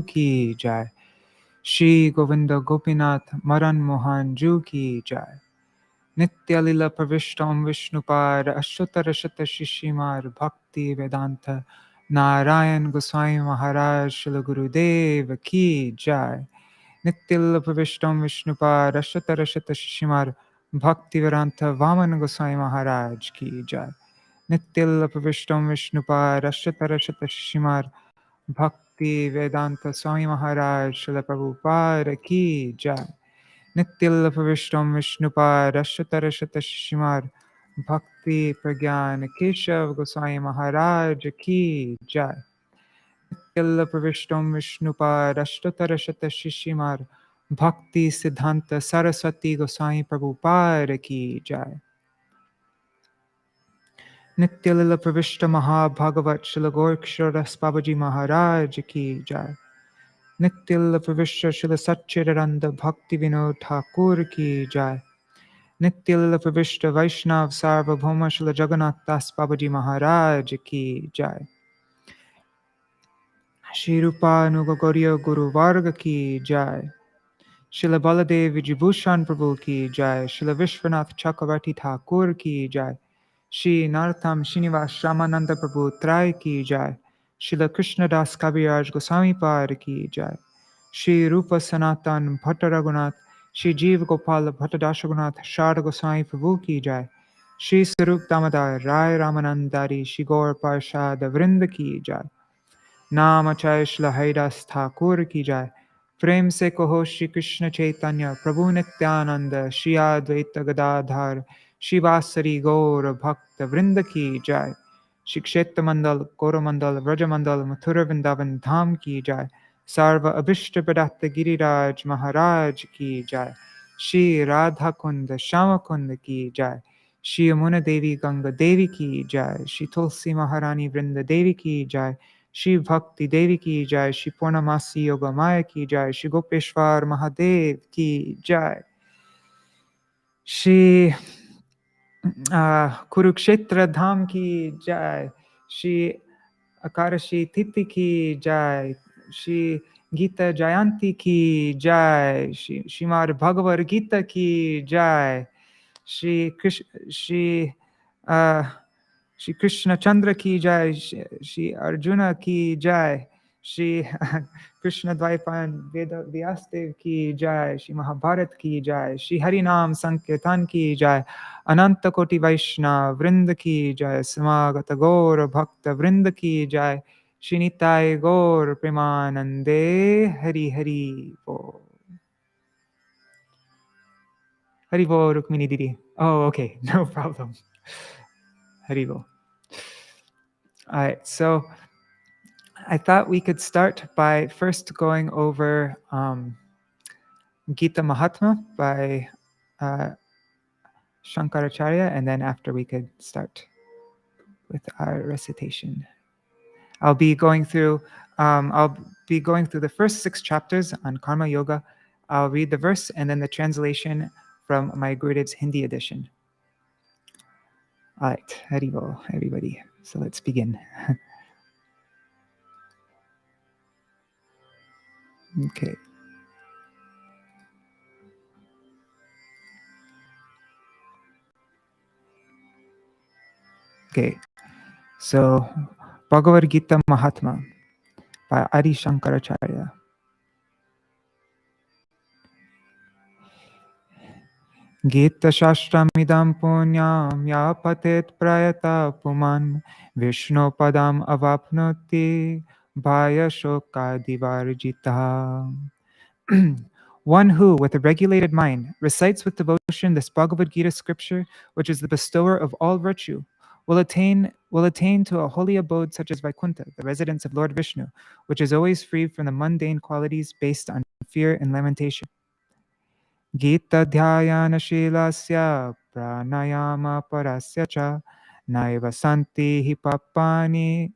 ki jai. Shri Govinda Gopinath Madan Mohan Ju ki jai. Nitya Lila Pravishtam Vishnupad Ashutara Shata Shishimar Bhaktivedānta Nārāyaṇa Gosvāmī Mahārāja Śrīla Gurudeva ki jai. Nitya Lila Pravishtam Vishnupad Ashutara Shata Shishimar Bhaktivedānta Vamana Gosvāmī Mahārāja ki jai. Nitya Lila Pravishtam Vishnupad Ashutara Shata Shishimar Bhaktivedānta Swami Mahārāja Śrīla Prabhupada ki jai. Nitya Pravishtam Vishnupad Ashutara Shata Shishimar Bhakti Pragyan Keshav Goswami Maharaj ki jai. Nitya Pravishtam Vishnupad Ashutara Shata Shishimar Bhakti Siddhanta Saraswati Goswami Prabhupada ki jai. Nitya Pravishta Maha Bhagavat Śrīla Gorksharas Babaji Maharaj ki jai. Nitya Pravishta Śrīla Satchidananda Bhakti Vinod Thakur ki jai. Nitya Pravishta Vaishnav Sarvabhauma Śrīla Jagannath Das Babaji Maharaj ki jai. Shri Rupa Anuga Gauriya Guru Varga ki jai. Śrīla Baladev Vijibhushan Prabhu ki jai. Śrīla Vishwanath Chakravarti Thakur ki jai. Shri Narottam Srinivas Ramananda Prabhu Trai ki jai. Śrīla Krishna Das Kaviraj Goswami Pad ki jai. Shri Rupa Sanatan Bhatta Raghunath Shri Jeev Gopal Bhatta Dashagunath Sharda Goswami Prabhu ki jai. Shri Sarup Damodar Rai Ramanandari Shri Gaur Parshad Vrinda ki jai. Namachay Shri Haridas Thakur ki jai. Prem se kaho Shri Krishna Chaitanya Prabhu Nityananda Shri Advaita Gadadhar Shri Vasari Gaur Bhakta Vrinda ki jai. Shri Kshetra Mandal Koromandal Vrajamandal Mathura Vrindavan Dham ki jai. Sarva Abhishta Pradatta Giriraj Maharaj ki jai. Shri Radha Kund Shama Kund ki jai. Shri Yamuna Devi Ganga Devi ki jai. Shri Tulsi Maharani Vrinda Devi ki jai. Shri Bhakti Devi ki jai. Shri Purnamasi Yoga Maya ki jai. Shri Gopeshwar Mahadev ki jai. Shri Kurukshetra Dham ki jai. Shri Akarashi Titi ki jai. Shri Gita Jayanti ki jai. Śrīmad Bhagavad-gītā ki jai. Shri Krishna Chandra ki jai. Shri Arjuna ki jai. Shri Krishna Dvaipayan Veda Vyastev ki jai. Shri Mahabharat ki jai. Shri Harinam Sankirtan ki jai. Ananta Koti Vaishnav Vrinda ki jai. Samagata Gaur Bhakta Vrinda ki jai. Shri Nitai Gaur Premanande Hari Hari Bo. Hari Bo Rukmini Didi. Oh, okay, no problem. Hari Bo. All right, so I thought we could start by first going over Gita Mahatma by Shankaracharya, and then after we could start with our recitation. I'll be going through the first 6 chapters on Karma Yoga. I'll read the verse and then the translation from my Gurudev's Hindi edition. All right, Haribol, everybody. So let's begin. Okay. Okay. So Bhagavad-gītā Mahatma by Adi Shankaracharya. Gita Shastramidam Punyam Ya Patet Prayata Puman Vishnu Padam Avapnoti Bhaya Shoka Divarjita. One who, with a regulated mind, recites with devotion this Bhagavad-gītā scripture, which is the bestower of all virtue, will attain to a holy abode such as Vaikuntha, the residence of Lord Vishnu, which is always free from the mundane qualities based on fear and lamentation. Gita dhyayana shilasya pranayama parasya cha naiva santi hi papani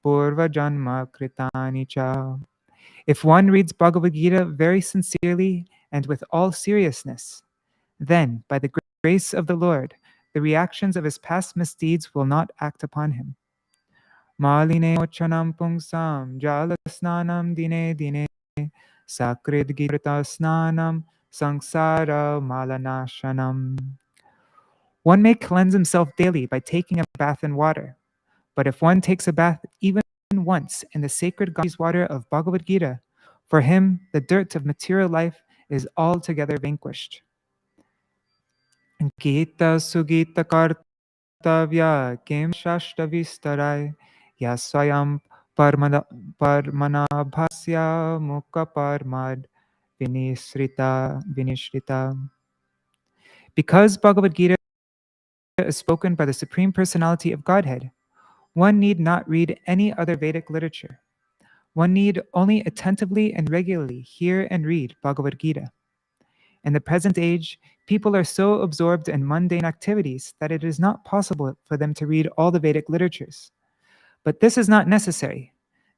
purva janma kritani cha. If one reads Bhagavad-gītā very sincerely and with all seriousness, then, by the grace of the Lord, the reactions of his past misdeeds will not act upon him. Maline ochanam pungsam jalasnanam dine dine sakrid gita snanam sangsara malanashanam. One may cleanse himself daily by taking a bath in water, but if one takes a bath even once in the sacred Ganges water of Bhagavad-gītā, for him the dirt of material life is altogether vanquished. Gita sugita kartavya kim shashtavistarai yasvayam parmanabhasya mukha parmad vinishrita. Because Bhagavad-gītā is spoken by the Supreme Personality of Godhead, one need not read any other Vedic literature. One need only attentively and regularly hear and read Bhagavad-gītā. In the present age, people are so absorbed in mundane activities that it is not possible for them to read all the Vedic literatures. But this is not necessary.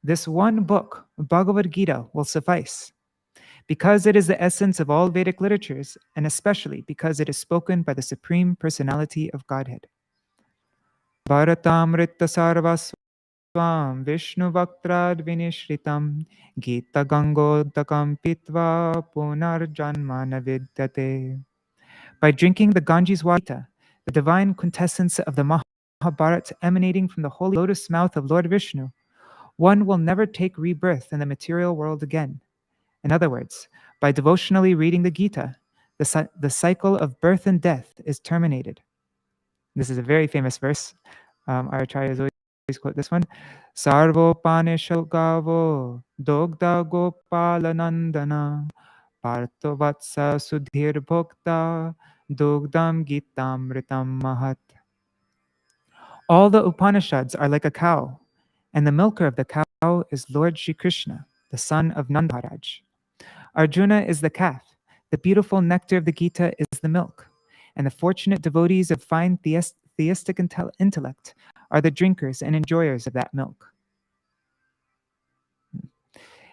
This one book, Bhagavad-gītā, will suffice. Because it is the essence of all Vedic literatures, and especially because it is spoken by the Supreme Personality of Godhead. Bharatamrita sarvasvam Vishnu Vaktrad Vinishritam Gita Gangodakam Pitva Punarjanma Navidyate. By drinking the Ganges water, the divine quintessence of the Mahabharata emanating from the holy lotus mouth of Lord Vishnu, one will never take rebirth in the material world again. In other words, by devotionally reading the Gita, the cycle of birth and death is terminated. This is a very famous verse. Our acharyas always quote this one. Sarvo panisho gavo dogda gopalanandana parto vatsa sudhir bhokta dogdam gitam ritam mahat. All the Upanishads are like a cow, and the milker of the cow is Lord Shri Krishna, the son of Nanda Maharaj. Arjuna is the calf. The beautiful nectar of the Gita is the milk. And the fortunate devotees of fine theistic intellect are the drinkers and enjoyers of that milk.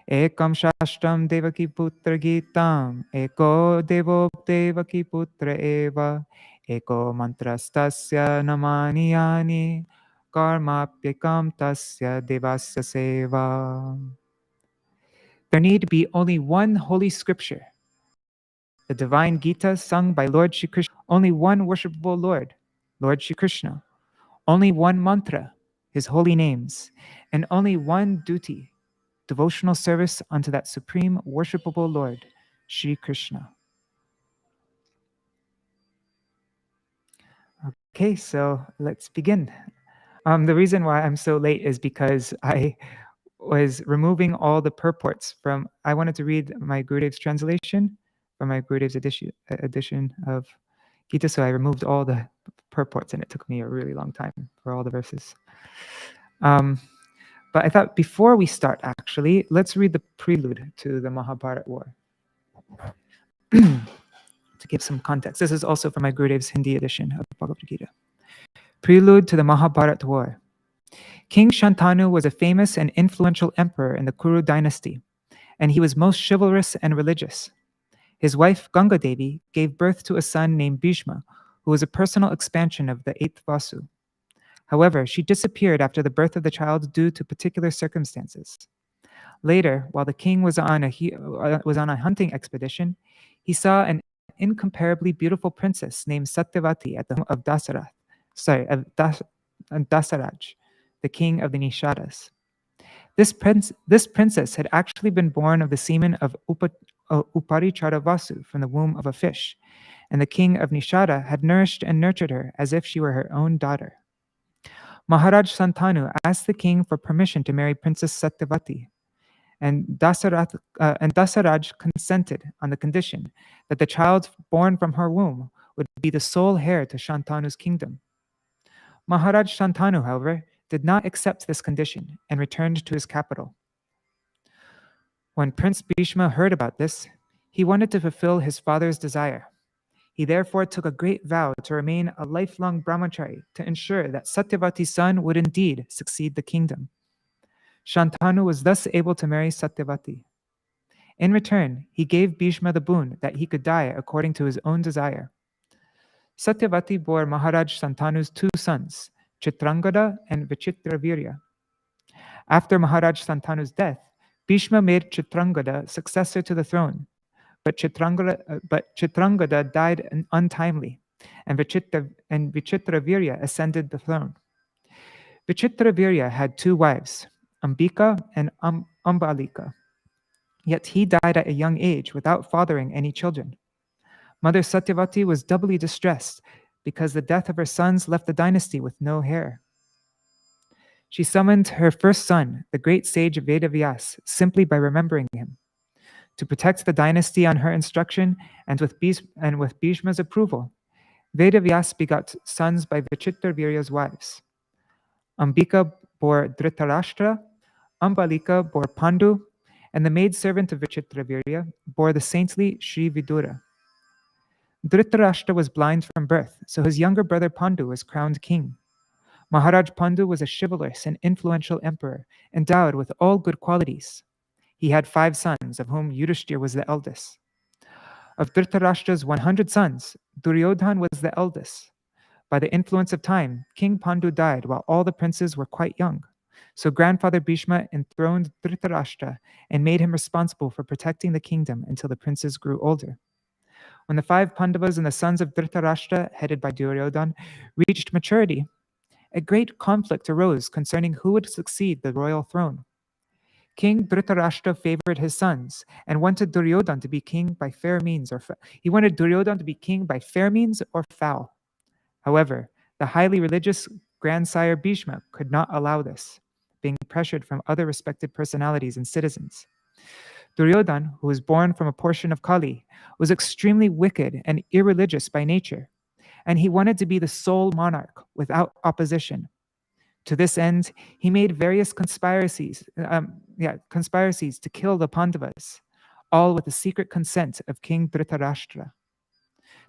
Ekam shastram devaki putra gitam, eko devo devaki putra eva, eko mantrastasya namaniyani, karmapyakam tasya devasya seva. There need be only one holy scripture, the divine Gita sung by Lord Shri Krishna, only one worshipable Lord, Lord Shri Krishna, only one mantra, his holy names, and only one duty, devotional service unto that supreme worshipable Lord, Shri Krishna. Okay, so let's begin. The reason why I'm so late is because I was removing all the purports from, I wanted to read my Gurudev's translation from my Gurudev's edition of Gita, so I removed all the purports, and it took me a really long time for all the verses. But I thought before we start, actually, let's read the prelude to the Mahabharata war to give some context. This is also from my Gurudev's Hindi edition of Bhagavad-gītā. Prelude to the Mahabharata war. King Shantanu was a famous and influential emperor in the Kuru dynasty, and he was most chivalrous and religious. His wife Ganga Devi gave birth to a son named Bhishma, who was a personal expansion of the eighth Vasu. However, she disappeared after the birth of the child due to particular circumstances. Later, while the king was on a hunting expedition, he saw an incomparably beautiful princess named Satyavati at the home of Dasaraj, the king of the Nishadas. This princess had actually been born of the semen of Uparichara Vasu from the womb of a fish, and the king of Nishada had nourished and nurtured her as if she were her own daughter. Mahārāja Santanu asked the king for permission to marry Princess Satyavati, and Dasaraj consented on the condition that the child born from her womb would be the sole heir to Shantanu's kingdom. Mahārāja Santanu, however, did not accept this condition and returned to his capital. When Prince Bhishma heard about this, he wanted to fulfill his father's desire. He therefore took a great vow to remain a lifelong brahmachari to ensure that Satyavati's son would indeed succeed the kingdom. Shantanu was thus able to marry Satyavati. In return, he gave Bhishma the boon that he could die according to his own desire. Satyavati bore Mahārāja Santanu's two sons, Chitrangada and Vichitravirya. After Maharaj Santanu's death, Bhishma made Chitrangada successor to the throne, but Chitrangada died untimely, and Vichitravirya ascended the throne. Vichitravirya had two wives, Ambika and Ambalika. Yet he died at a young age without fathering any children. Mother Satyavati was doubly distressed because the death of her sons left the dynasty with no heir. She summoned her first son, the great sage Vedavyas, simply by remembering him. To protect the dynasty on her instruction and with Bhishma's approval, Vedavyas begot sons by Vichitravirya's wives. Ambika bore Dhritarashtra, Ambalika bore Pandu, and the maidservant of Vichitravirya bore the saintly Sri Vidura. Dhritarashtra was blind from birth, so his younger brother Pandu was crowned king. Maharaj Pandu was a chivalrous and influential emperor, endowed with all good qualities. He had 5 sons, of whom Yudhishthir was the eldest. Of Dhritarashtra's 100 sons, Duryodhan was the eldest. By the influence of time, King Pandu died while all the princes were quite young. So grandfather Bhishma enthroned Dhritarashtra and made him responsible for protecting the kingdom until the princes grew older. When the 5 Pandavas and the sons of Dhritarashtra, headed by Duryodhan, reached maturity, a great conflict arose concerning who would succeed the royal throne. King Dhritarashtra favored his sons and wanted Duryodhan to be king by fair means or foul. However, the highly religious grandsire Bhishma could not allow this, being pressured from other respected personalities and citizens. Duryodhan, who was born from a portion of Kali, was extremely wicked and irreligious by nature, and he wanted to be the sole monarch without opposition. To this end, he made various conspiracies to kill the Pandavas, all with the secret consent of King Dhritarashtra.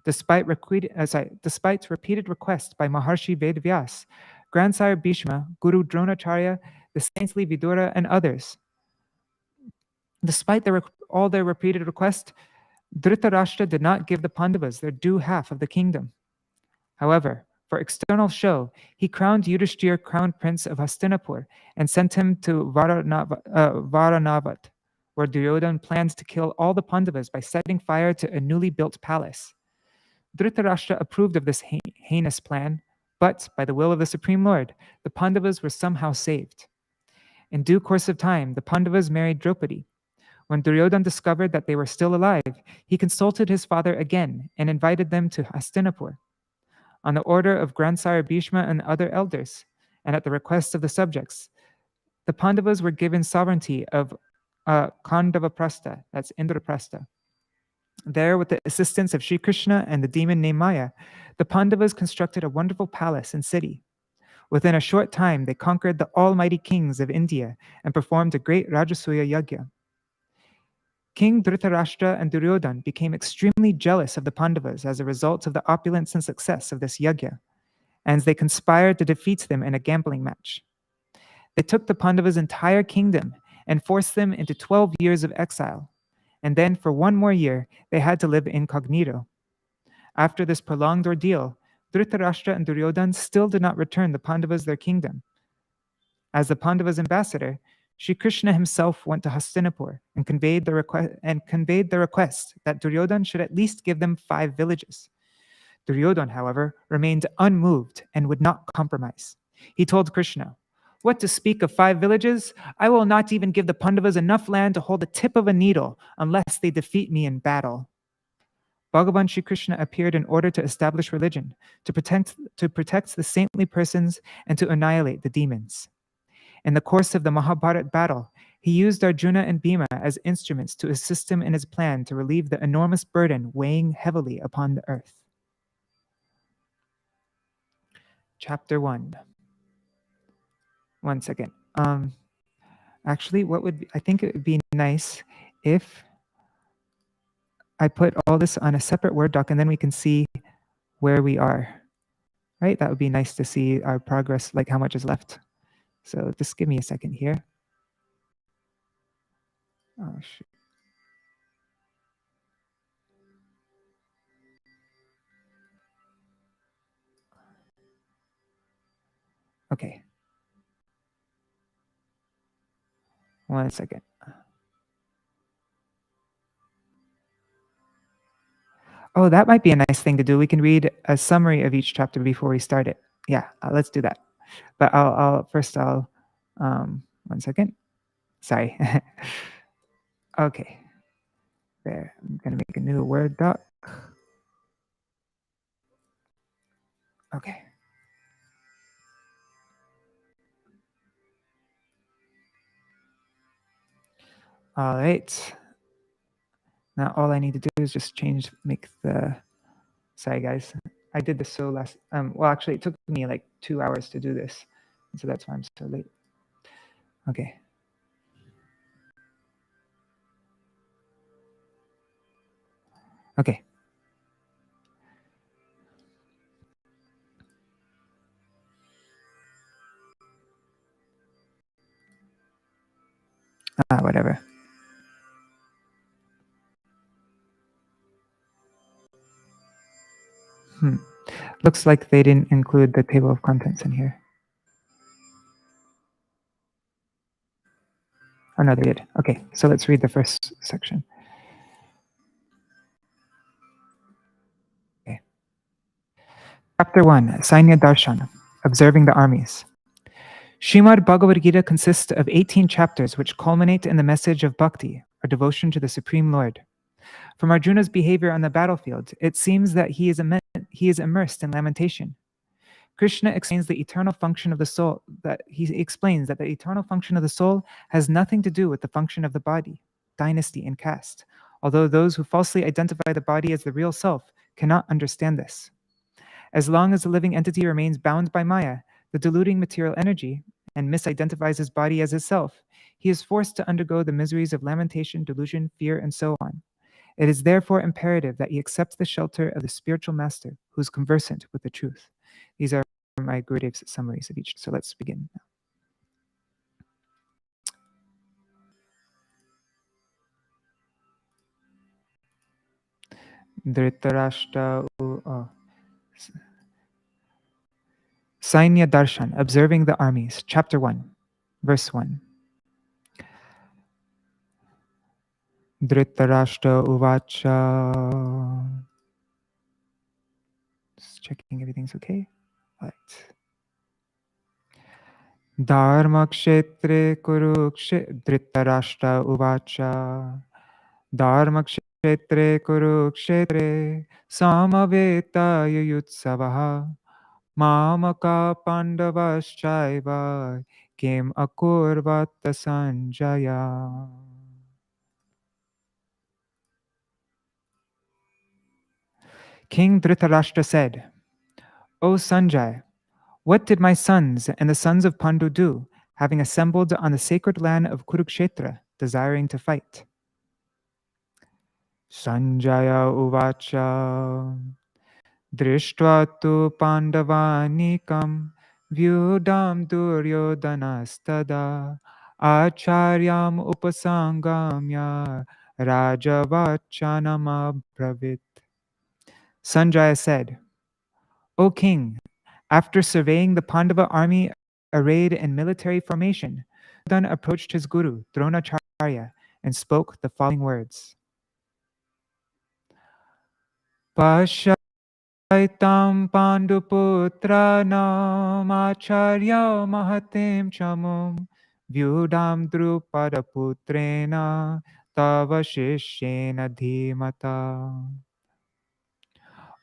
Despite repeated requests by Maharshi Vedavyas, grandsire Bhishma, Guru Dronacharya, the saintly Vidura, and others, despite all their repeated requests, Dhritarashtra did not give the Pandavas their due half of the kingdom. However, for external show, he crowned Yudhishthir crown prince of Hastinapur and sent him to Varanavat, where Duryodhan planned to kill all the Pandavas by setting fire to a newly built palace. Dhritarashtra approved of this heinous plan, but by the will of the Supreme Lord, the Pandavas were somehow saved. In due course of time, the Pandavas married Draupadi. When Duryodhan discovered that they were still alive, he consulted his father again and invited them to Hastinapur. On the order of grandsire Bhishma and other elders, and at the request of the subjects, the Pandavas were given sovereignty of Khandavaprastha, that's Indraprastha. There, with the assistance of Sri Krishna and the demon named Maya, the Pandavas constructed a wonderful palace and city. Within a short time, they conquered the almighty kings of India and performed a great Rajasuya Yajna. King Dhritarashtra and Duryodhan became extremely jealous of the Pandavas as a result of the opulence and success of this yajna, and they conspired to defeat them in a gambling match. They took the Pandavas' entire kingdom and forced them into 12 years of exile, and then for 1 more year, they had to live incognito. After this prolonged ordeal, Dhritarashtra and Duryodhan still did not return the Pandavas their kingdom. As the Pandavas' ambassador, Sri Krishna himself went to Hastinapur and conveyed the request that Duryodhan should at least give them 5 villages. Duryodhan, however, remained unmoved and would not compromise. He told Krishna, "What to speak of 5 villages? I will not even give the Pandavas enough land to hold the tip of a needle unless they defeat me in battle." Bhagavan Sri Krishna appeared in order to establish religion, to protect the saintly persons, and to annihilate the demons. In the course of the Mahabharat battle, he used Arjuna and Bhima as instruments to assist him in his plan to relieve the enormous burden weighing heavily upon the earth. Chapter 1. One second. Actually, I think it would be nice if I put all this on a separate Word doc and then we can see where we are. Right? That would be nice to see our progress, like how much is left. So just give me a second here. Oh, shoot. Okay. 1 second. Oh, that might be a nice thing to do. We can read a summary of each chapter before we start it. Yeah, let's do that. But I'll 1 second. Sorry. Okay. There. I'm gonna make a new Word doc. Okay. All right. Now all I need to do is just make the. Sorry, guys. I did this so last. Well, actually, it took me like 2 hours to do this, so that's why I'm so late. Okay. Okay. Whatever. Looks like they didn't include the table of contents in here. Oh, no, they did. Okay, so let's read the first section. Okay. Chapter 1, Sainya Darshan, Observing the Armies. Śrīmad Bhagavad-gītā consists of 18 chapters which culminate in the message of bhakti, or devotion to the Supreme Lord. From Arjuna's behavior on the battlefield, it seems that he is immersed in lamentation. Krishna explains the eternal function of the soul, that the eternal function of the soul has nothing to do with the function of the body, dynasty, and caste, although those who falsely identify the body as the real self cannot understand this. As long as the living entity remains bound by Maya, the deluding material energy, and misidentifies his body as his self, he is forced to undergo the miseries of lamentation, delusion, fear, and so on. It is therefore imperative that he accepts the shelter of the spiritual master who is conversant with the truth. These are my Gurudev's summaries of each. So let's begin. Dhritarashtra, Sainya Darshan, Observing the Armies, Chapter 1, Verse 1. Dhritarashtra Uvacha. Just checking everything's okay. All right. Dharmakshetre Kurukshetre Dhritarashtra Uvacha. Dharmakshetre Kurukshetre Samaveta Yuyutsavaha Mamaka Pandavaschaiva Kim Akurvata Sanjaya. King Dhritarashtra said, O Sanjay, what did my sons and the sons of Pandu do, having assembled on the sacred land of Kurukshetra, desiring to fight? Sanjaya Uvacha Drishtva tu Pandavanikam Vyudam Duryodhanastada Acharyam Upasangamya Rajavachanam Bravit. Sanjaya said, O king, after surveying the Pandava army arrayed in military formation, Duryodhana approached his guru, Dronacharya, and spoke the following words. Pasha Aitam Panduputra Namacharya Mahatim Chamum Vyudam Drupada Putrena Tava Shishyena Dhimata.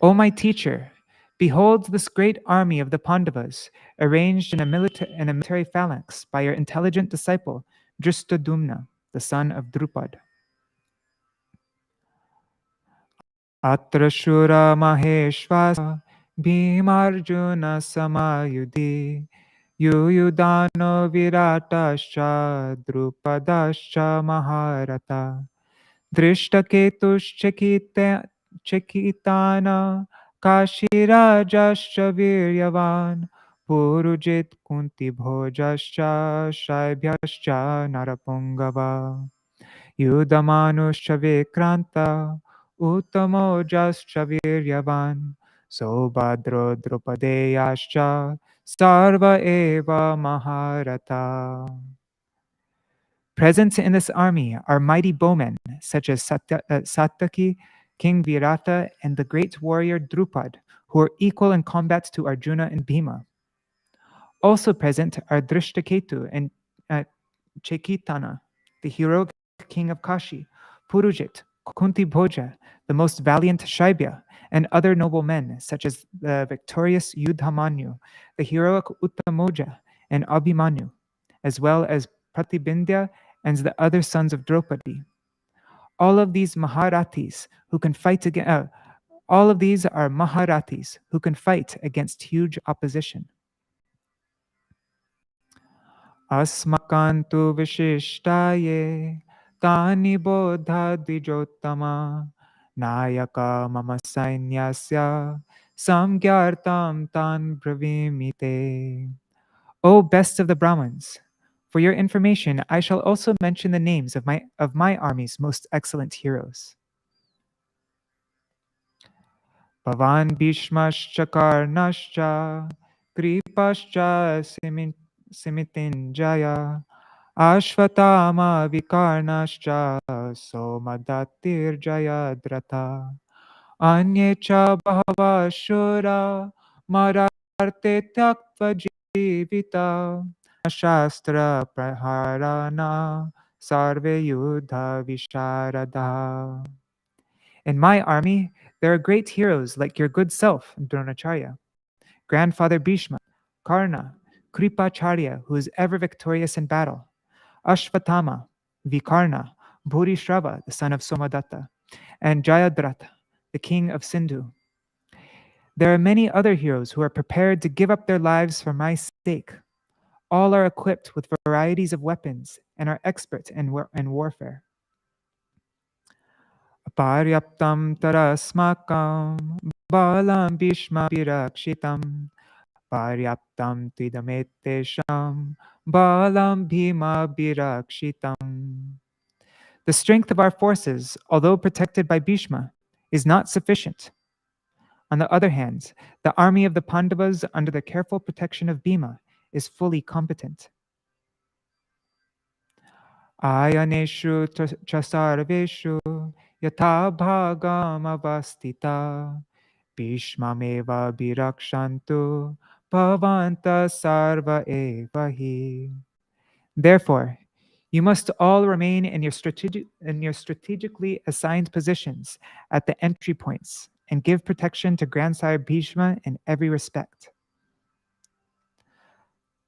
O my teacher, behold this great army of the Pandavas, arranged in a military phalanx by your intelligent disciple, Dristadumna, the son of Drupad. Atra Shura Maheshvasa Bhimarjuna Samayudhi Yuyudano Viratascha Drupadascha Mahārāja Drishtaketushchekitana Kashirajascha Viryavan Purujit Kunti Bhojascha Shaibhyascha Narapungava Yudamanuscha Vikranta Uttamo Jascha Viryavan Sobhadro Drupadeyascha Sarva Eva Mahārāja. Present in this army are mighty bowmen such as Satyaki, King Virata, and the great warrior Drupad, who are equal in combat to Arjuna and Bhima. Also present are Drishtaketu and Chekitana, the heroic king of Kashi, Purujit, Kunti Bhoja, the most valiant Shaibya, and other noble men such as the victorious Yudhamanyu, the heroic Uttamoja, and Abhimanyu, as well as Pratibindya and the other sons of Draupadi. All of these Maharathis who can fight against all of these are Maharathis who can fight against huge opposition. Asmakantu vishishtaye tani bodha dvijottama nayaka mama sainyasya samgyartam tan bravimite. O best of the Brahmins, for your information, I shall also mention the names of my army's most excellent heroes. Pavan Bhishmascha Karnascha Kripascha Simitinjaya Ashvatama Vikarnascha Somadatirjaya Drata Anye cha Bhava Shura Mararte Tyaktva Jivita Shastra Praharana Sarve Yudha Visharada. In my army, there are great heroes like your good self, Dronacharya, grandfather Bhishma, Karna, Kripacharya, who is ever victorious in battle, Ashvatthama, Vikarna, Bhurishrava, the son of Somadatta, and Jayadratha, the king of Sindhu. There are many other heroes who are prepared to give up their lives for my sake. All are equipped with varieties of weapons and are expert in warfare. Aparyaptam tarasmakam balam bhishma virakshitam paryaptam tidametesham balam bhima virakshitam. The strength of our forces, although protected by Bhishma, is not sufficient. On the other hand, the army of the Pandavas under the careful protection of Bhima is fully competent. Ayaneshu chasarveshu yatha bhagam avastita Bhishmameva bhirakshantu bhavanta sarva evahi. Therefore, you must all remain in your strategically assigned positions at the entry points and give protection to Grandsire Bhishma in every respect.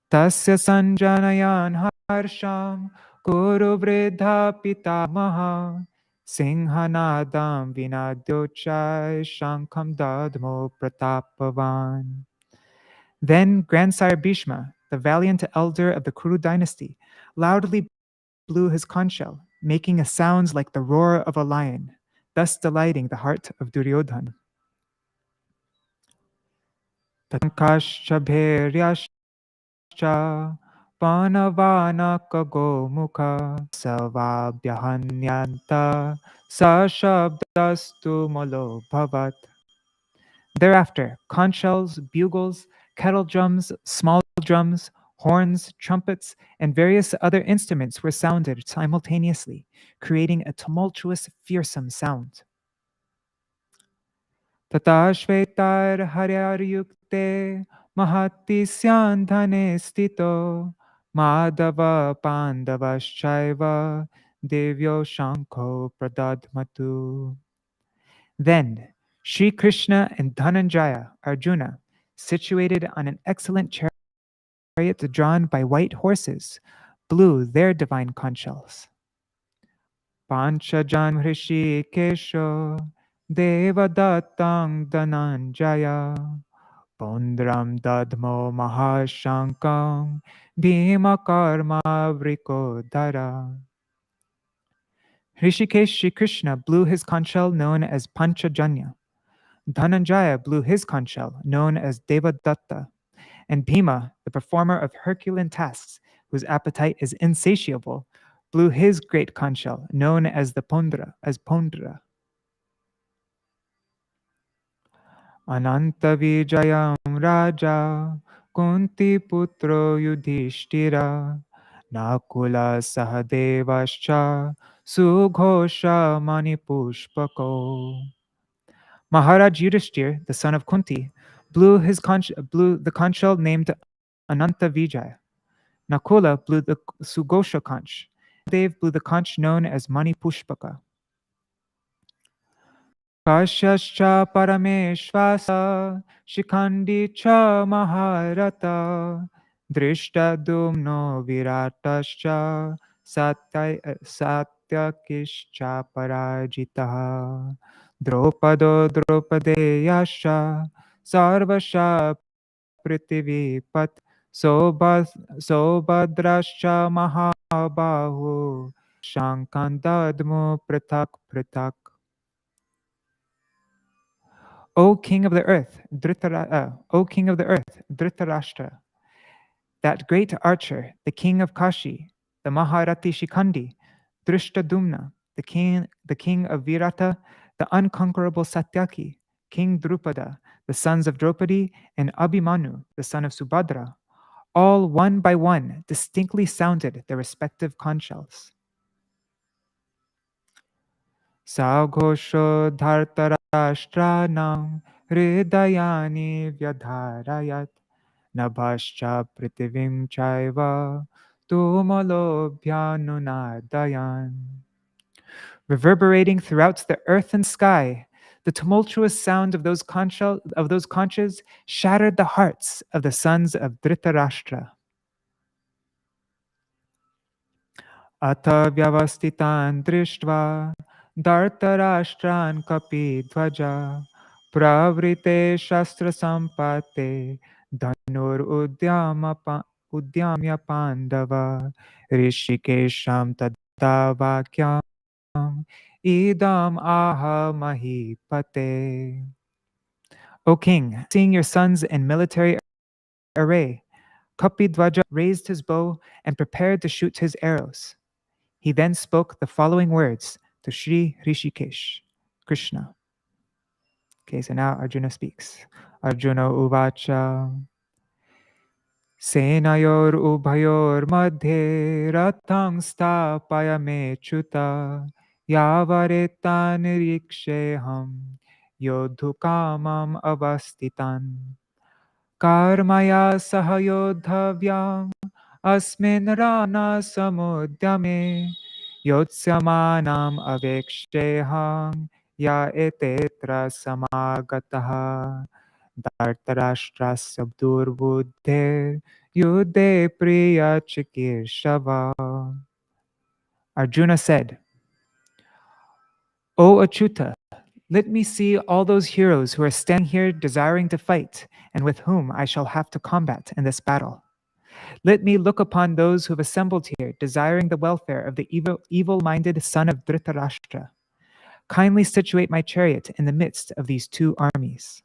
Tasya sanjanayan harsham Kuru vridha pitamaha Singhanadam vinadyochai Shankam dadmo pratapavan. Then Grandsire Bhishma, the valiant elder of the Kuru dynasty, loudly blew his conch shell, making a sound like the roar of a lion, thus delighting the heart of Duryodhana. Tankascha bhairyascha Panavanaka mukha Savabhyahanyanta Sashabdastu malo bhavat. Thereafter, conch shells, bugles, kettle drums, small drums, horns, trumpets, and various other instruments were sounded simultaneously, creating a tumultuous, fearsome sound. Tata shvetar haryaryukte mahatisyan dhane stito Madhava Pandavaschaiva Devyo Shankho Pradadmatu. Then Sri Krishna and Dhananjaya, Arjuna, situated on an excellent chariot drawn by white horses, blew their divine conch shells. Panchajan Hrishikesho Devadattang Dhananjaya Pondram dadmo mahashankam bhima karma vrikodara. Hrishikesh Shri Krishna blew his conch shell known as Panchajanya. Dhananjaya blew his conch shell known as Devadatta. And Bhima, the performer of Herculean tasks, whose appetite is insatiable, blew his great conch shell known as Pondra. Ananta Vijayam Raja Kunti Putro Yudhishthira Nakula Sahadevascha Sughosha Manipushpako. Maharaj Yudhishthir, the son of Kunti, blew the conch shell named Ananta Vijay. Nakula blew the Sughosha conch. Dev blew the conch known as Mani Pushpaka. Kashascha Parameshvasa Shikhandi cha Maharata Drishta Dumno Viratascha Satyakischa Parajitaha Dropado Dropadeyascha Sarvasha Prithvipat Sobhadrascha Mahabahu Shankandadmu Pratak Pratak. O King of the Earth, Dhritarashtra, that great archer, the king of Kashi, the Maharati Shikhandi, Drishtadumna, the king of Virata, the unconquerable Satyaki, King Drupada, the sons of Draupadi, and Abhimanyu, the son of Subhadra, all one by one distinctly sounded their respective conch shells. Saghosho dhartarashtranam hridayani vyadharayat nabhascha prithivim chaiva tumalobhyanunadayan. Reverberating throughout the earth and sky, the tumultuous sound of those conches shattered the hearts of the sons of Dhritarashtra. Ata vyavastitan drishtva Dhartarashtran kapi dvaja Pravrite shastra sampate Dhanur udyamya pandava Rishikesham tadavakyam Idam aha mahipate. O king, seeing your sons in military array, Kapidvaja raised his bow and prepared to shoot his arrows. He then spoke the following words to Sri Rishikesh, Krishna. Okay, so now Arjuna speaks. Arjuna uvacha Senayor ubhayor madhe rathang stapaya chuta yavaretan riksheham yodhukamam avastitan karmaya sahayodhavyam asmin rana samudyame yotsamanam aveksheham ya etetra samagataha Dhartarashtrasya durbuddher yuddhe priya chikirshava. Arjuna said, O Achyuta, let me see all those heroes who are standing here desiring to fight, and with whom I shall have to combat in this battle. Let me look upon those who have assembled here, desiring the welfare of the evil-minded son of Dhritarashtra. Kindly situate my chariot in the midst of these two armies.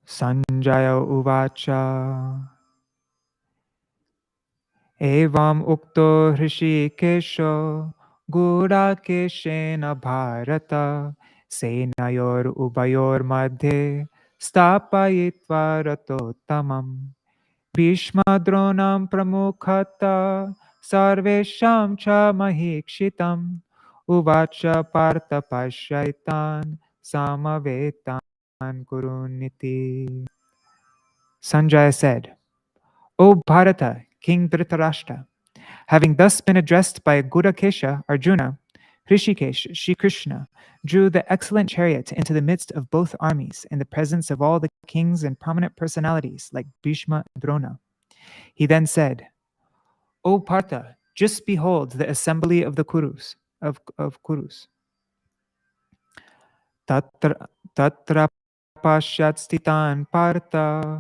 Sanjaya uvacha Evam ukto hrishikesho Gurakeshena bharata Senayor ubayor madhe Stapayitva ratottamam Bhishma dronam pramukhata Sarvesham cha mahikshitam Uvacha partha pashyaitan Samavetan kuruniti. Sanjaya said, O Bharata, King Dhritarashtra, having thus been addressed by Gurakesha, Arjuna, Hrishikesh, Shri Krishna, drew the excellent chariot into the midst of both armies in the presence of all the kings and prominent personalities like Bhishma and Drona. He then said, O Partha, just behold the assembly of the Kurus, of Kurus. Tatra pashyat stitan Partha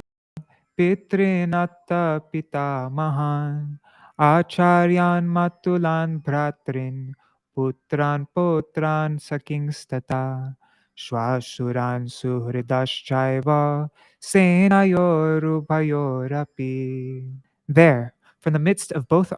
Pitrinatta pita mahan Acharyan matulan bhratrin Putran potran sakingstata Shvasuran suhridaschaiva Senayorubhayorapi. There, from the midst of both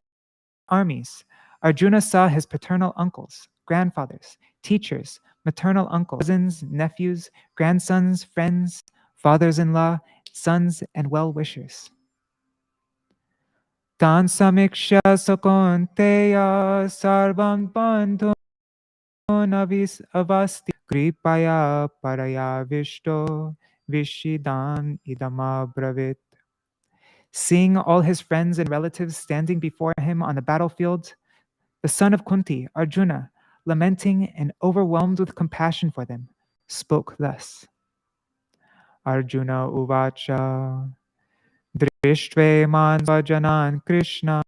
armies, Arjuna saw his paternal uncles, grandfathers, teachers, maternal uncles, cousins, nephews, grandsons, friends, fathers-in-law, sons, and well-wishers. Tan samikshya sakonteya sarvam bandhu navis avasti kripaya paraya vishto vishidan idama bravit. Seeing all his friends and relatives standing before him on the battlefield, the son of Kunti, Arjuna, lamenting and overwhelmed with compassion for them, spoke thus. Arjuna uvacha drishtve man svajanan Krishna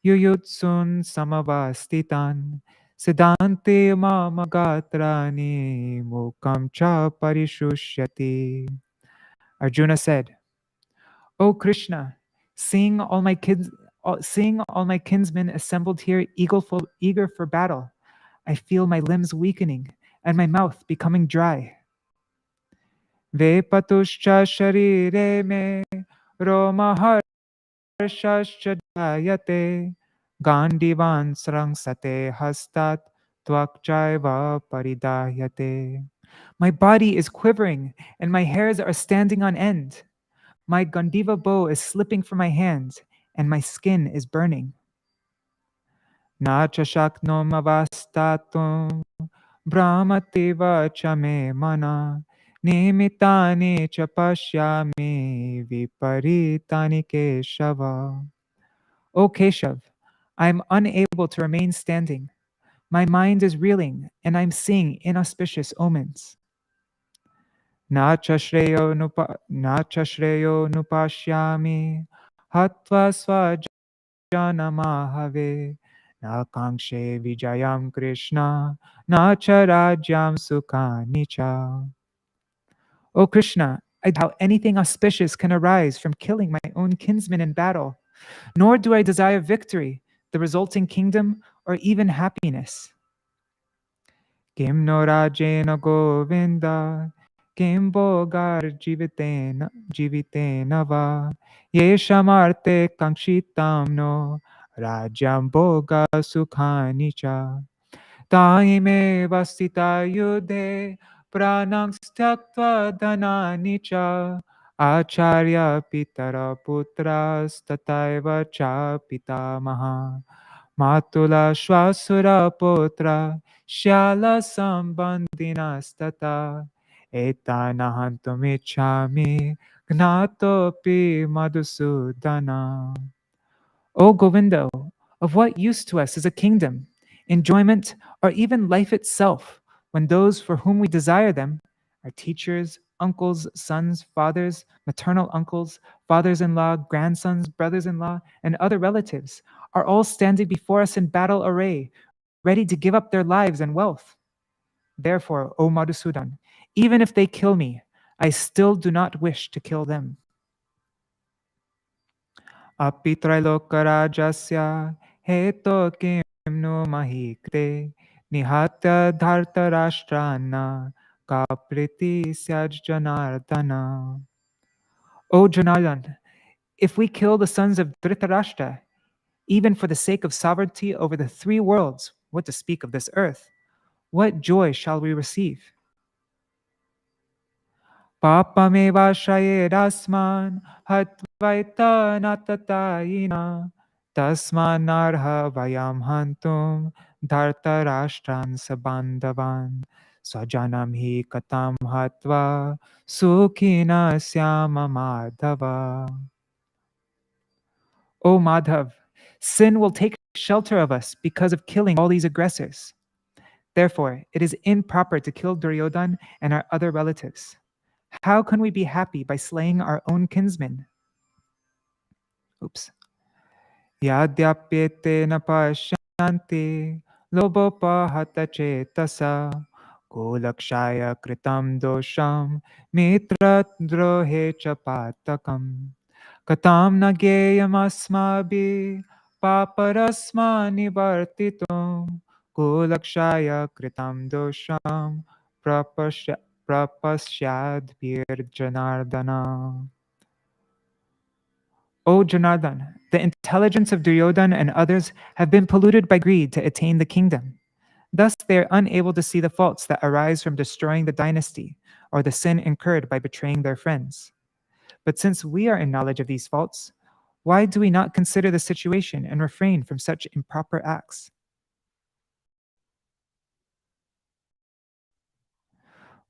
yuyutsun samavastitan siddhanti mamagatrani mukam cha parishushyati. Arjuna said, O Krishna, seeing all my kinsmen assembled here eager for battle, I feel my limbs weakening and my mouth becoming dry. Vepatuscha sharire me romaharshascha jayate gandivan srangsate hastat tvakchaiva paridayate. My body is quivering and my hairs are standing on end. My Gandiva bow is slipping from my hands, and my skin is burning. Na chashaknom avastatum brahmativa cha me mana nimitani cha pashyami viparitani keshava. O Keshav, I am unable to remain standing. My mind is reeling, and I am seeing inauspicious omens. Na cha shreyo nupashyami hatva svajanamahave na kangshe vijayam Krishna na cha rajyam sukanicha. O Krishna, I doubt anything auspicious can arise from killing my own kinsmen in battle, nor do I desire victory, the resulting kingdom, or even happiness. Kim no rajena govinda Kim bogar jivitena va yeshamarte kankshitam no rajyam boga sukhani cha taime vastita yudhe pranang styaktva dhanani cha acharya pitara putras tataiva cha pitamaha matula shvasura putra shala sambandhinastata etanahantumichami gnatopi madhusudana. O Govinda, of what use to us is a kingdom, enjoyment, or even life itself, when those for whom we desire them, our teachers, uncles, sons, fathers, maternal uncles, fathers-in-law, grandsons, brothers-in-law, and other relatives, are all standing before us in battle array, ready to give up their lives and wealth. Therefore, O Madhusudan, even if they kill me, I still do not wish to kill them. Api trailokarajasya heto kim no mahikte nihatya dharta rashtrana kapriti syaj janardana. O Janardan, if we kill the sons of Dhritarashtra, even for the sake of sovereignty over the three worlds, what to speak of this earth, what joy shall we receive? Papameva shayedasman hatvaita natatayina tasmanarha vayam hantum dhartarashtran sabandhavan swajanam hi katam hatva sukhina syama madhava. O Madhav, sin will take shelter of us because of killing all these aggressors. Therefore, it is improper to kill Duryodhan and our other relatives. How can we be happy by slaying our own kinsmen? Oops. Yadyapyete na pasyanti lobopahata chetasa kulakshaya kritam dosham mitradrohe chapatakam katam nagyayam asmabi paparasmani vartitum kulakshaya kritam dosham prapasyad janardana. O Janardhan, the intelligence of Duryodhan and others have been polluted by greed to attain the kingdom. Thus, they are unable to see the faults that arise from destroying the dynasty or the sin incurred by betraying their friends. But since we are in knowledge of these faults, Why do we not consider the situation and refrain from such improper acts?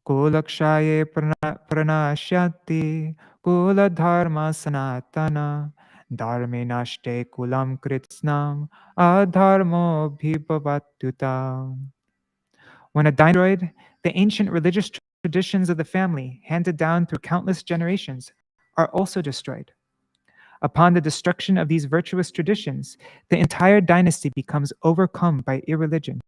Kulakshaye pranashyati kula dharma sanatana dharme nashte kulam kritsnam adharmo bhibhavatyuta. When a dynasty is destroyed, the ancient religious traditions of the family, handed down through countless generations, are also destroyed. Upon the destruction of these virtuous traditions, the entire dynasty becomes overcome by irreligion.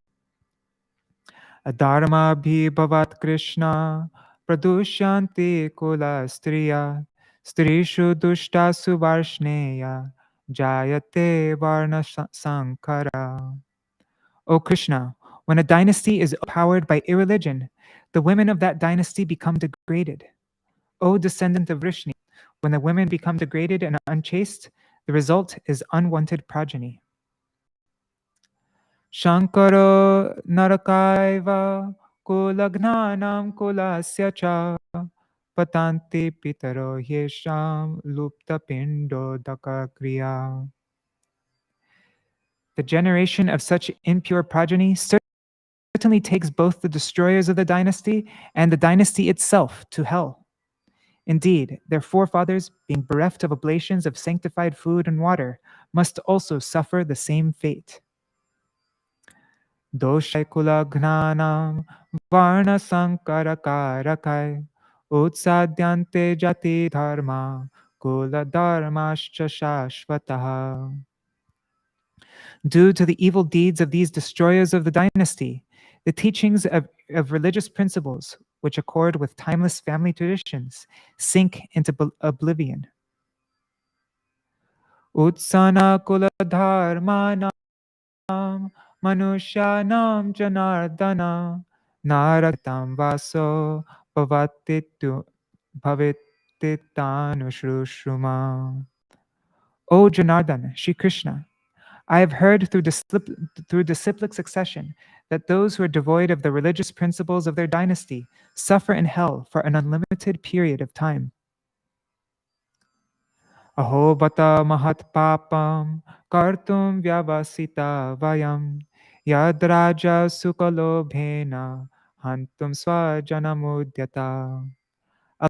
Adharma bhavat Krishna pradushanti kula striya strishu dushtasu varshneya jayate varna sankara. O Krishna, when a dynasty is overpowered by irreligion, the women of that dynasty become degraded. O descendant of Vrishni, when the women become degraded and unchaste, the result is unwanted progeny. Shankaro narakaiva kulagnanam kulasya cha patanti pitaro yesham lupta pindo daka kriya. The generation of such impure progeny certainly takes both the destroyers of the dynasty and the dynasty itself to hell. Indeed, their forefathers, being bereft of oblations of sanctified food and water, must also suffer the same fate. Doshai kula gnanam varna sankara karakai utsadyante jati dharma kula dharmascha shashvataha. Due to the evil deeds of these destroyers of the dynasty, the teachings of religious principles, which accord with timeless family traditions, sink into oblivion. Utsana kula dharmanam manusyanam janardana naratam vaso bhavatitanushrushruma. O Janardana, Shri Krishna, I have heard through disciplic succession that those who are devoid of the religious principles of their dynasty suffer in hell for an unlimited period of time. Aho bata mahat papam kartum vyavasita vayam yad raja sukalobhena hantum swajanamudyata.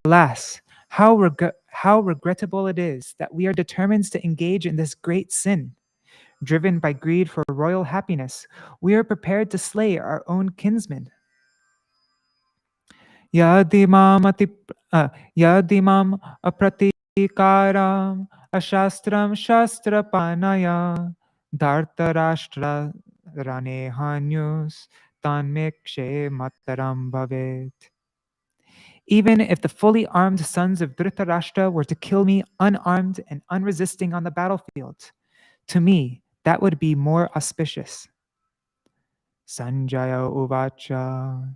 Alas, how regrettable it is that we are determined to engage in this great sin. Driven by greed for royal happiness, we are prepared to slay our own kinsmen. Yadimam apratikaram ashastram shastrapanaya dhartarashtra ranehanyus tanmekshe mataram bhavet. Even if the fully armed sons of Dhritarashtra were to kill me unarmed and unresisting on the battlefield, to me that would be more auspicious. Sanjaya uvacha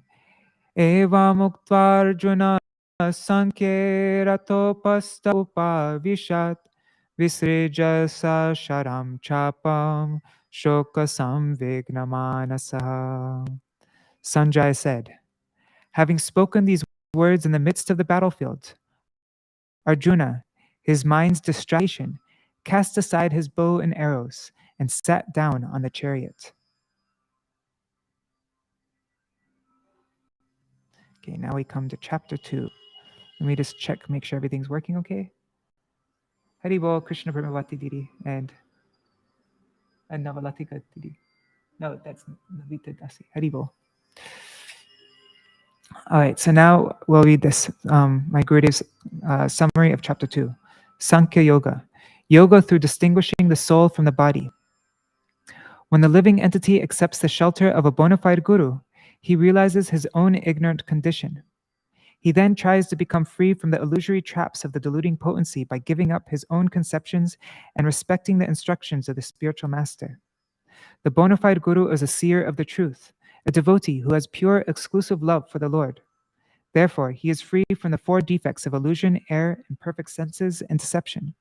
eva muktvarjuna sankhe ratopasta upavishat visrijasa sharam chapam shoka samvignamanasaha. Sanjaya said, having spoken these words in the midst of the battlefield, Arjuna, his mind's distraction, cast aside his bow and arrows and sat down on the chariot. Okay, now we come to chapter 2. Let me just check, make sure everything's working okay. Haribol, Krishna Brahmavati Didi, and Navalatika Didi. No, that's Navita Dasi. Haribol. All right, so now we'll read this, my Gurudev's summary of chapter 2. Sankhya Yoga. Yoga through distinguishing the soul from the body. When the living entity accepts the shelter of a bona fide guru, he realizes his own ignorant condition. He then tries to become free from the illusory traps of the deluding potency by giving up his own conceptions and respecting the instructions of the spiritual master. The bona fide guru is a seer of the truth, a devotee who has pure, exclusive love for the Lord. Therefore, he is free from the 4 defects of illusion, error, imperfect senses, and deception.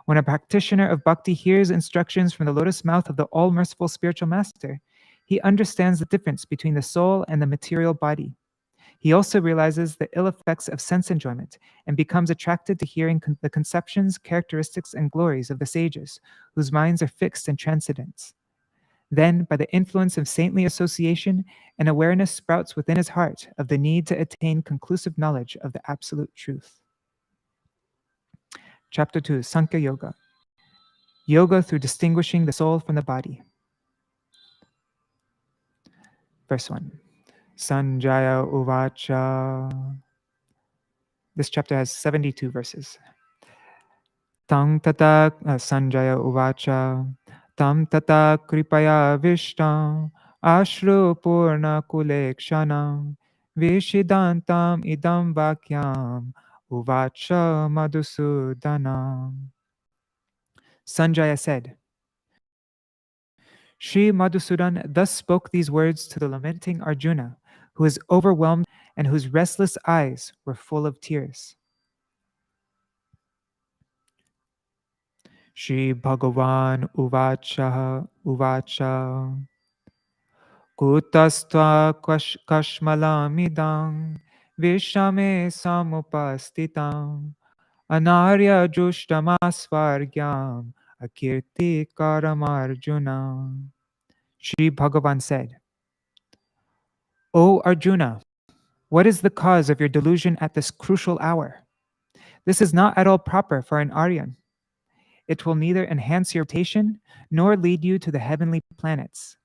When a practitioner of bhakti hears instructions from the lotus mouth of the all-merciful spiritual master, he understands the difference between the soul and the material body. He also realizes the ill effects of sense enjoyment and becomes attracted to hearing the conceptions, characteristics, and glories of the sages, whose minds are fixed in transcendence. Then, by the influence of saintly association, an awareness sprouts within his heart of the need to attain conclusive knowledge of the absolute truth. Chapter 2, Sankhya Yoga. Yoga through distinguishing the soul from the body. Verse 1. Sanjaya Uvacha. This chapter has 72 verses. Tang tata Sanjaya Uvacha. Tam tata kripaya vishtam ashru purna kulekshanam vishidantam idam vakyam uvacha madhusudanam. Sanjaya said, Sri Madhusudan thus spoke these words to the lamenting Arjuna, who was overwhelmed and whose restless eyes were full of tears. Shri Bhagavan Uvacha Kutastva Kashmalamidam Vishame Samupastitam Anarya Jushtamasvargyam Akirti Karamarjuna. Shri Bhagavan said, O Arjuna, what is the cause of your delusion at this crucial hour? This is not at all proper for an Aryan. It will neither enhance your reputation nor lead you to the heavenly planets.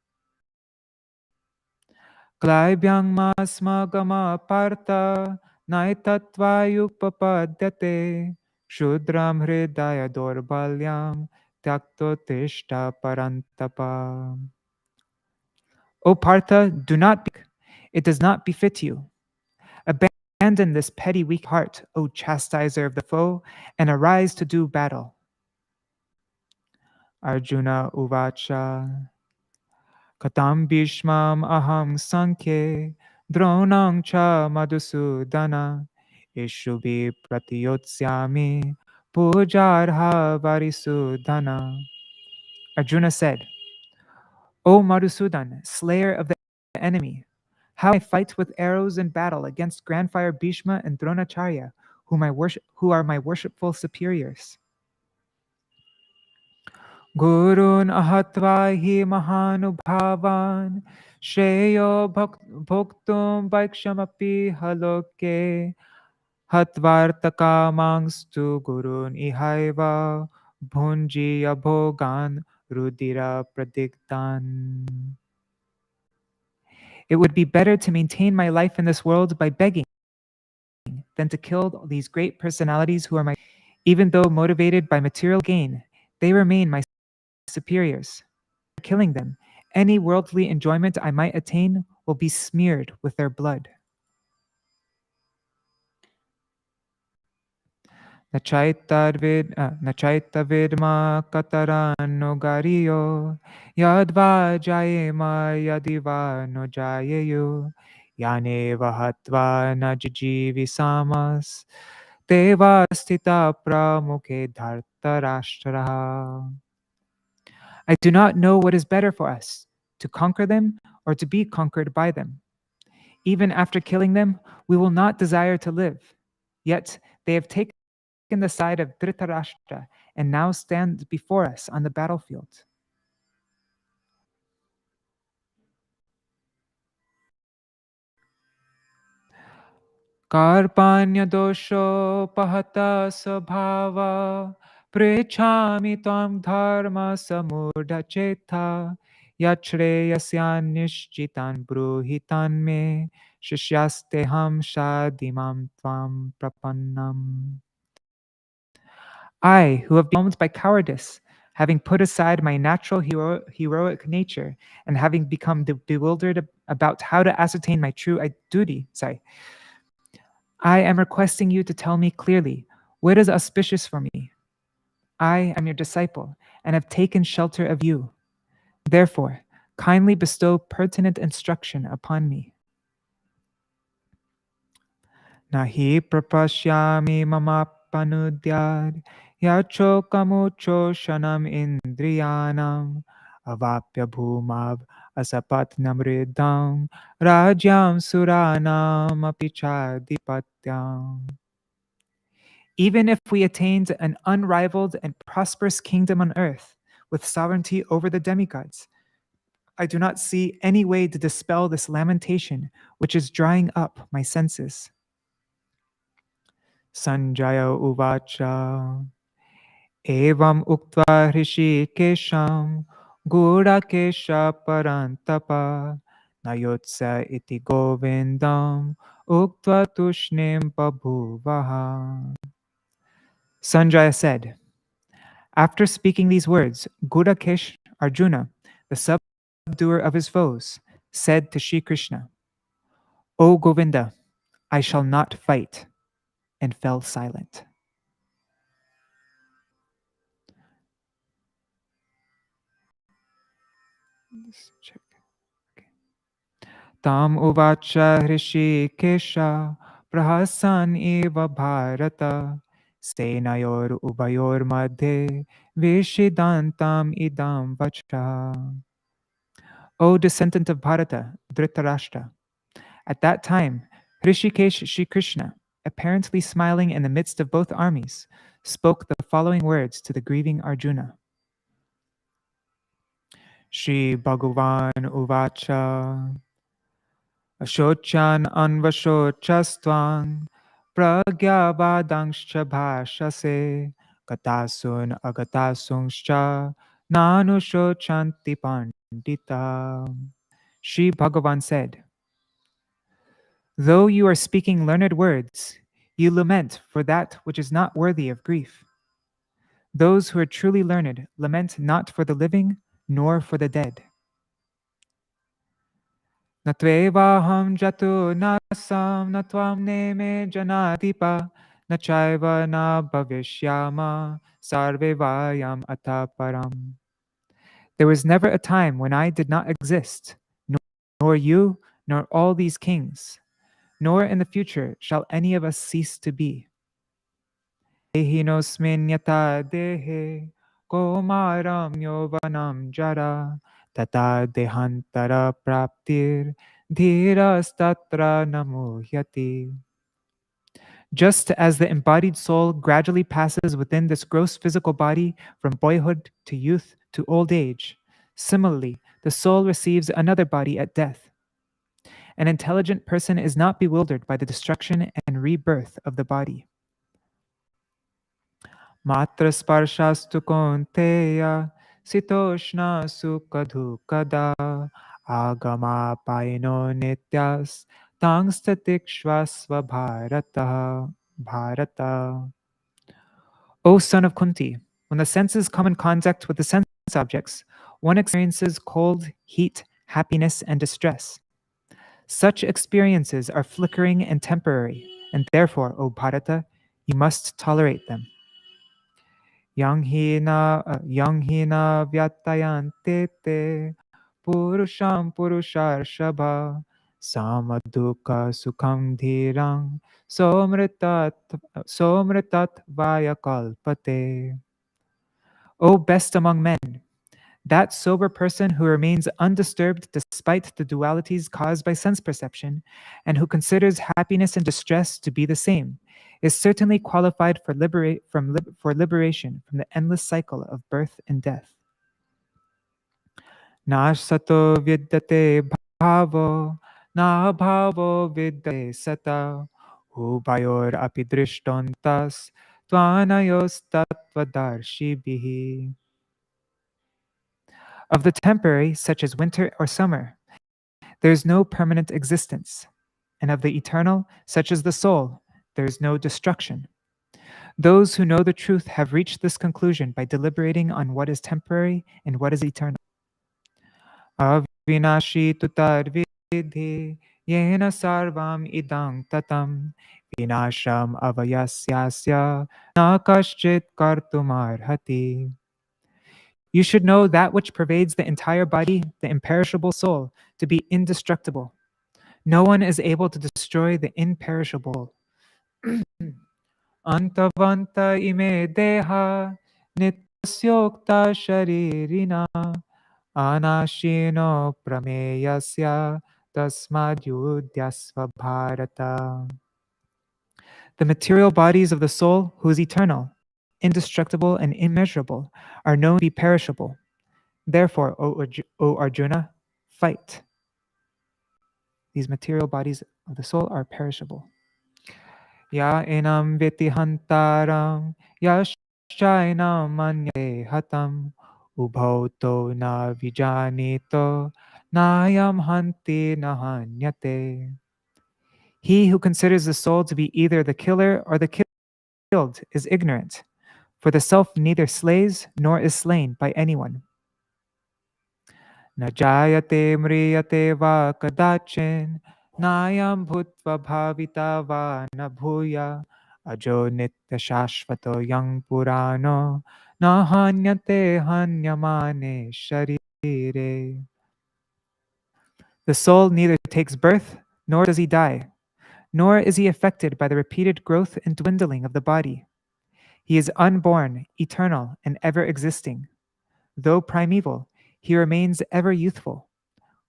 Klaibhyang masmagama parta naitatvayupapadyate shudram hridaya dorbalyam tyakto tishta parantapa. O Partha, do not be. It does not befit you. Abandon this petty weak heart, O chastiser of the foe, and arise to do battle. Arjuna Uvacha Katam Bhishmam Aham Sankhe Dronang Cha Madhusudana Ishubhi Pratiyotsyami Pujarha Varisudhana. Arjuna said, O Madhusudan, slayer of the enemy, how I fight with arrows in battle against Grandfire Bhishma and Dronacharya, who are my worshipful superiors. Gurun ahatva hi mahanubhavan shreyo bhoktum vaikshamapi haloke hatvartaka mangstu gurun ihaiva bhunji abhogan rudira pradigdan. It would be better to maintain my life in this world by begging than to kill these great personalities who are my, even though motivated by material gain, they remain my superiors. Killing them, any worldly enjoyment I might attain will be smeared with their blood. Nachaita vidma katarano gariyo yadva jayema yadiva no jayeyo yane vahatva najijivi samas deva stita pramukhe dhartarashtraha. I do not know what is better for us, to conquer them or to be conquered by them. Even after killing them, we will not desire to live. Yet they have taken the side of Dhritarashtra and now stand before us on the battlefield. Karpanya dosho pahata sabhava prechami tvam dharma samudha chetha yachreyasyan nishchitan bruhitan me shishyasteham shadimam tvam prapannam. I, who have been overwhelmed by cowardice, having put aside my natural heroic nature and having become bewildered about how to ascertain my true duty, I am requesting you to tell me clearly what is auspicious for me. I am your disciple and have taken shelter of you. Therefore, kindly bestow pertinent instruction upon me. Nahi prapashyami mama panudyad yacho kamucho shanam indriyanam avapya bhumav asapat namridam rajyam suranam apichadipatyam. Even if we attained an unrivaled and prosperous kingdom on earth, with sovereignty over the demigods, I do not see any way to dispel this lamentation which is drying up my senses. Sanjaya uvacha evam uktva hrishikesham gurākesha parantapa nayotsa iti govindam uktva tushnim babhuvaha. Sanjaya said, after speaking these words, Gurākesh Arjuna, the subduer of his foes, said to Shri Krishna, O Govinda, I shall not fight, and fell silent. Let's check. Okay. Tam uvacha hrishikesha prahasan eva bharata senayor ubayor madhe vishidantam idam vacha. O descendant of Bharata, Dhritarashtra, at that time, Hrishikesh Shri Krishna, apparently smiling in the midst of both armies, spoke the following words to the grieving Arjuna. Shri Bhagavan Uvacha Ashochan Anvashocastvam Pragyavadangscha Bhashase Gatasun Agatasungscha Nanushochanti Pandita. Shri Bhagavan said, though you are speaking learned words, you lament for that which is not worthy of grief. Those who are truly learned lament not for the living nor for the dead. Natvevaham jatu nasam natvam neme janatipa nachaiva na bhavishyama sarve vayam ataparam. There was never a time when I did not exist, nor you, nor all these kings, nor in the future shall any of us cease to be. Dehinosmin yata dehe komaram yovanam jara tata dehantara praptir dhirastatra namuhyati. Just as the embodied soul gradually passes within this gross physical body from boyhood to youth to old age, similarly, the soul receives another body at death. An intelligent person is not bewildered by the destruction and rebirth of the body. Matra sparshastu konteya sitoshna sukadhukada agama paino nityas tangstatikshvasva bharata. O son of Kunti, when the senses come in contact with the sense objects, one experiences cold, heat, happiness, and distress. Such experiences are flickering and temporary, and therefore, O Bharata, you must tolerate them. Yang hina vyatayante te purusham purusharshava samadukha sukham dhirang somritat vaya kalpate. O best among men, that sober person who remains undisturbed despite the dualities caused by sense perception, and who considers happiness and distress to be the same, is certainly qualified for liberation from the endless cycle of birth and death. Na sato vidyate bhavo, na bhavo vidyate sata, ubayor api drishtontas, tvanayos tattvadarshibhihi. Of the temporary, such as winter or summer, there is no permanent existence. And of the eternal, such as the soul, there is no destruction. Those who know the truth have reached this conclusion by deliberating on what is temporary and what is eternal. Avinashi tutar vidhi yena sarvam idang tatam vinasham avayasyasya na kaschit kartumarhati. You should know that which pervades the entire body, the imperishable soul, to be indestructible. No one is able to destroy the imperishable. Antavanta ime deha nityasyokta sharirina anashino prameyasya tasmad yudhyasva bharata. The material bodies of the soul, who is eternal, indestructible, and immeasurable, are known to be perishable. Therefore, O Arjuna, fight. These material bodies of the soul are perishable. Ya enam vitihantaram yaschainam manyate hatam ubhauto na vijanito nayam hanti nahanyate. He who considers the soul to be either the killer or the killed is ignorant, for the self neither slays nor is slain by anyone. Na jayate mriyate va kadachin nayam bhutva bhavita va na bhuya ajo nitya shashvato yang purano na hanyate hanyamane sharire. The soul neither takes birth nor does he die, nor is he affected by the repeated growth and dwindling of the body. He is unborn, eternal, and ever existing. Though primeval, he remains ever youthful.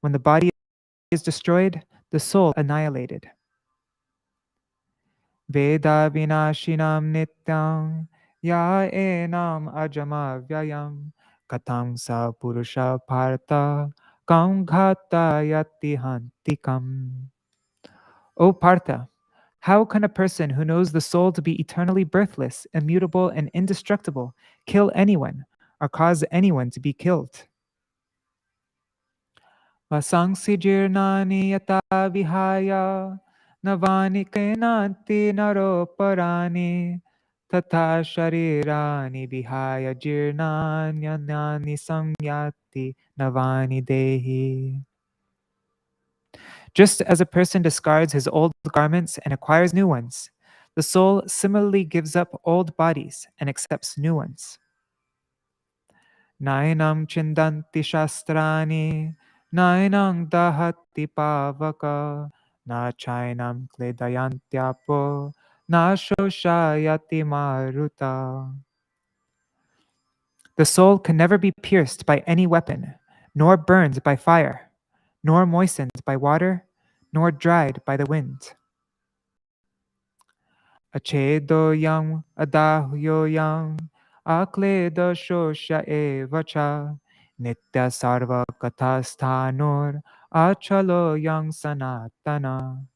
When the body is destroyed, the soul annihilated. Veda vinashinam nityam ya enam ajama vyayam katam sa purusha partha kam ghata yati hantikam. O Partha, how can a person who knows the soul to be eternally birthless, immutable, and indestructible kill anyone or cause anyone to be killed? Vasangsi jirnani yata vihaya navani kainanti naroparani tata sharirani vihaya jirnanyanyani samyati navani dehi. Just as a person discards his old garments and acquires new ones, the soul similarly gives up old bodies and accepts new ones. Nainam chindanti shastrani, nainam dahati pavaka, na chainam kledayantyapo, na shoshayati maruta. The soul can never be pierced by any weapon, nor burned by fire, nor moistened by water, nor dried by the wind. Achedoyam adahuyoyam akledo shosha evacha nitya sarva katasthanur achaloyam sanatana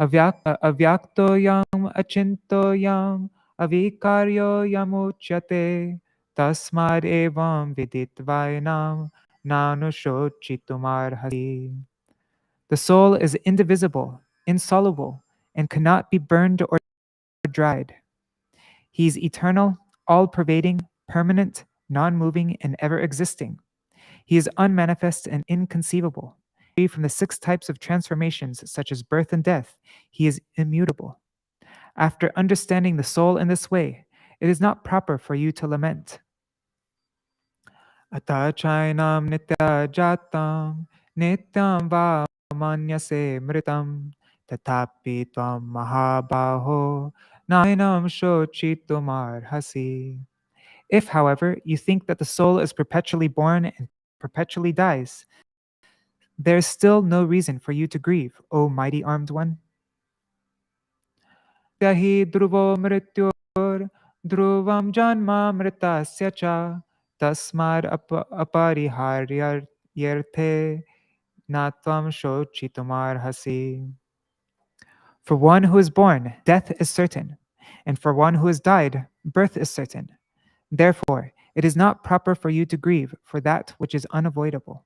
avyaktoyam achintoyam avikaryoyam uchyate tasmad evam viditvainam nanushochitumarhasi. The soul is indivisible, insoluble, and cannot be burned or dried. He is eternal, all-pervading, permanent, non-moving, and ever-existing. He is unmanifest and inconceivable. Free from the 6 types of transformations, such as birth and death, he is immutable. After understanding the soul in this way, it is not proper for you to lament. Atachainam nitya jatam nityam va manyase mritam tatapi tvam mahabaho nainam shochitumarhasi. If, however, you think that the soul is perpetually born and perpetually dies, there is still no reason for you to grieve, O mighty armed one. Yahi dhruvo mrityur dhruvam janma mritasya cha tasmad apariharyarthe natvam shochitumarhasi. For one who is born, death is certain, and for one who has died, birth is certain. Therefore, it is not proper for you to grieve for that which is unavoidable.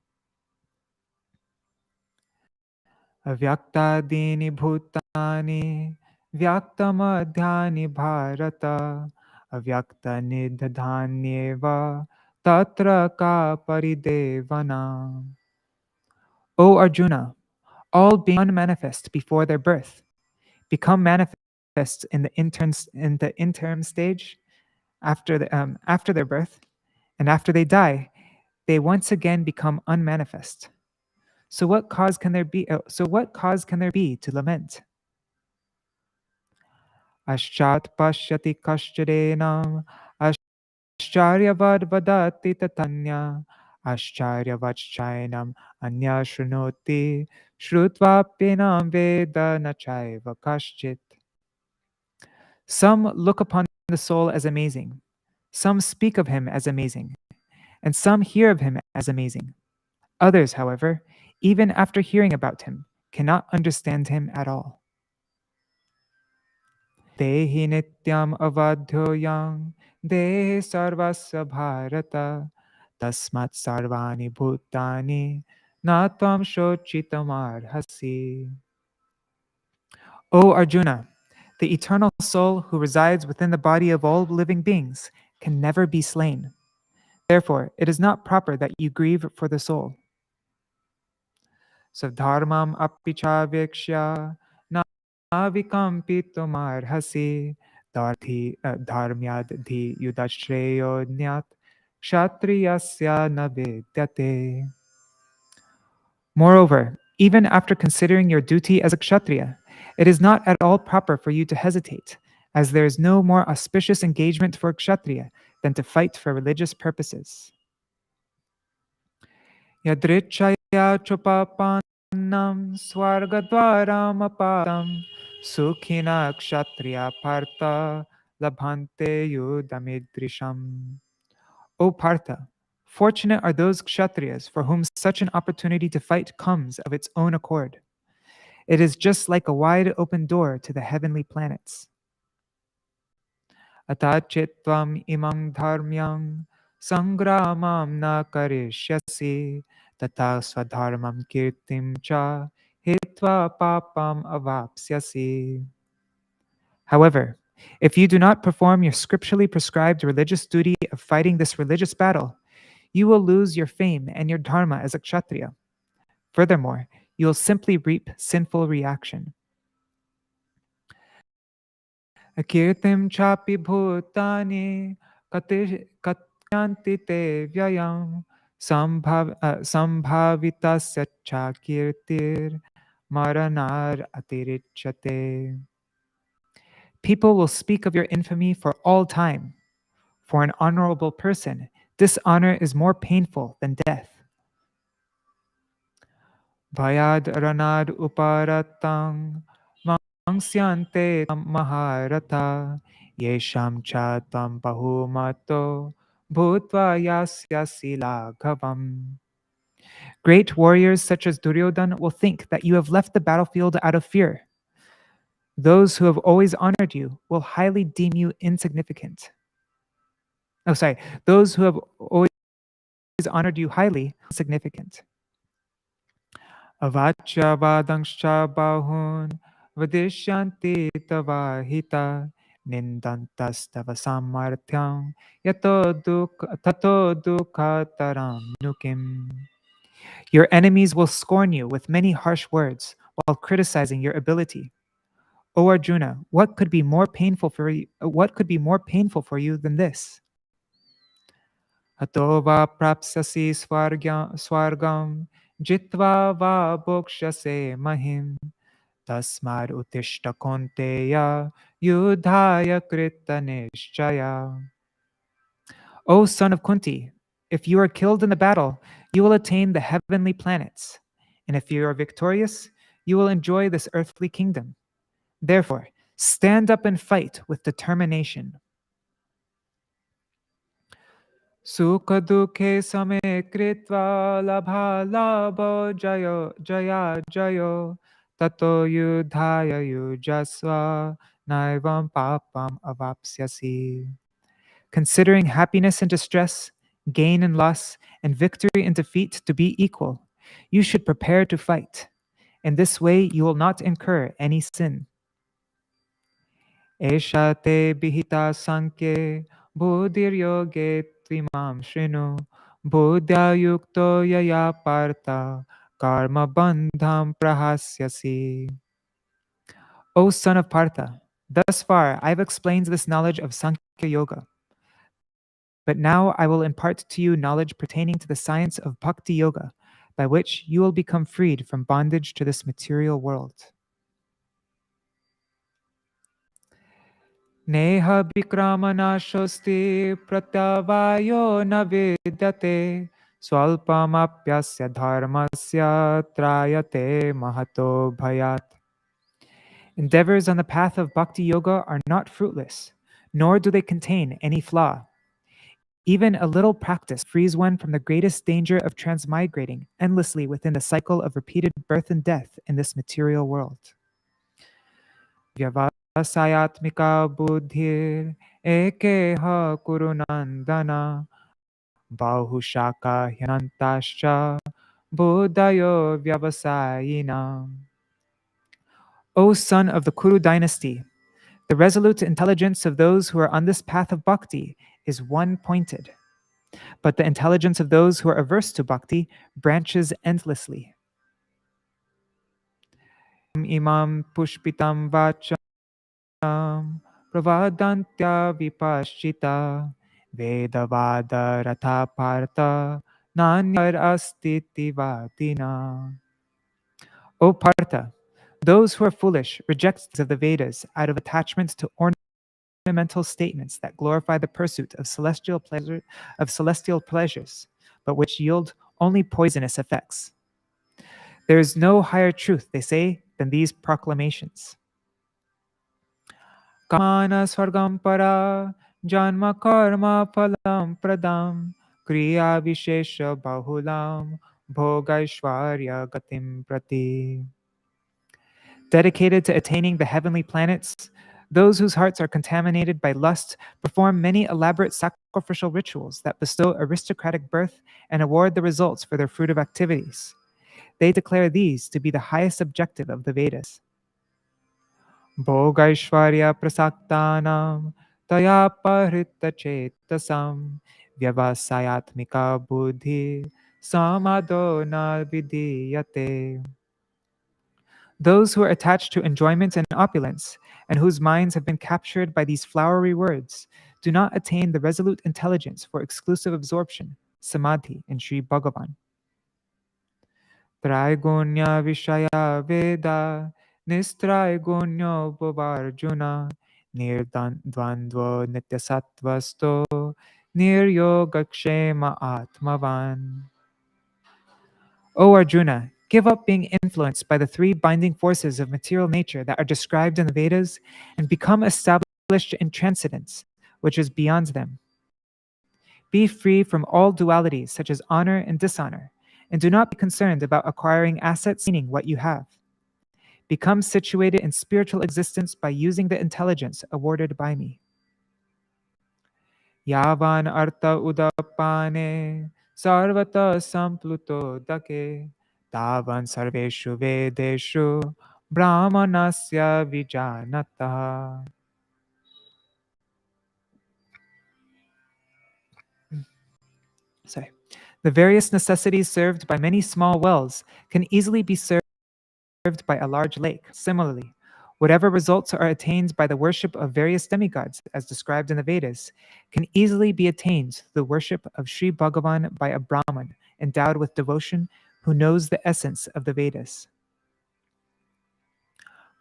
Avyaktadini bhutani vyaktamadhyani bharata avyakta nidhanyeva tatra ka paridevana. O Arjuna, all being unmanifest before their birth become manifest in the interim stage after their birth, and after they die, they once again become unmanifest. So what cause can there be? To lament? Aschat pashyati kaschadena ascharya vad vadati tatanya Ascharya-vachchainam anya shrunoti shrutva-pinam veda na chaiva kaschit. Some look upon the soul as amazing, some speak of him as amazing, and some hear of him as amazing. Others, however, even after hearing about him, cannot understand him at all. Dehi nityam avadhoyam dehi sarvasya bharata tasmat sarvani bhutani natvam shochitamarhasi. O Arjuna, the eternal soul who resides within the body of all living beings can never be slain. Therefore, it is not proper that you grieve for the soul. Sadharmam apichavikshya navikampitum dharmyadhi yudashreyo nyat kshatriyasya navidyate. Moreover, even after considering your duty as a kshatriya, it is not at all proper for you to hesitate, as there is no more auspicious engagement for a kshatriya than to fight for religious purposes. Yadrichaya chupapannam swargadvaram apadam sukhina kshatriya partha labhante yudamidrisham. O Partha, fortunate are those kshatriyas for whom such an opportunity to fight comes of its own accord. It is just like a wide open door to the heavenly planets. Atachitvam imam dharmyam sangramam na karishyasi tata swadharmam kirtim cha hitva papam avapsyasi. However, if you do not perform your scripturally prescribed religious duty of fighting this religious battle, you will lose your fame and your dharma as a kshatriya. Furthermore, you will simply reap sinful reaction. Akirtim chapi bhutani katyanti te vyayam sambhavitasya cha kirtir maranar atirichate. People will speak of your infamy for all time. For an honorable person, dishonor is more painful than death. Bhayad ranad uparatang mangsyante maharata yesham cha tam bahumato bhutva yasyasi laghavam. Great warriors such as Duryodhana will think that you have left the battlefield out of fear. Those who have always honored you will highly deem you insignificant. Those who have always honored you highly significant. Avacha vadangscha bahun vadishyanti tavahita nindantas samarthyam tato dukkataram nukim. Your enemies will scorn you with many harsh words while criticizing your ability. O Arjuna, what could be more painful for you than this? Hatova prapsasi swargam jitva va bhokshase mahim tasmad utishta konteya yudhaya krita nishchaya. O son of Kunti, if you are killed in the battle, you will attain the heavenly planets, and if you are victorious, you will enjoy this earthly kingdom. Therefore, stand up and fight with determination. Sukha dukhe same kritva labha labho jayo tato yudhaya yujasva naivam papam avapsyasi. Considering happiness and distress, gain and loss, and victory and defeat to be equal, you should prepare to fight. In this way, you will not incur any sin. Esha te bihita sanke buddhir yoge tvimam shrinu buddhya yukto yaya partha karma bandham prahasyasi. O son of Partha, thus far I have explained this knowledge of Sankhya Yoga. But now I will impart to you knowledge pertaining to the science of Bhakti Yoga, by which you will become freed from bondage to this material world. Neha vikramana shosti pratyavayo na vidyate Swalpamapyasya dharmasya trayate mahato bhayat. Endeavors on the path of bhakti yoga are not fruitless, nor do they contain any flaw. Even a little practice frees one from the greatest danger of transmigrating endlessly within the cycle of repeated birth and death in this material world. Vyavasayatmika buddhir ekeha kurunandana bahushaka hyanantascha buddhayo vyavasayina. O son of the Kuru dynasty, the resolute intelligence of those who are on this path of bhakti is one-pointed, but the intelligence of those who are averse to bhakti branches endlessly. Imam pushpitam vacham pravadantya vipaschita vedavada ratha partha nanyar astiti vatina. O Partha, those who are foolish reject of the Vedas out of attachment to ornamental statements that glorify the pursuit of celestial pleasures, but which yield only poisonous effects. There is no higher truth, they say, than these proclamations. Kamana swargam para janma karma phalam pradam kriya vishesha bahulam bhogaishwarya gatim prati. Dedicated to attaining the heavenly planets, those whose hearts are contaminated by lust perform many elaborate sacrificial rituals that bestow aristocratic birth and award the results for their fruitive activities. They declare these to be the highest objective of the Vedas. Bhogaishvarya prasaktanam taya parita chetasam vyavasayatmika buddhi samado na vidiyate. Those who are attached to enjoyment and opulence, and whose minds have been captured by these flowery words, do not attain the resolute intelligence for exclusive absorption, samadhi, in Sri Bhagavan. Traigunya Vishaya Veda Nistraigunyo Bhavarjuna Nirdvandvo Nityasatvasto Niryogakshema Atmavan. O Arjuna, give up being influenced by the three binding forces of material nature that are described in the Vedas and become established in transcendence, which is beyond them. Be free from all dualities such as honor and dishonor, and do not be concerned about acquiring assets, meaning what you have. Become situated in spiritual existence by using the intelligence awarded by me. Yavan artha udapane sarvata sampluto dake tavan sarveshu vedeshu brahmanasya vijanataha. Sorry. The various necessities served by many small wells can easily be served by a large lake. Similarly, whatever results are attained by the worship of various demigods, as described in the Vedas, can easily be attained through the worship of Sri Bhagavan by a Brahman endowed with devotion who knows the essence of the Vedas.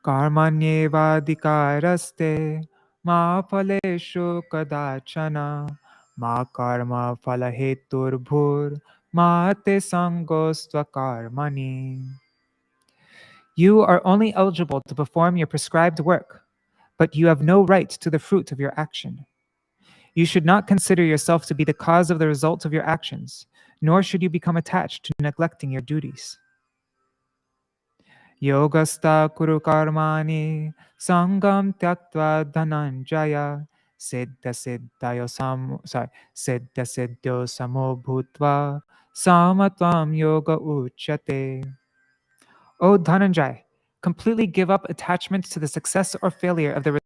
Karmanyevadikaraste ma phaleshu kadachana ma karma phalahetur bhur ma te sangostva karmani. You are only eligible to perform your prescribed work, but you have no right to the fruit of your action. You should not consider yourself to be the cause of the result of your actions, nor should you become attached to neglecting your duties. Yogasta kuru karmani sangam tyaktva dhananjaya siddha siddhyo samo bhutva samatvam yoga uchyate. O Dhananjay, completely give up attachment to the success or failure of the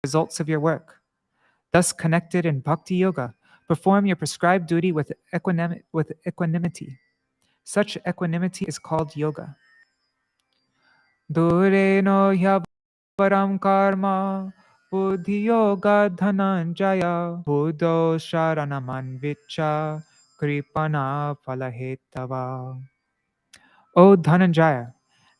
results of your work. Thus connected in bhakti yoga, perform your prescribed duty with equanimity. Such equanimity is called yoga. Dureno hyavaram karma buddhi yoga dhananjaya buddho sharanamanvicha kripana phalahetava. O Dhananjaya,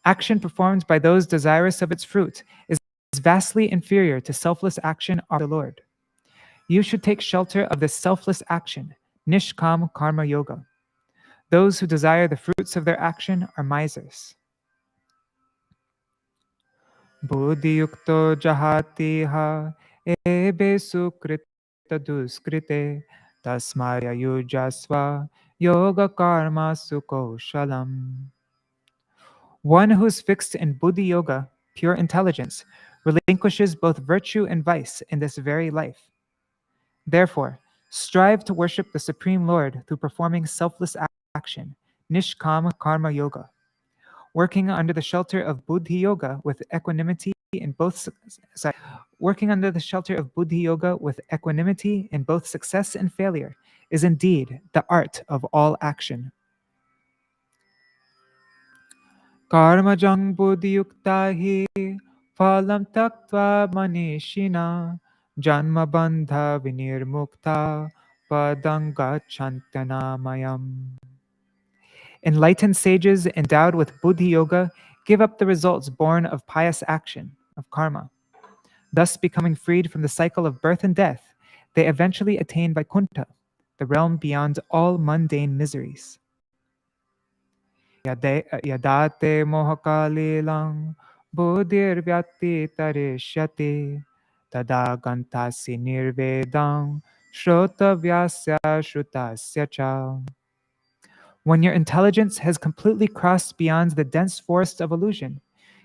action performed by those desirous of its fruit is vastly inferior to selfless action of the Lord. You should take shelter of this selfless action, Nishkam Karma Yoga. Those who desire the fruits of their action are misers. Buddhiyukto jahatiha ebe sukrita duskrite tasmarya yujasva yoga karma sukoshalam. One who is fixed in Buddhi Yoga, pure intelligence, relinquishes both virtue and vice in this very life. Therefore, strive to worship the Supreme Lord through performing selfless action, Nishkama Karma Yoga, working under the shelter of Buddhi Yoga with equanimity in both working under the shelter of Buddhi Yoga with equanimity in both success and failure is indeed the art of all action. Karmajang buddhiyukta hi phalam taktva manishina janma bandha vinirmukta padang gacchantanamayam. Enlightened sages endowed with Buddhi Yoga give up the results born of pious action, of karma. Thus becoming freed from the cycle of birth and death, they eventually attain Vaikuntha, the realm beyond all mundane miseries. Yadate mohakalilang buddhir vyati tarishyati tada gantasi nirvedang shrotavyasya shrutasya cha. When your intelligence has completely crossed beyond the dense forest of illusion,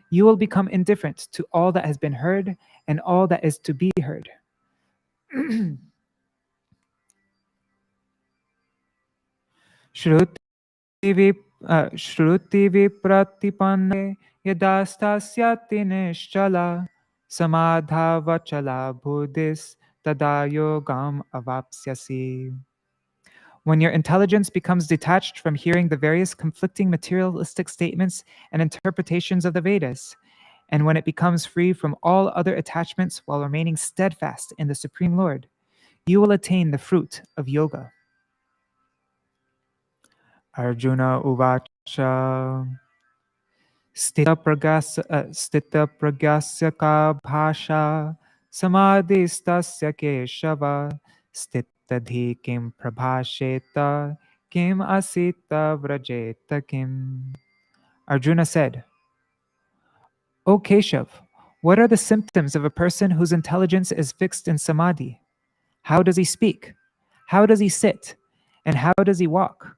you will become indifferent to all that has been heard and all that is to be heard. Shruti vipratipanne yadastasyati nishchala samadhavachala buddhis tada yogam avapsyasi. When your intelligence becomes detached from hearing the various conflicting materialistic statements and interpretations of the Vedas, and when it becomes free from all other attachments while remaining steadfast in the Supreme Lord, you will attain the fruit of yoga. Arjuna Uvacha Stita pragyasya ka bhasha samadhistasya keshava stitadhi kim prabhasheta kim asita vrajeta kim. Arjuna said, O Keshav, what are the symptoms of a person whose intelligence is fixed in samadhi? How does he speak? How does he sit? And how does he walk?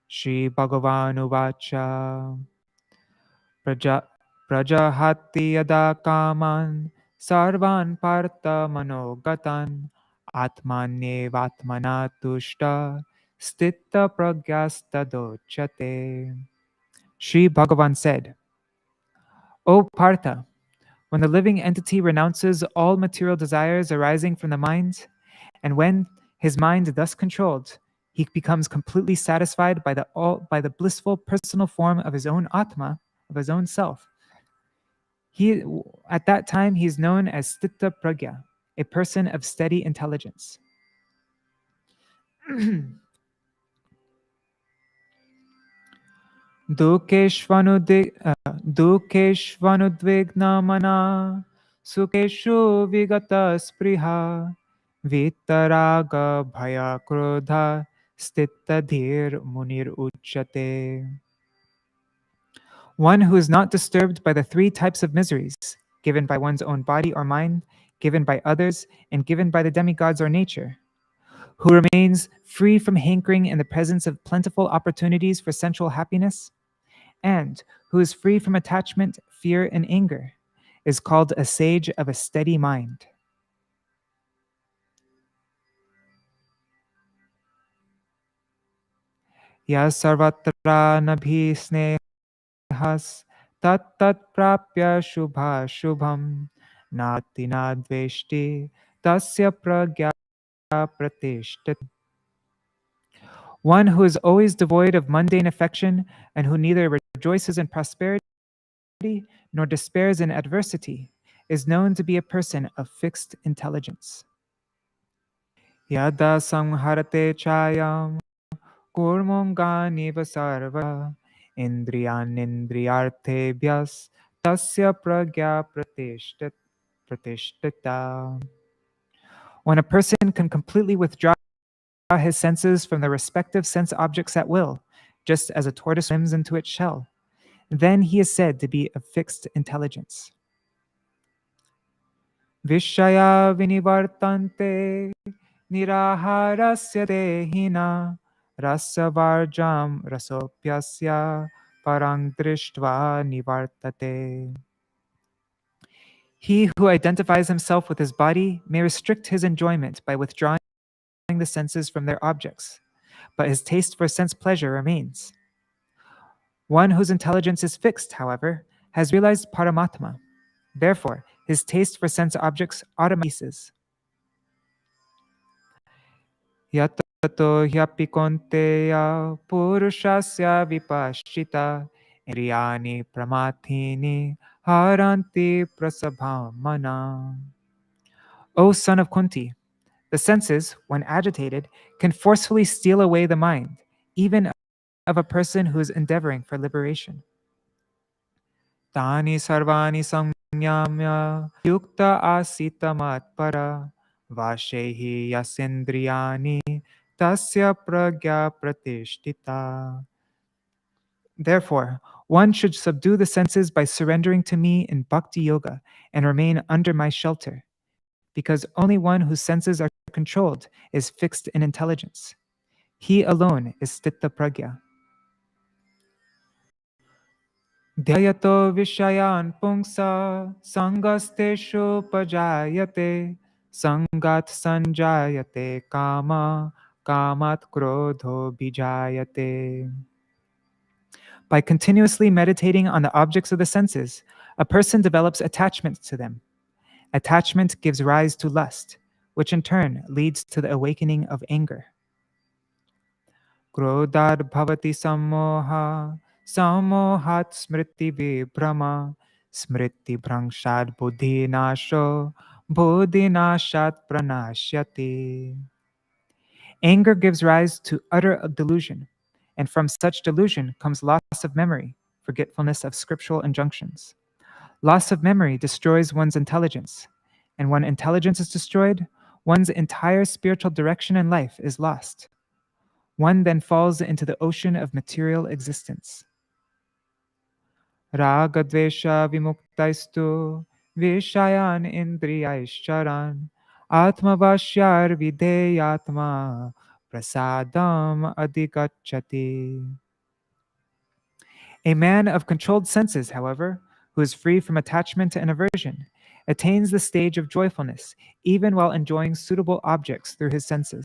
Shri Bhagavan Uvacha Prajahati yada kaman sarvan partha manogatan atmanevatmana tushta stita pragyastadochyate. Sri Bhagavan said, O Partha, when the living entity renounces all material desires arising from the mind, and when his mind thus controlled, he becomes completely satisfied by the blissful personal form of his own Atma, of his own self. At that time, he is known as Stita Pragya, a person of steady intelligence. Dukeshvanudvignamana sukeshu vigata spriha vitaraga bhaya krodha stita dhir munir uchate. One who is not disturbed by the three types of miseries, given by one's own body or mind, given by others, and given by the demigods or nature, who remains free from hankering in the presence of plentiful opportunities for sensual happiness, and who is free from attachment, fear, and anger, is called a sage of a steady mind. Ya sarvatra nabhi snehas tat tat prapya shubha shubham nati nadveshti tasya pragya pratishtat. One who is always devoid of mundane affection and who neither rejoices in prosperity nor despairs in adversity is known to be a person of fixed intelligence. Yada samharate chayam kurmongani vasarva indriyanindriyarthebhyas tasya pragya pratishtata. When a person can completely withdraw his senses from the respective sense objects at will, just as a tortoise swims into its shell. Then he is said to be of fixed intelligence. Vishaya vinivartante niraharasya dehina rasavarjam rasopyasya parang drishtva nivartate. He who identifies himself with his body may restrict his enjoyment by withdrawing the senses from their objects, but his taste for sense pleasure remains. One whose intelligence is fixed, however, has realized Paramatma. Therefore, his taste for sense objects automatically ceases. Yatato hyapi konteya purushasya vipashchita indriyani pramathini haranti prasabhamana. O son of Kunti, the senses, when agitated, can forcefully steal away the mind, even of a person who is endeavoring for liberation. Tani sarvani samyamya yukta asita matpara vashehi yasindriyani tasya pragya pratishtita. Therefore, one should subdue the senses by surrendering to me in bhakti yoga and remain under my shelter, because only one whose senses are controlled is fixed in intelligence. He alone is sthitta pragya. Dhyayato vishayan pungsa sangasteshu pajayate sangat sanjayate kama kamat krodho bijayate. By continuously meditating on the objects of the senses, a person develops attachment to them. Attachment gives rise to lust, which in turn leads to the awakening of anger. Krodad bhavati sammoha sammohat smriti vibhrama smriti bhranshad buddhi nasho buddhi nashat pranashyati. Anger gives rise to utter delusion, and from such delusion comes loss of memory, forgetfulness of scriptural injunctions. Loss of memory destroys one's intelligence, and when intelligence is destroyed, one's entire spiritual direction in life is lost. One then falls into the ocean of material existence. Raga dvesha vimuktaistu vishayan indriyaischaran atmavashyar videyatma prasadam adhigacchati. A man of controlled senses, however, who is free from attachment and aversion, attains the stage of joyfulness even while enjoying suitable objects through his senses.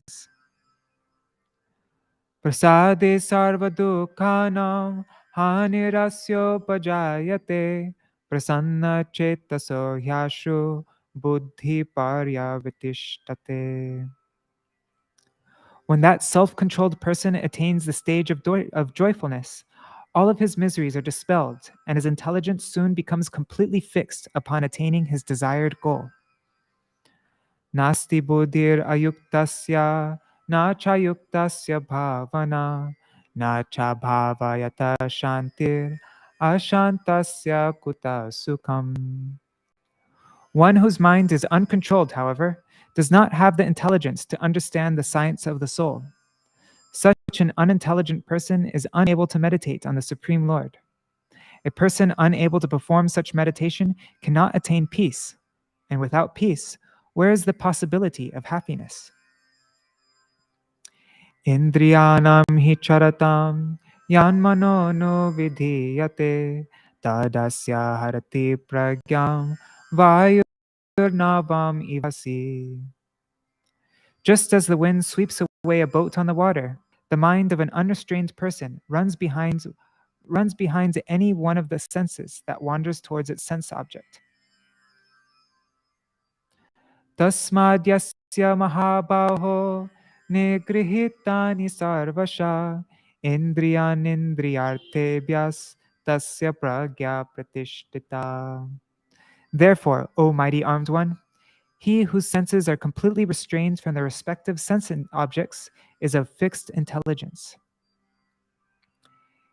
Prasade sarva dukhanam hanirasyo pajayate prasanna chetaso hyashu buddhi paryavitishtate. When that self-controlled person attains the stage of joyfulness, all of his miseries are dispelled, and his intelligence soon becomes completely fixed upon attaining his desired goal. Nasti buddhir ayuktasya na chayuktasya bhavana na cha bhavayata shantir ashantasya kuta sukham. One whose mind is uncontrolled, however, does not have the intelligence to understand the science of the soul. Such an unintelligent person is unable to meditate on the Supreme Lord. A person unable to perform such meditation cannot attain peace, and without peace, where is the possibility of happiness? Indriyanam hi charatam yanmano no vidhiyate tadasya harati pragyam vayurnavam ivasi. Just as the wind sweeps away a boat on the water, the mind of an unrestrained person runs behind any one of the senses that wanders towards its sense object. Tasmadyasya mahabaho nigrihitani sarvasha indriyanindriyartebhyas tasya pragya pratishtita. Therefore, O mighty armed one, he whose senses are completely restrained from their respective sense objects is of fixed intelligence.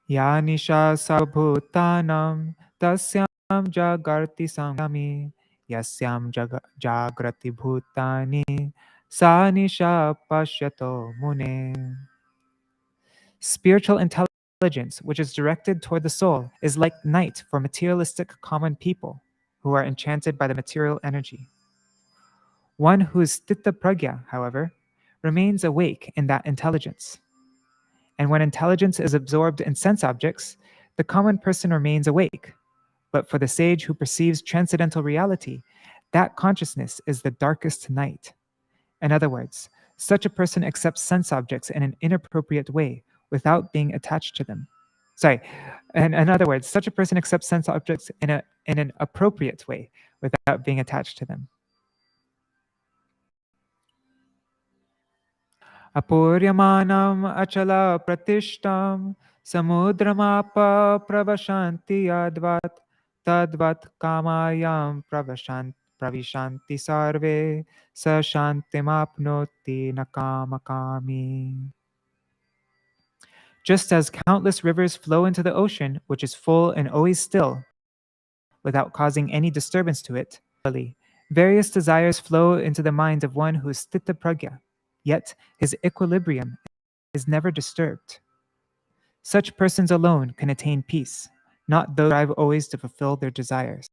Ya nisha sarvabhutanam tasyam jagarti samyami yasyam jagrati bhutani sa nisha pashyato mune. Spiritual intelligence, which is directed toward the soul, is like night for materialistic common people who are enchanted by the material energy. One who is sthita pragya, however, remains awake in that intelligence. And when intelligence is absorbed in sense objects, the common person remains awake. But for the sage who perceives transcendental reality, that consciousness is the darkest night. In other words, such a person accepts sense objects in an inappropriate way without being attached to them. In other words, such a person accepts sense objects in an appropriate way without being attached to them. Apuryamanam achala pratishtam samudramapa pravashanti yadvat tadvat kamayam pravishanti sarve sa shantimapnoti nakamakami. Just as countless rivers flow into the ocean, which is full and always still, without causing any disturbance to it, various desires flow into the mind of one who is sthita pragya, yet his equilibrium is never disturbed. Such persons alone can attain peace, not those who strive always to fulfill their desires.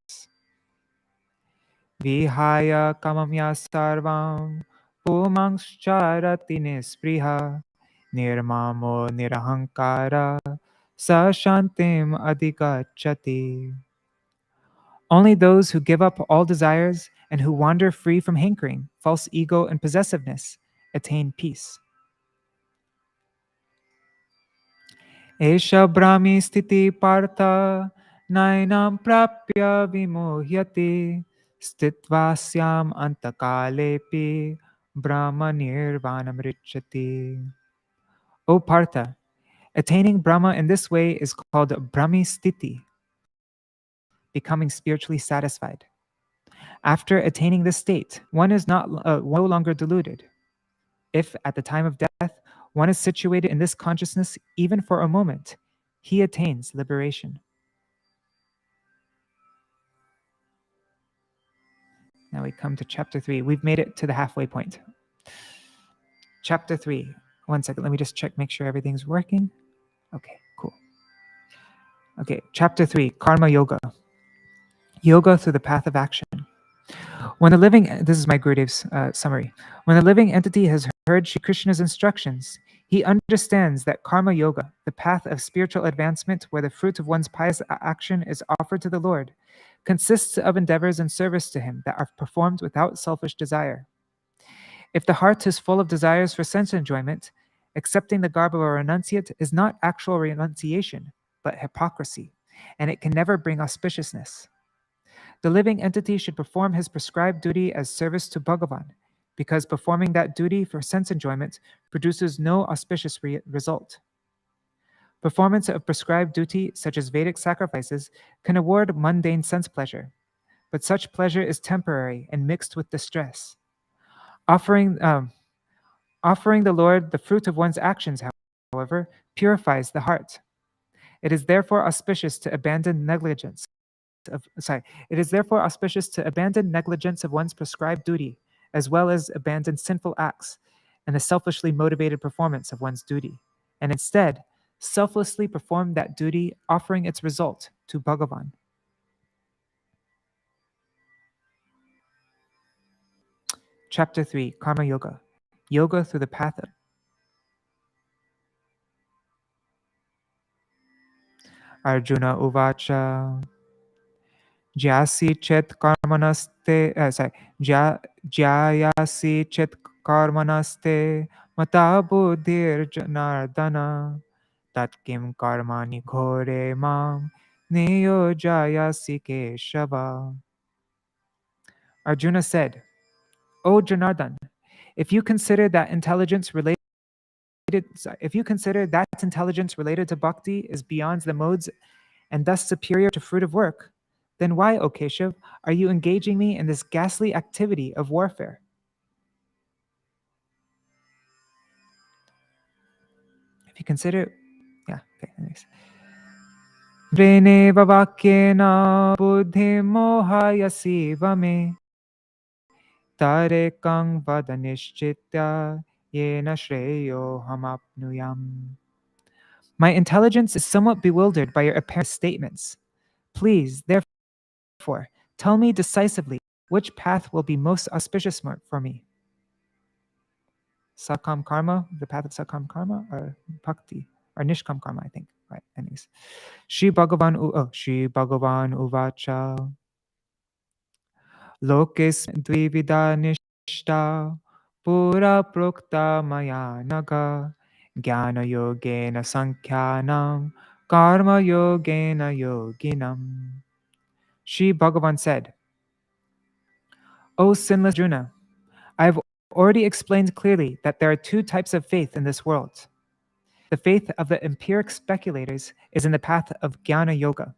Vihaya kamamya sarvam pumangscharati nispriha nirmamo nirahankara sa shantim adhikachati. Only those who give up all desires and who wander free from hankering, false ego, and possessiveness attain peace. Esha brahmi sthiti partha nainam prapya vimohyati stitvasyam antakalepi brahma nirvanam richati. O Partha, attaining Brahma in this way is called brahmi sthiti, becoming spiritually satisfied. After attaining this state, one is no longer deluded. If at the time of death one is situated in this consciousness even for a moment, he attains liberation. Now we come to chapter 3. We've made it to the halfway point. Chapter 3. One second, let me just check, make sure everything's working. Okay, cool. Okay, chapter 3, Karma Yoga. Yoga through the path of action. When the living, this is my Gurudev's summary. When the living entity has heard Shri Krishna's instructions, he understands that Karma Yoga, the path of spiritual advancement where the fruit of one's pious action is offered to the Lord, consists of endeavors in service to him that are performed without selfish desire. If the heart is full of desires for sense enjoyment, accepting the garb of a renunciate is not actual renunciation, but hypocrisy, and it can never bring auspiciousness. The living entity should perform his prescribed duty as service to Bhagavan, because performing that duty for sense enjoyment produces no auspicious result. Performance of prescribed duty, such as Vedic sacrifices, can award mundane sense pleasure, but such pleasure is temporary and mixed with distress. Offering the Lord the fruit of one's actions, however, purifies the heart. It is therefore auspicious to abandon negligence of one's prescribed duty, as well as abandon sinful acts and the selfishly motivated performance of one's duty, and instead selflessly perform that duty, offering its result to Bhagavan. Chapter 3, Karma Yoga. Yoga through the path of Arjuna Uvacha. Jyasi chet karmanaste, Jyasi chet karmanaste mata buddhir janardana tat kim karmani ghore mam niyo jayasi keshava. Arjuna said, O Janardhan, if you consider that intelligence related to bhakti is beyond the modes and thus superior to fruit of work, then why, O Keshav, are you engaging me in this ghastly activity of warfare? If you consider, thanks. Vrene vavakyena buddhi mohayasi vame tarekang vadanishchitya yena shreyo hamapnuyam. My intelligence is somewhat bewildered by your apparent statements. Please, therefore, tell me decisively which path will be most auspicious for me. Sakam karma, the path of sakam karma, or bhakti, or nishkam karma, I think. Right, anyways. Shri Bhagavan Uvacha Lokis Dvivida Nishta Pura Prokta Maya Naga Jnana Yogena Sankhyanam Karma Yogena Yoginam. Shri Bhagavan said, O sinless Arjuna, I have already explained clearly that there are two types of faith in this world. The faith of the empiric speculators is in the path of Jnana Yoga,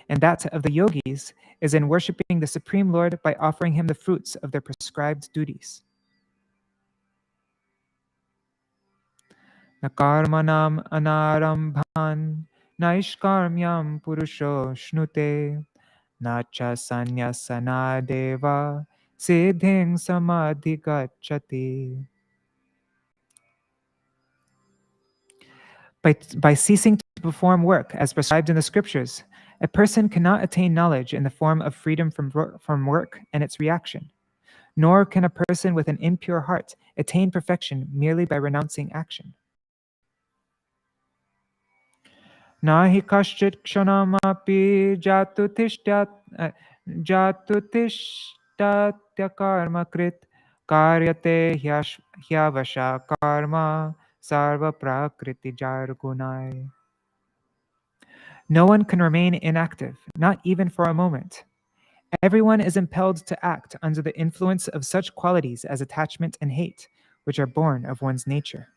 and that of the yogis is in worshipping the Supreme Lord by offering him the fruits of their prescribed duties. Na karmanam anarambhan naishkarmyam purusho shnute na cha sanyasana deva siddhing samadhigacchati. By ceasing to perform work as prescribed in the scriptures, a person cannot attain knowledge in the form of freedom from work and its reaction. Nor can a person with an impure heart attain perfection merely by renouncing action. Nahi kaschit kshanamapi jatutishtatya karma krit karyate hyavasha karma sarva prakriti jargunai. No one can remain inactive, not even for a moment. Everyone is impelled to act under the influence of such qualities as attachment and hate, which are born of one's nature.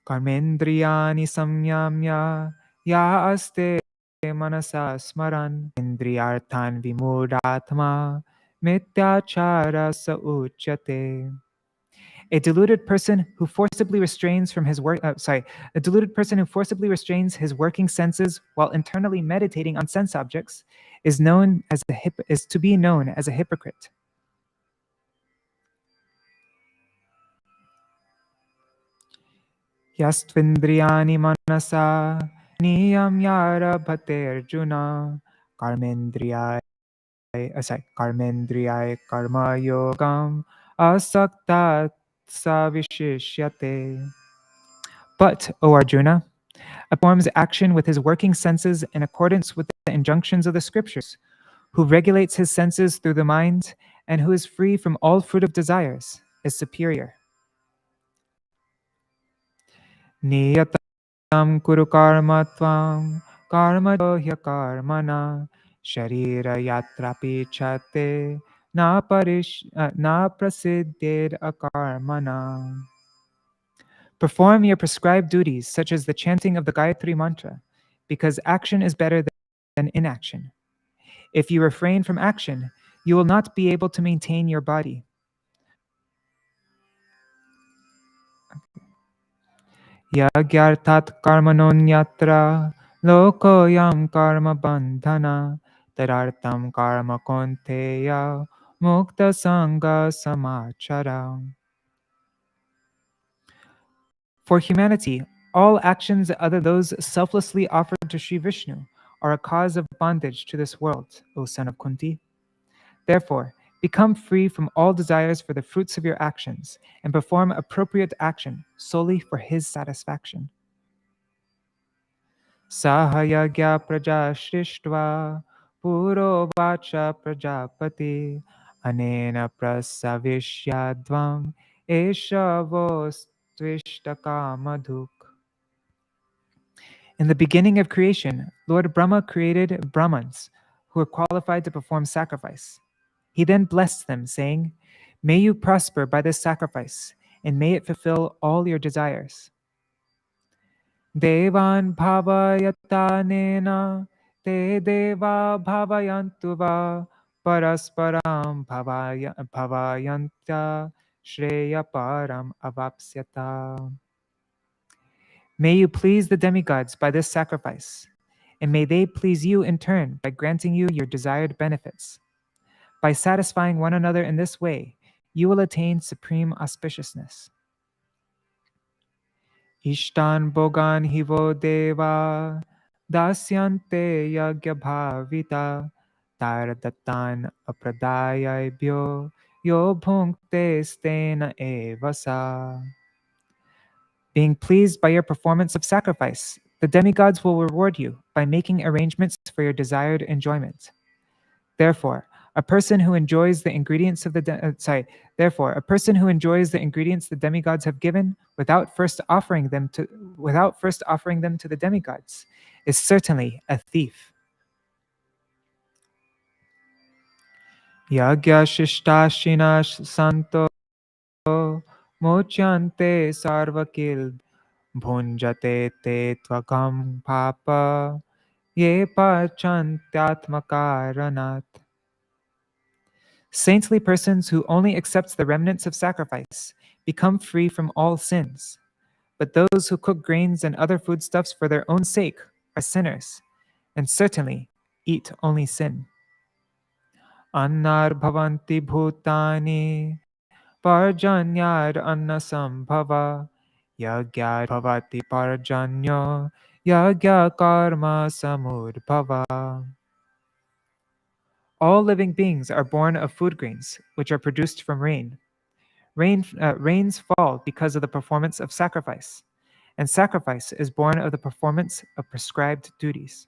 Karmendriyani samyamya ya aste manasa smaran indriyarthan vimudatma mityachara sa uchyate. A deluded person who forcibly restrains his working senses while internally meditating on sense objects is to be known as a hypocrite. Yastvindriyani manasa niyam yara bhaterjuna karmendriyai karma yogam asakta savishishyate. But, O Arjuna, performs action with his working senses in accordance with the injunctions of the scriptures, who regulates his senses through the mind, and who is free from all fruit of desires, is superior. Niyatam kuru karma tvam karma johya karmana sharira yatrapi chate na prasiddher akarmana. Perform your prescribed duties, such as the chanting of the Gayatri mantra, because action is better than inaction. If you refrain from action, you will not be able to maintain your body. Yagyartat karmanonyatra lokoyam karma bandhana tarartam karma konteya mukta sangha samachara. For humanity, all actions other than those selflessly offered to Sri Vishnu are a cause of bondage to this world, O son of Kunti. Therefore, become free from all desires for the fruits of your actions and perform appropriate action solely for his satisfaction. Sahayagya praja shishtva puro vacha prajapati anena prasavishyadvam eshavostvishta madhuk. In the beginning of creation, Lord Brahma created Brahmans who were qualified to perform sacrifice. He then blessed them, saying, "May you prosper by this sacrifice, and may it fulfill all your desires." Devan bhavayatanena te deva bhavayantu va parasparam bhavayanta shreya param avapsyata. May you please the demigods by this sacrifice, and may they please you in turn by granting you your desired benefits. By satisfying one another in this way, you will attain supreme auspiciousness. Ishtan bogan hivo deva dasyante yagya bhavita taradatan apradayabhyo yo bhunkte stena evasa. Being pleased by your performance of sacrifice, the demigods will reward you by making arrangements for your desired enjoyment. Therefore, a person who enjoys the ingredients of therefore, a person who enjoys the ingredients the demigods have given without first offering them to the demigods is certainly a thief. Yagya Shishtashina Santo Mochante Sarvakil Bhunjate Te Tvagam Papa Ye Pachantyatmakaranat. Saintly persons who only accept the remnants of sacrifice become free from all sins. But those who cook grains and other foodstuffs for their own sake are sinners, and certainly eat only sin. Annar bhavanti bhutani parjanyad annasambhava yagyad bhavati parjanyo yagya karma samudbhava. All living beings are born of food grains, which are produced from rain. Rains fall because of the performance of sacrifice, and sacrifice is born of the performance of prescribed duties.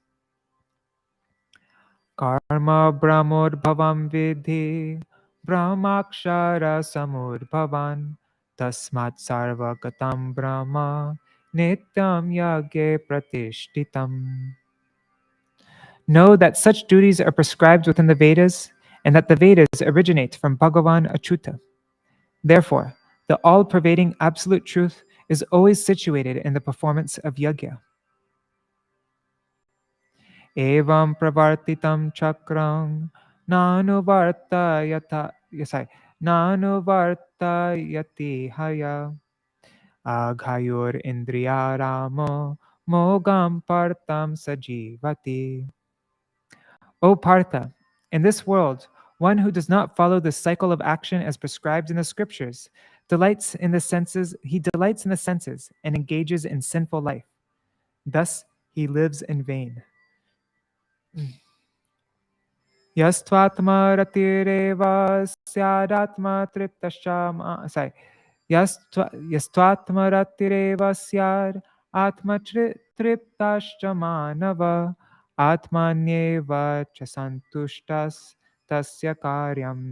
Karma brahmodbhavam vidhi brahmakshara samudbhavan tasmat sarvagatam brahma nityam yagye pratishtitam. Know that such duties are prescribed within the Vedas, and that the Vedas originate from Bhagavan Achyuta. Therefore, the all-pervading absolute truth is always situated in the performance of yajna. Evam pravartitam chakram nanuvartayati haya aghayur indriyaramo mogam partam sajivati. O Partha, in this world, one who does not follow the cycle of action as prescribed in the scriptures delights in the senses and engages in sinful life. Thus, he lives in vain. Yastvatma ratireva syadatma triptashama. Yastvatma ratireva syad atma triptashcha manava atmanyeva cha santushtas tasya karyam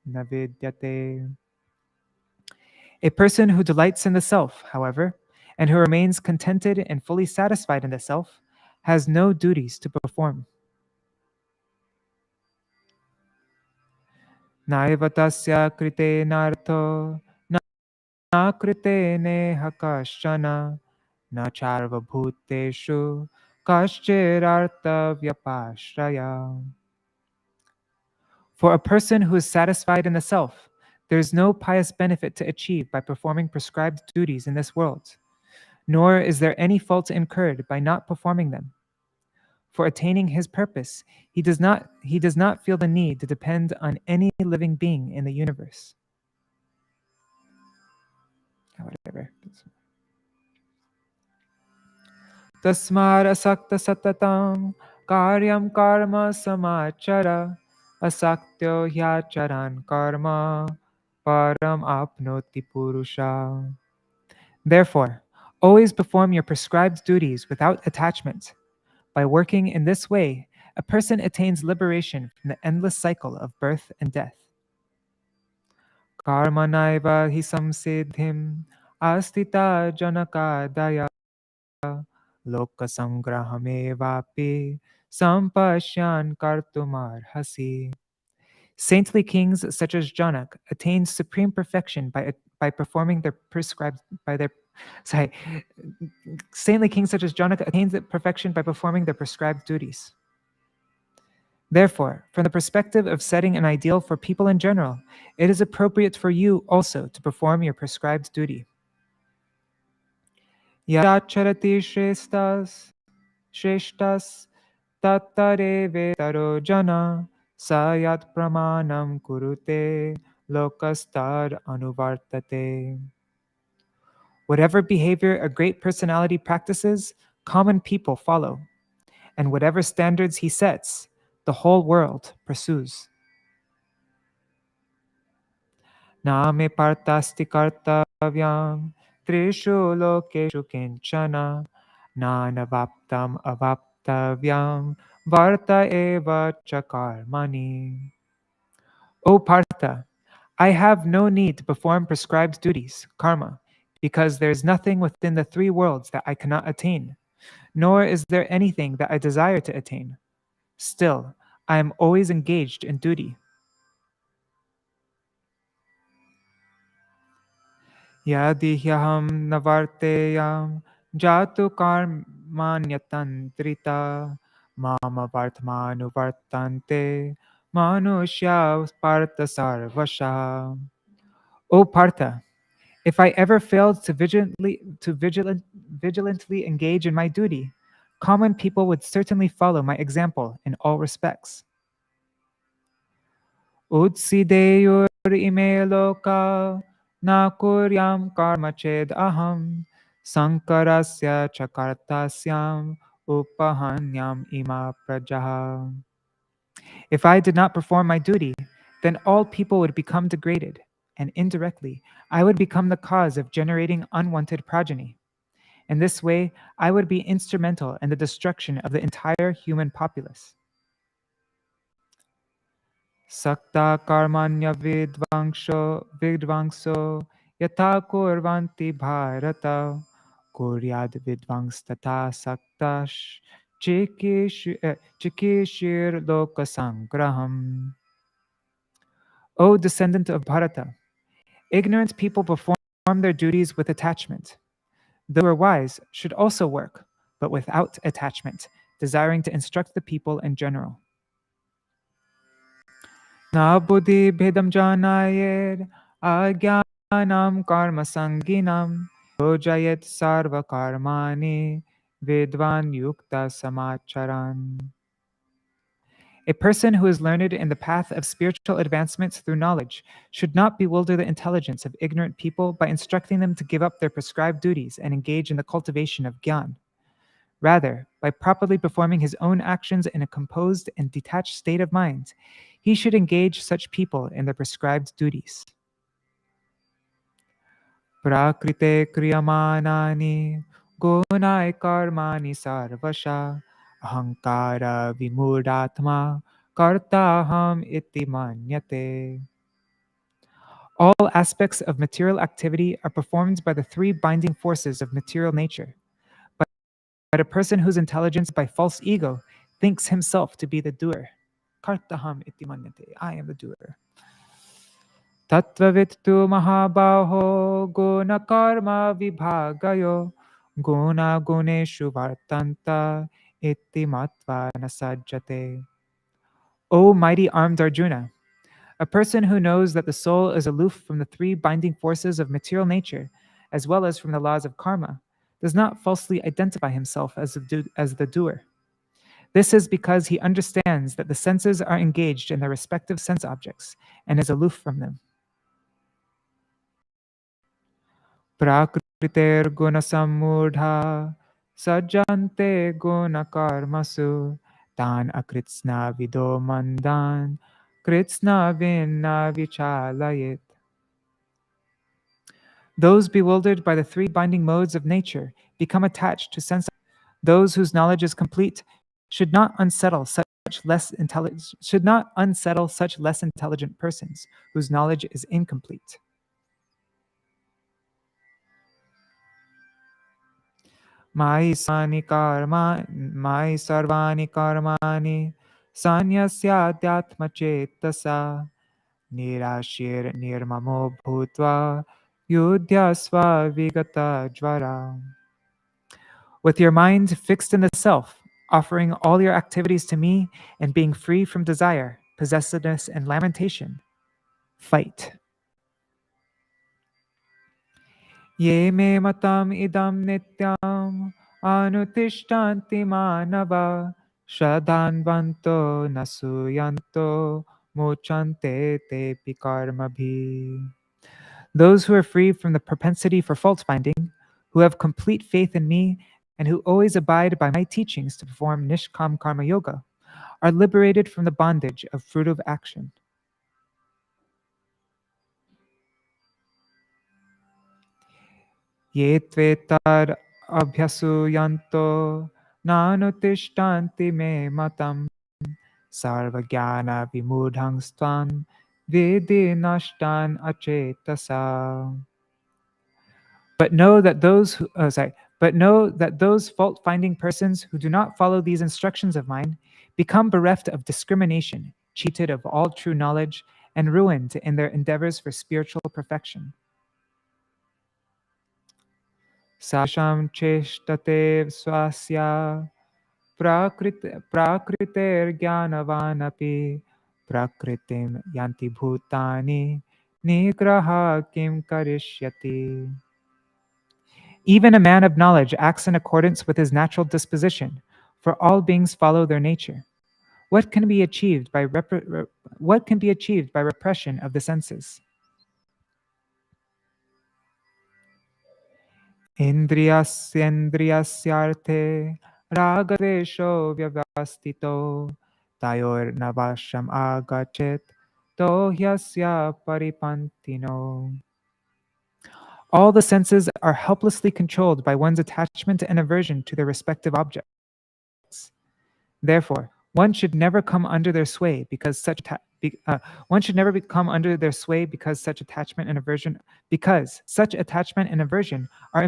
navidyate. A person who delights in the self, however, and who remains contented and fully satisfied in the self, has no duties to perform. Naiva tasya krite nartho na krite neha kashchana na charva bhuteshu kaschirartha vyapashraya. For a person who is satisfied in the self, there is no pious benefit to achieve by performing prescribed duties in this world, nor is there any fault incurred by not performing them. For attaining his purpose, he does not feel the need to depend on any living being in the universe. Whatever. Tasmad asakta satatam karyam karma samachara asaktyo hyacharan karma param apnoti purusha. Therefore, always perform your prescribed duties without attachment. By working in this way, a person attains liberation from the endless cycle of birth and death. Karma naiva hi samsiddhim astita janakadaya loka sangrahamevapi sampashyan kartumarhasi. Saintly kings such as Janak attain supreme perfection by performing their prescribed by their sorry. Saintly kings such as Janak attains perfection by performing their prescribed duties. Therefore, from the perspective of setting an ideal for people in general, it is appropriate for you also to perform your prescribed duty. Yacharati shreshtas tattare vetaro jana sayat pramanam kurute lokastad anuvartate. Whatever behavior a great personality practices, common people follow, and whatever standards he sets, the whole world pursues. Na me partasti kartavyam trishu lokeshu kinchana na navaptam avaptavyam varta eva chakarmani. O Partha, I have no need to perform prescribed duties, karma, because there is nothing within the three worlds that I cannot attain, nor is there anything that I desire to attain. Still, I am always engaged in duty. Yadihyaham navarteyam jatu karmanyatantrita mama vartmanu vartante manushya partha sarvasha. O Partha, if I ever failed to vigilantly engage in my duty, common people would certainly follow my example in all respects. Utsideyur ime loka na kuryam karma ched aham sankarasya chakartasyam upahanyam ima prajaha. If I did not perform my duty, then all people would become degraded, and indirectly, I would become the cause of generating unwanted progeny. In this way, I would be instrumental in the destruction of the entire human populace. Sakta karmanya vidvangso yata kurvanti bharata kuryad vidvangstata saktash chikishir lokasangraham. O descendant of Bharata, ignorant people perform their duties with attachment. Those who are wise should also work, but without attachment, desiring to instruct the people in general. Na buddhi bhedam janayed agyanam karma sanginam yojayet sarva karmani vidvan yukta samacharan. A person who is learned in the path of spiritual advancement through knowledge should not bewilder the intelligence of ignorant people by instructing them to give up their prescribed duties and engage in the cultivation of gyan. Rather, by properly performing his own actions in a composed and detached state of mind, he should engage such people in their prescribed duties. Prakrite kriyamanani gunai karmani sarvasha ahankara vimurdatma kartaham iti manyate. All aspects of material activity are performed by the three binding forces of material nature. But a person whose intelligence by false ego thinks himself to be the doer. Kartaham iti manyate. I am the doer. Tattvavittu mahabaho guna karma vibhagayo guna guneshu vartanta iti matva nasajjate. O mighty armed Arjuna, a person who knows that the soul is aloof from the three binding forces of material nature, as well as from the laws of karma, does not falsely identify himself as the doer. This is because he understands that the senses are engaged in their respective sense objects and is aloof from them. Prakriter guna samudha sajjante guna karmasu tan akritsna vido mandan kritsna vinna vichalayit. Those bewildered by the three binding modes of nature become attached to sense. Those whose knowledge is complete should not unsettle such less intelligent persons whose knowledge is incomplete. Mai sarvani karmani sanyasya adhyatma chetasa nirashir nirmamo bhutva yudhyasva vigata jvara. With your mind fixed in the self, offering all your activities to me and being free from desire, possessiveness, and lamentation, fight. Ye me matam idam nityam anutishtanti manava Shraddhanvanto nasuyanto mochante te pikarmabhi. Those who are free from the propensity for fault finding, who have complete faith in me, and who always abide by my teachings to perform Nishkam Karma Yoga, are liberated from the bondage of fruitive action. Ye tvetar abhyasuyanto nanutishtanti me matam sarvagyana vimudhangstan vidi nashtan achetasa. But know that those fault-finding persons who do not follow these instructions of mine become bereft of discrimination, cheated of all true knowledge, and ruined in their endeavors for spiritual perfection. Sasham cheshtate swasya prakriter jnanavanapi prakritim yanti bhutani nigraha kim karishyati. Even a man of knowledge acts in accordance with his natural disposition, for all beings follow their nature. What can be achieved by repression of the senses? Indriyasyendriyasyarthe ragadesho vyavastito tayor navasham agachet tohyasya paripantino. All the senses are helplessly controlled by one's attachment and aversion to their respective objects. Therefore, one should never come under their sway because such one should never come under their sway because such attachment and aversion are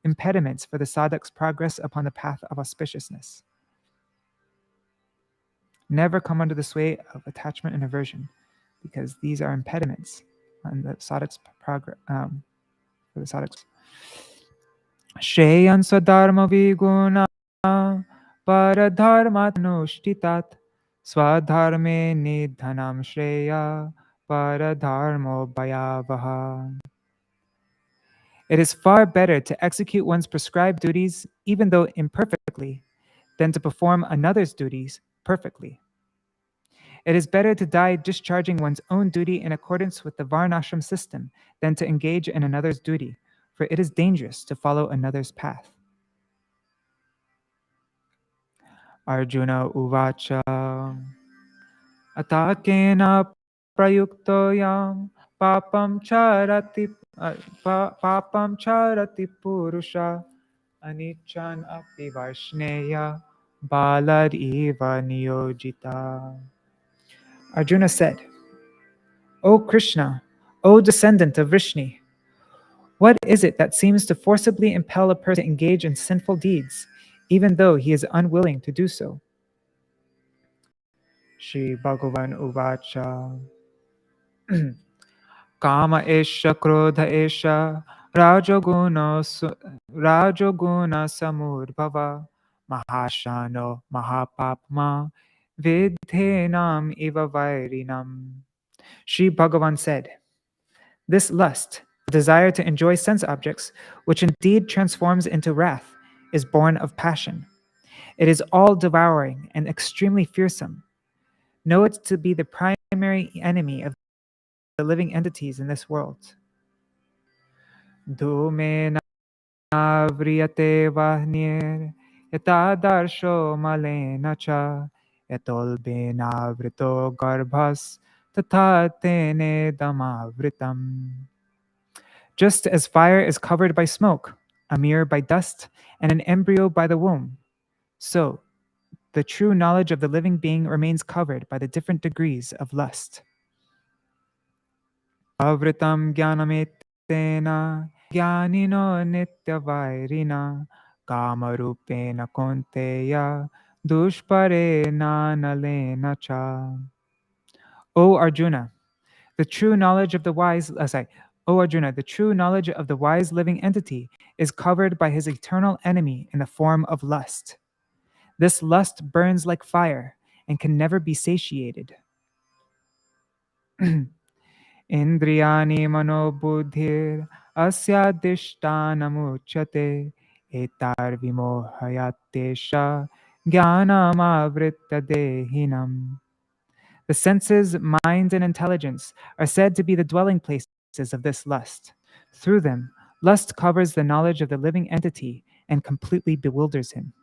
impediments for the sadhak's progress upon the path of auspiciousness. Never come under the sway of attachment and aversion, because these are impediments on the sadhak's progress. For the sadhak's Shreyan swadharma viguna paradharmatnushtitat swadharme nidhanam shreya paradharmo bhayavaha. It is far better to execute one's prescribed duties, even though imperfectly, than to perform another's duties perfectly. It is better to die discharging one's own duty in accordance with the varnashram system than to engage in another's duty, for it is dangerous to follow another's path. Arjuna uvacha atakena prayuktoyam papam charati purusha anichan api varshneya balad eva niyojita. Arjuna said, O Krishna, O descendant of Vrishni, what is it that seems to forcibly impel a person to engage in sinful deeds, even though he is unwilling to do so? Shri Bhagavan Uvacha Kama Esha Krodha Esha Rajoguna Samudbhava Mahashano Mahapapma Vidhenam Iva Vairinam. Shri Bhagavan said, this lust, the desire to enjoy sense objects, which indeed transforms into wrath, is born of passion. It is all-devouring and extremely fearsome. Know it to be the primary enemy of the living entities in this world. Dhumena vriyate vahnir yatadarsho malena cha yatolbena vrito garbhas tatha tene damavritam. Just as fire is covered by smoke, a mirror by dust, and an embryo by the womb, so the true knowledge of the living being remains covered by the different degrees of lust. Avritam jnanametena jnanino nityavairina kamarupena konteya dushpare nalena cha. O Arjuna, the true knowledge of the wise, O Arjuna, the true knowledge of the wise living entity is covered by his eternal enemy in the form of lust. This lust burns like fire and can never be satiated. Indriyani mano buddhir asyadishtanamuchate etar vimohayatesha jnanam avritta dehinam. The senses, mind, and intelligence are said to be the dwelling places of this lust. Through them, lust covers the knowledge of the living entity and completely bewilders him.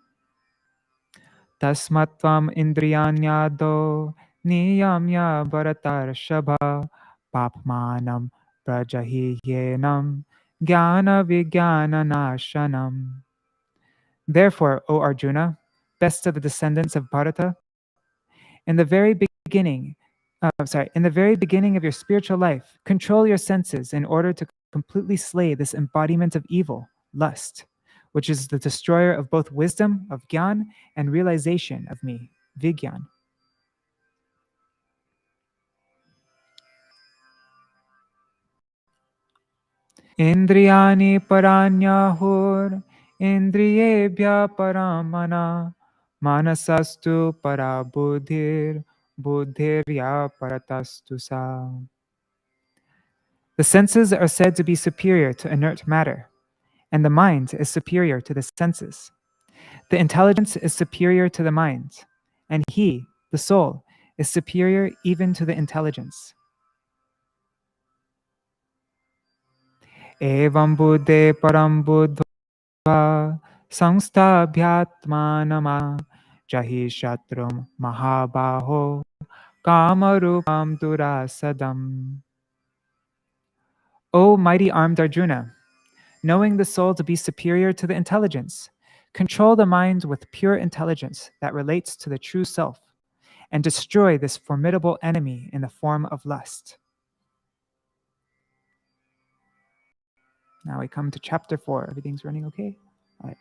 Tasmatvam indriyanyado niyamya bharatarshava papmanam prajahiyenam jnana vijnana nashanam. Therefore, O Arjuna, best of the descendants of Bharata, in the very beginning of your spiritual life, control your senses in order to completely slay this embodiment of evil, lust, which is the destroyer of both wisdom, of jnana, and realization of me, vigyan. Indriyani paranyahur, indriyebhya paramana, manasastu para buddhir, buddhirya paratastu sa. The senses are said to be superior to inert matter, and the mind is superior to the senses. The intelligence is superior to the mind, and he, the soul, is superior even to the intelligence. Evam buddhe param buddha samstabhyatmanama jahi shatrum mahabaho kamarupam durasadam. O mighty armed Arjuna, knowing the soul to be superior to the intelligence, control the mind with pure intelligence that relates to the true self, and destroy this formidable enemy in the form of lust. Now we come to chapter 4. Everything's running okay? All right.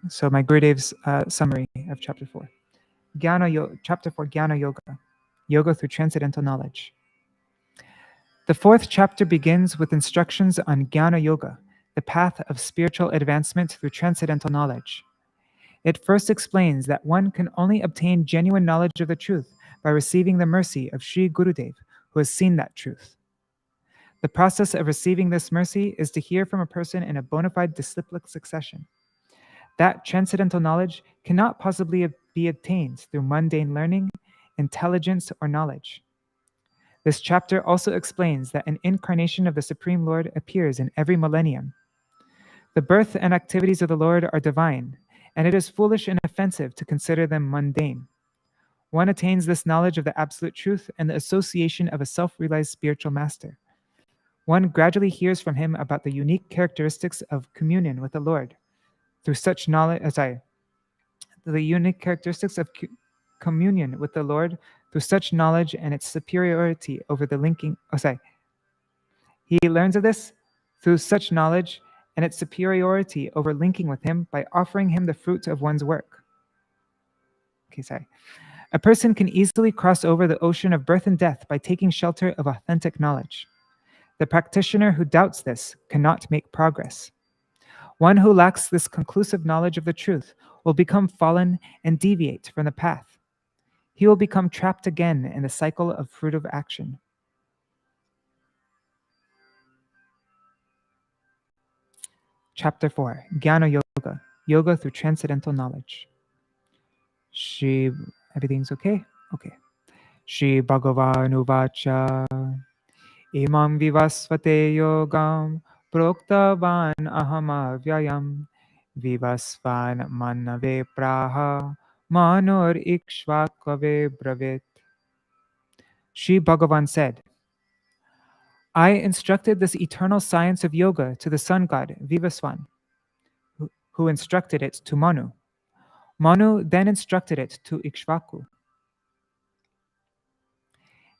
So my Gurudev's summary of chapter 4. Chapter 4, Jnana Yoga. Yoga through transcendental knowledge. The fourth chapter begins with instructions on Jnana Yoga, the path of spiritual advancement through transcendental knowledge. It first explains that one can only obtain genuine knowledge of the truth by receiving the mercy of Sri Gurudev, who has seen that truth. The process of receiving this mercy is to hear from a person in a bona fide disciplic succession. That transcendental knowledge cannot possibly be obtained through mundane learning, intelligence, or knowledge. This chapter also explains that an incarnation of the Supreme Lord appears in every millennium. The birth and activities of the Lord are divine, and it is foolish and offensive to consider them mundane. One attains this knowledge of the absolute truth and the association of a self-realized spiritual master. One gradually hears from him about the unique characteristics of communion with the Lord. Through such knowledge, the unique characteristics of communion with the Lord, through such knowledge and its superiority over the linking. He learns of this through such knowledge and its superiority over linking with him by offering him the fruit of one's work. A person can easily cross over the ocean of birth and death by taking shelter of authentic knowledge. The practitioner who doubts this cannot make progress. One who lacks this conclusive knowledge of the truth will become fallen and deviate from the path. He will become trapped again in the cycle of fruitive action. Chapter 4, Jnana Yoga, Yoga through transcendental knowledge. Everything's okay? Okay. Shri Bhagavan-uvacha imam vivasvate yogam proktavan ahamavyayam vivasvan manave praha manor ikshvakave bravit. Shri Bhagavan said, I instructed this eternal science of yoga to the sun god Vivasvan, who instructed it to Manu. Manu then instructed it to Ikshvaku.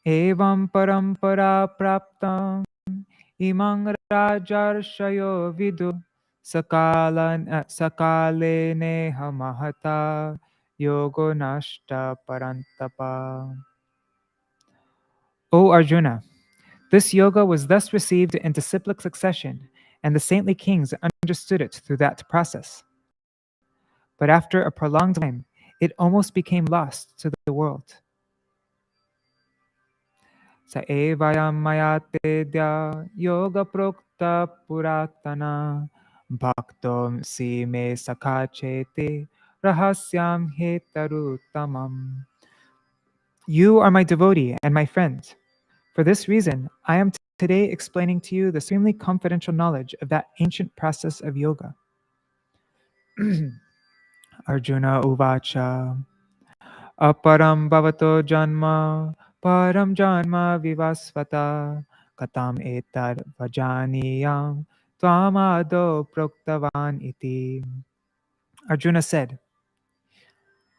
Evam parampara praptam imang rajarshayo vidu sakale neha mahata yogo nashta parantapa. O Arjuna, this yoga was thus received in disciplic succession, and the saintly kings understood it through that process. But after a prolonged time, it almost became lost to the world. Sa evayam mayatedya yoga prokta puratana Bhakto si me sakachete rahasyam hetarutamam. You are my devotee and my friend. For this reason, I am today explaining to you the supremely confidential knowledge of that ancient process of yoga. Arjuna Uvacha Aparam Bhavato Janma Param Janma Vivasvata Katam Etad Vajaniyam Tvamado Proktavan Iti. Arjuna said,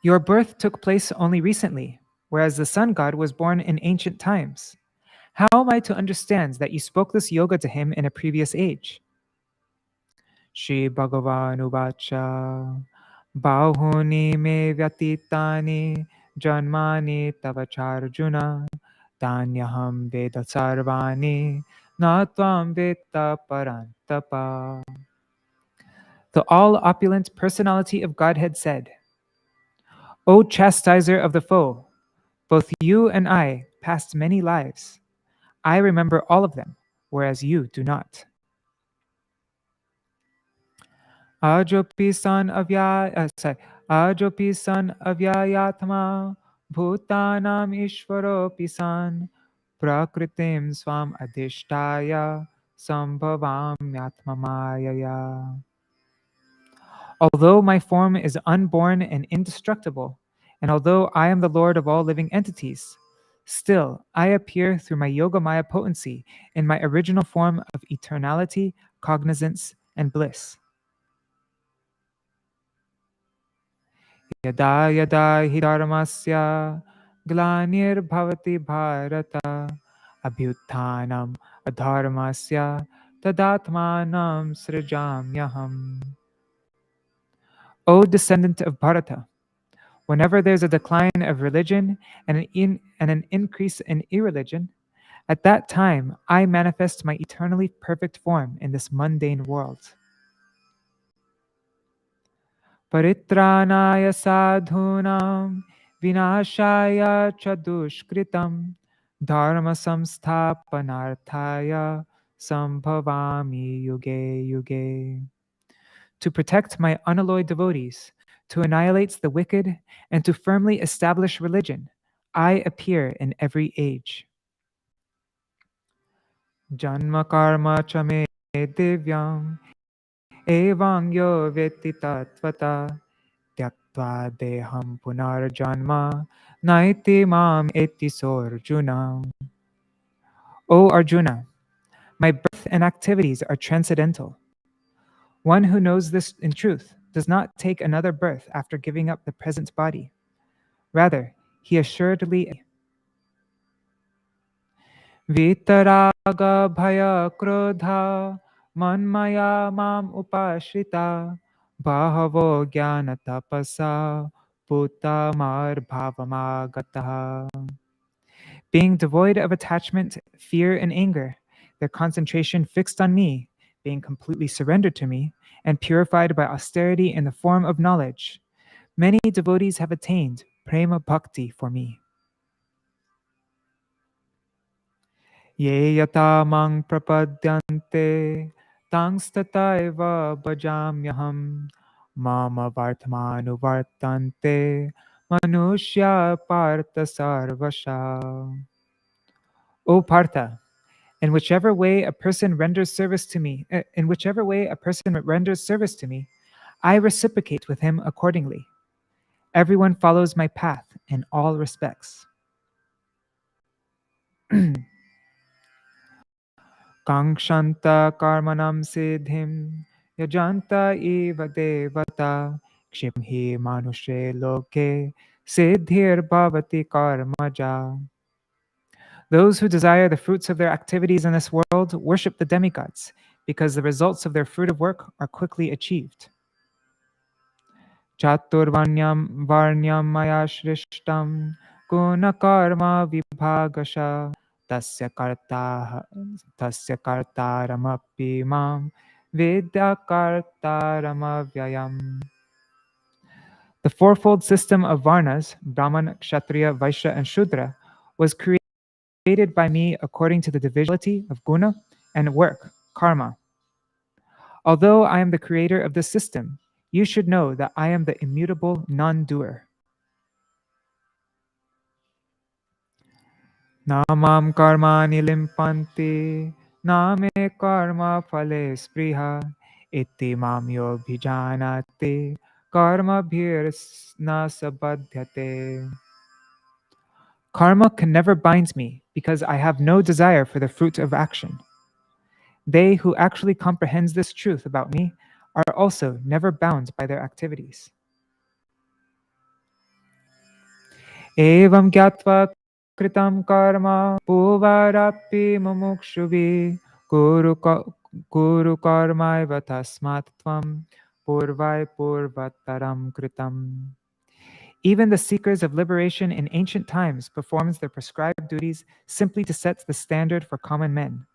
your birth took place only recently, whereas the sun god was born in ancient times. How am I to understand that you spoke this yoga to him in a previous age? Shri Bhagavan Uvacha Bahuni me vyatitani janmani tavacharjuna tanyaham veda sarvani natvam veta parantapa. The all opulent personality of Godhead said, O chastiser of the foe, both you and I passed many lives. I remember all of them, whereas you do not. Ajopi son avyayatma bhutanam ishvaropi san prakritim swam adhishtaya sambhavam mayaya. Although my form is unborn and indestructible, and although I am the Lord of all living entities, still I appear through my Yogamaya potency in my original form of eternality, cognizance, and bliss. Yada yada hi dharmasya glanir bhavati bharata abhyuthanam adharmasya tadatmanam srijamyaham. O descendant of Bharata, whenever there's a decline of religion and an increase in irreligion, at that time I manifest my eternally perfect form in this mundane world. Paritranaya sadhunam vinashaya chadushkritam dharma samsthapanarthaya sambhavami yuge yuge. To protect my unalloyed devotees, to annihilate the wicked, and to firmly establish religion, I appear in every age. Janma karma cha me divyam evang yo veti tattvata tyaktva deham punarjanma naiti mam eti sorjuna. O Arjuna, my birth and activities are transcendental. One who knows this in truth does not take another birth after giving up the present body. Rather, he assuredly Vitaraga bhaya krodha manmaya mam upashrita bahavo jnana tapasa putamar bhavamagataha. Being devoid of attachment, fear, and anger, their concentration fixed on me, being completely surrendered to me, and purified by austerity in the form of knowledge, many devotees have attained prema bhakti for me. Ye yata mang prapadyante tangstataiva bhajamyaham mama vartamanu vartante manushya partha sarvasha. O Partha, in whichever way a person renders service to me, I reciprocate with him accordingly. Everyone follows my path in all respects. Kangshanta karmanam siddhim yajanta eva devata kshiphi manushe loke siddhir bhavati karmaja. Those who desire the fruits of their activities in this world worship the demigods, because the results of their fruit of work are quickly achieved. Chaturvanyam varnyam maya shrishtam guna karma vibhagasha tasya kartaramapi mam vidya kartaramavyayam. The fourfold system of varnas, Brahman, Kshatriya, Vaishya, and Shudra, was created by me according to the divisionality of guna and work, karma. Although I am the creator of this system, you should know that I am the immutable non-doer. Namam karmani limpanti, name karma phale spriha, iti mam yobhijanati, karma bhirsna sabadhyate. Karma can never bind me because I have no desire for the fruit of action. They who actually comprehend this truth about me are also never bound by their activities. Evam gyatva kritam karma puvarapi mumukshubhi kuru karmaiva tasmat tvam purvai purvataram kritam. Even the seekers of liberation in ancient times performed their prescribed duties simply to set the standard for common men.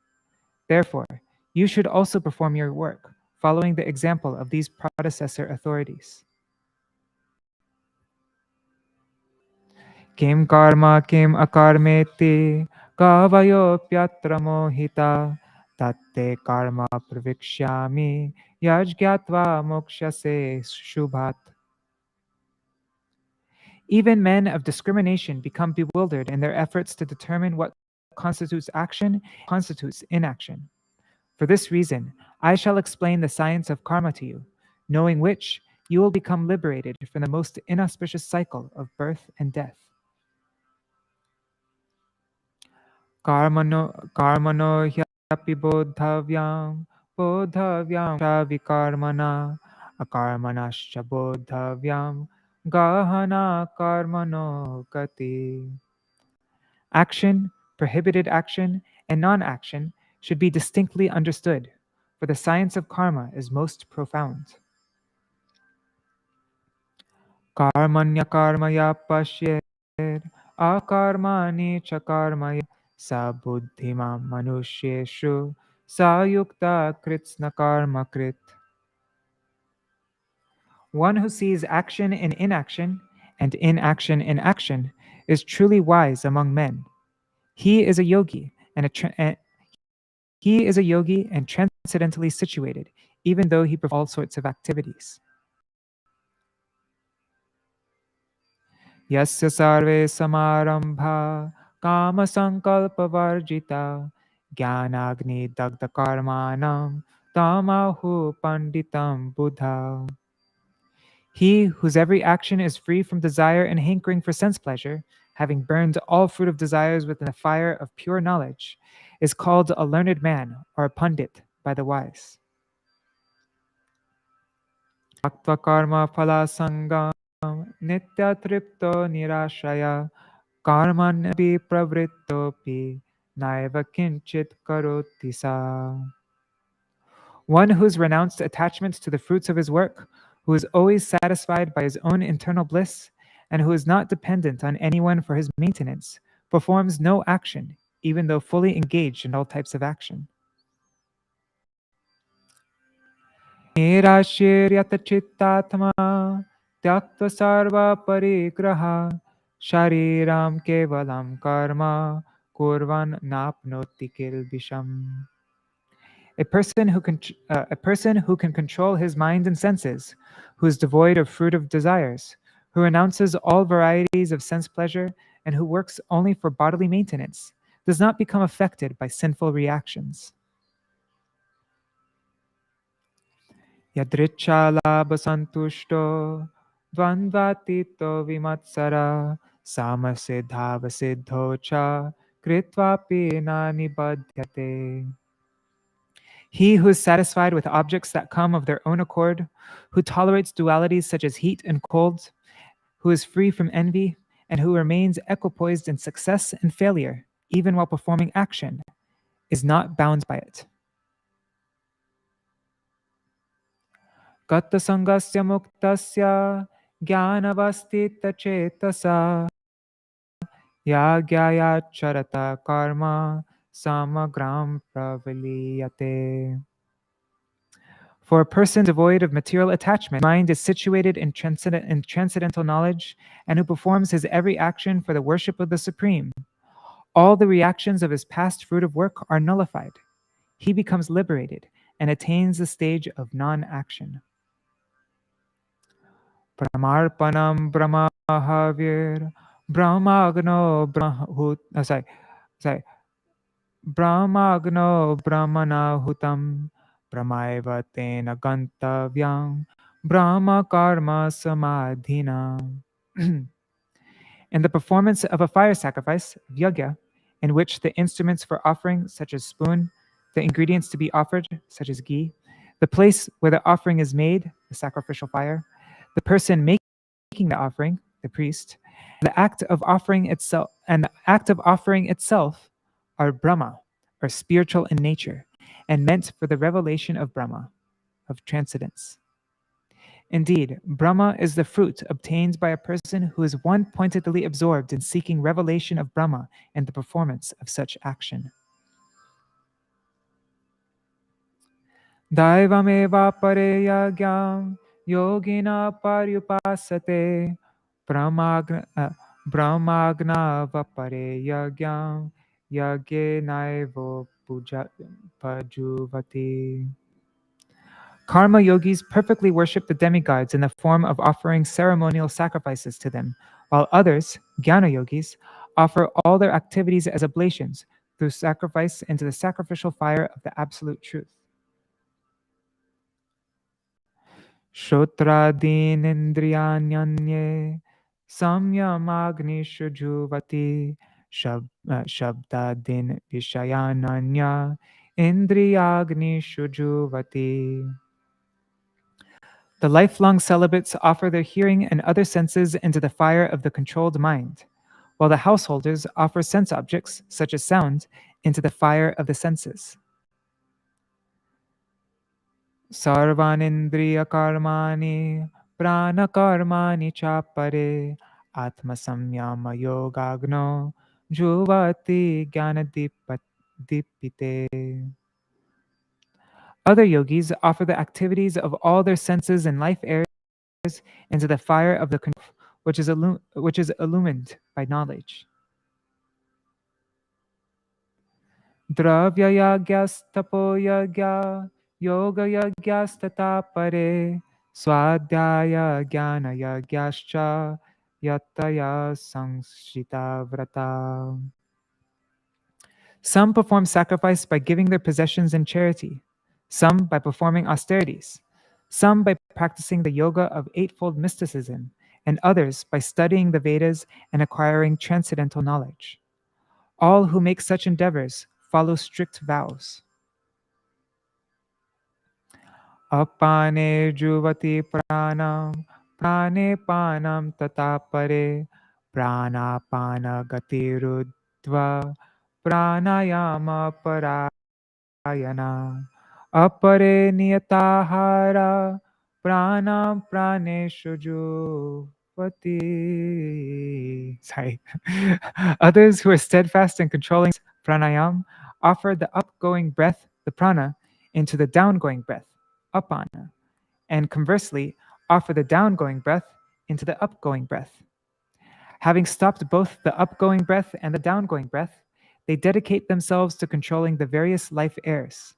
Therefore, you should also perform your work, following the example of these predecessor authorities. Kim karma kim akarmeti kavayopyatra mohita tatte karma pravikshyami yajgyatva mokshase shubhat. Even men of discrimination become bewildered in their efforts to determine what constitutes action and constitutes inaction. For this reason, I shall explain the science of karma to you, knowing which you will become liberated from the most inauspicious cycle of birth and death. Karmano hyapi bodhavyam cha vikarmana, akarmanascha bodhavyam gahana karmano gati. Action, prohibited action, and non-action should be distinctly understood, for the science of karma is most profound. Karmanya karmaya pashyet akarmani cha karmaya sa buddhima manushyeshu sayukta kritsna karma krit. One who sees action in inaction and inaction in action is truly wise among men. He is a yogi and transcendently situated, even though he performs all sorts of activities. Yasya sarve samarambha kama sankalpa varjita jnanagni dagda karmanam tamahu panditam buddha. He whose every action is free from desire and hankering for sense pleasure, having burned all fruit of desires within the fire of pure knowledge, is called a learned man or a pundit by the wise. Aktva karma phala sangam nitya tripto nirashaya karmanabhi pravrittopi naiva kinchit karoti sa. One who's renounced attachments to the fruits of his work, who is always satisfied by his own internal bliss, and who is not dependent on anyone for his maintenance, performs no action, even though fully engaged in all types of action. Nirashiryata chittatma tyakta sarva parigraha shariram kevalam karma kurvan napnoti kilbisham. A person who can control his mind and senses, who is devoid of fruit of desires, who renounces all varieties of sense pleasure, and who works only for bodily maintenance, does not become affected by sinful reactions. Yadricha labha santushto dvandvatito vimatsara samasiddhava siddhocha kritvapi na nibadhyate. He who is satisfied with objects that come of their own accord, who tolerates dualities such as heat and cold, who is free from envy, and who remains equipoised in success and failure, even while performing action, is not bound by it. Gata sangasya muktasya jnanavastita cetasa yagyaya charata karma samagram pravaliyate. For a person devoid of material attachment, his mind is situated in transcendental knowledge, and who performs his every action for the worship of the Supreme. All the reactions of his past fruit of work are nullified. He becomes liberated and attains the stage of non-action. Pramarpanam brahmahavir brahmagno brahmahut. Sorry. Brahmagno brahmanahutam brahmaiva tena gantavyam brahma karma samadhina. In the performance of a fire sacrifice, yajna, in which the instruments for offering, such as spoon, the ingredients to be offered, such as ghee, the place where the offering is made, the sacrificial fire, the person making the offering, the priest, the act of offering itself, are Brahma, or spiritual in nature, and meant for the revelation of Brahma, of transcendence. Indeed, Brahma is the fruit obtained by a person who is one-pointedly absorbed in seeking revelation of Brahma and the performance of such action. Daivameva pareyagyam yogina paryupasate brahmagna vapareyagyam yagyenaivo pajuvati. Karma yogis perfectly worship the demigods in the form of offering ceremonial sacrifices to them, while others, jnana yogis, offer all their activities as oblations through sacrifice into the sacrificial fire of the absolute truth. Shotradin indriyanyanye samyamagnishu juvati shabdadin vishayananya indriyagnishu juvati. The lifelong celibates offer their hearing and other senses into the fire of the controlled mind, while the householders offer sense objects, such as sound, into the fire of the senses. Sarvanindriya karmani prana karmani chapare atma samyama yogagno juvati dipite. Other yogis offer the activities of all their senses and life airs into the fire of the control, which is illumined by knowledge. Dravya yagyas tapo yagya yoga yagyas tata pare swadhyaya jnana yagyascha yataya samshita vrata. Some perform sacrifice by giving their possessions in charity, some by performing austerities, some by practicing the yoga of eightfold mysticism, and others by studying the Vedas and acquiring transcendental knowledge. All who make such endeavors follow strict vows. Apane juvati pranam, prane panam tata pare, pranapana gatirudva, pranayama parayana, apare niyatahara, pranam praneshu juvati. Sorry. Others who are steadfast in controlling pranayam offer the upgoing breath, the prana, into the downgoing breath, apana, and conversely, offer the downgoing breath into the upgoing breath. Having stopped both the upgoing breath and the downgoing breath, they dedicate themselves to controlling the various life airs.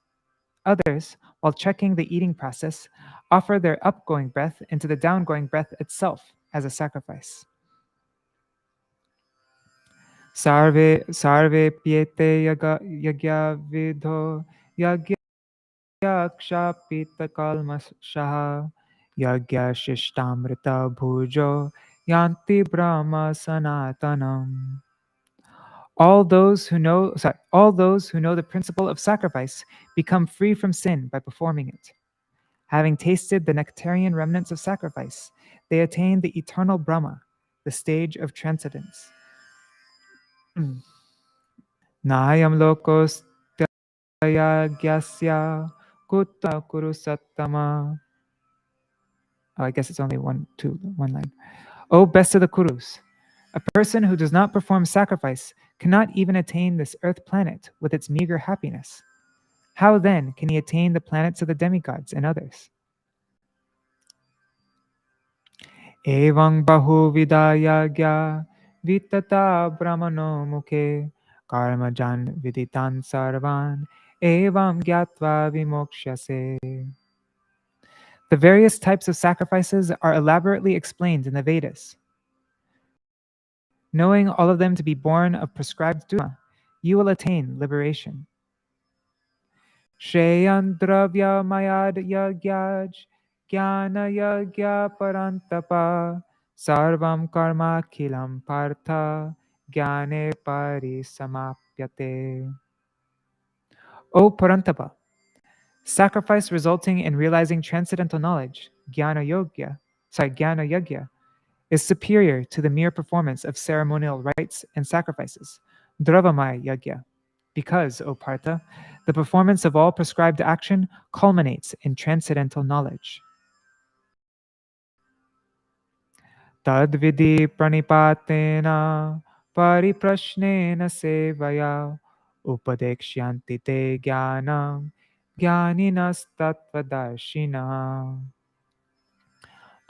Others, while checking the eating process, offer their upgoing breath into the downgoing breath itself as a sacrifice. Sarve piete yagya vidho yagya kshapita kalmashaha yagya shishtamrita bhujo yanti brahma sanatanam. All those who know the principle of sacrifice become free from sin by performing it. Having tasted the nectarian remnants of sacrifice, they attain the eternal Brahma, the stage of transcendence. Nayam lokos gyasya kutta kuru sattama. Oh, I guess it's only one line. O best of the Kurus, a person who does not perform sacrifice cannot even attain this earth planet with its meager happiness. How then can he attain the planets of the demigods and others? Evang bahu vidayagya vitata brahmano mukhe karma jan viditan sarvan evam gyatva vimokshase. The various types of sacrifices are elaborately explained in the Vedas. Knowing all of them to be born of prescribed dharma, you will attain liberation. Shreyan dravya mayad yagyaj jnana yagya parantapa sarvam karma kilam partha jnane parisamapyate. O Parantapa, sacrifice resulting in realizing transcendental knowledge, jnana yagya, is superior to the mere performance of ceremonial rites and sacrifices, Dravamaya Yagya, because, O Partha, the performance of all prescribed action culminates in transcendental knowledge. Tadvidi pranipatena pariprashnena sevaya upadekshanti te jnanam jnaninas tattvadarshina.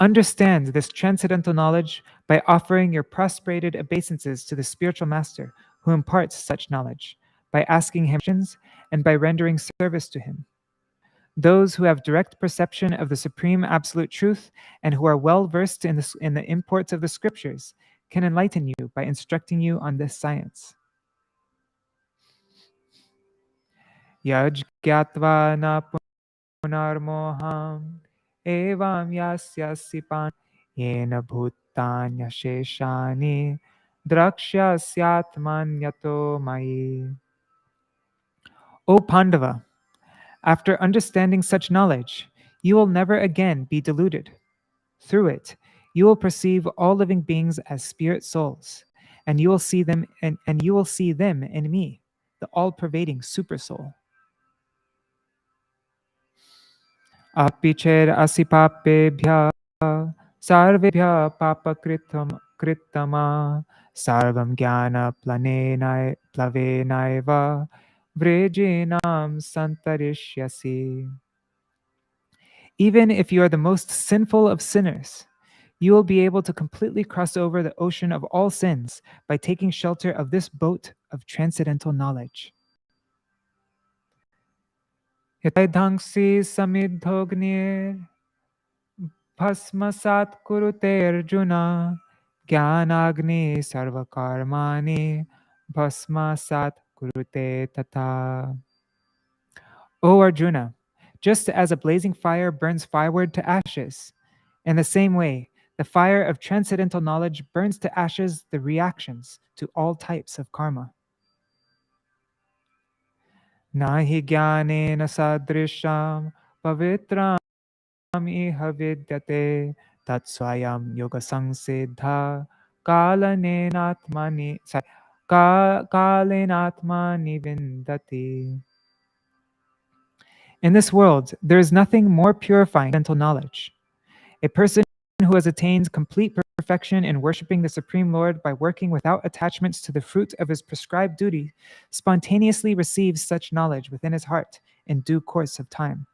Understand this transcendental knowledge by offering your prostrated obeisances to the spiritual master who imparts such knowledge, by asking him questions, and by rendering service to him. Those who have direct perception of the supreme absolute truth and who are well versed in the imports of the scriptures can enlighten you by instructing you on this science. Yaj gyatva na punarmoham evam yasyasipan yena bhutanya sheshani drakshasyatmanyato mai. O Pandava, after understanding such knowledge, you will never again be deluded. Through it, you will perceive all living beings as spirit souls, and you will see them and you will see them in me, the all-pervading super soul. Apicher asipapebhya sarvebhya papakritama sarvam jnana plavenaiva vrejenam santarishyasi. Even if you are the most sinful of sinners, you will be able to completely cross over the ocean of all sins by taking shelter of this boat of transcendental knowledge. Yataidhangsi samidhognir bhasmasat kurute arjuna jnanagni sarvakarmani bhasmasat kurute tata. O Arjuna, just as a blazing fire burns firewood to ashes, in the same way, the fire of transcendental knowledge burns to ashes the reactions to all types of karma. Nahi jnanena sadrisham pavitram iha vidyate tatsvayam yoga samsiddha kalenatmani vindati. In this world, there is nothing more purifying than mental knowledge. A person who has attained complete perfection in worshiping the Supreme Lord by working without attachments to the fruit of his prescribed duty spontaneously receives such knowledge within his heart in due course of time.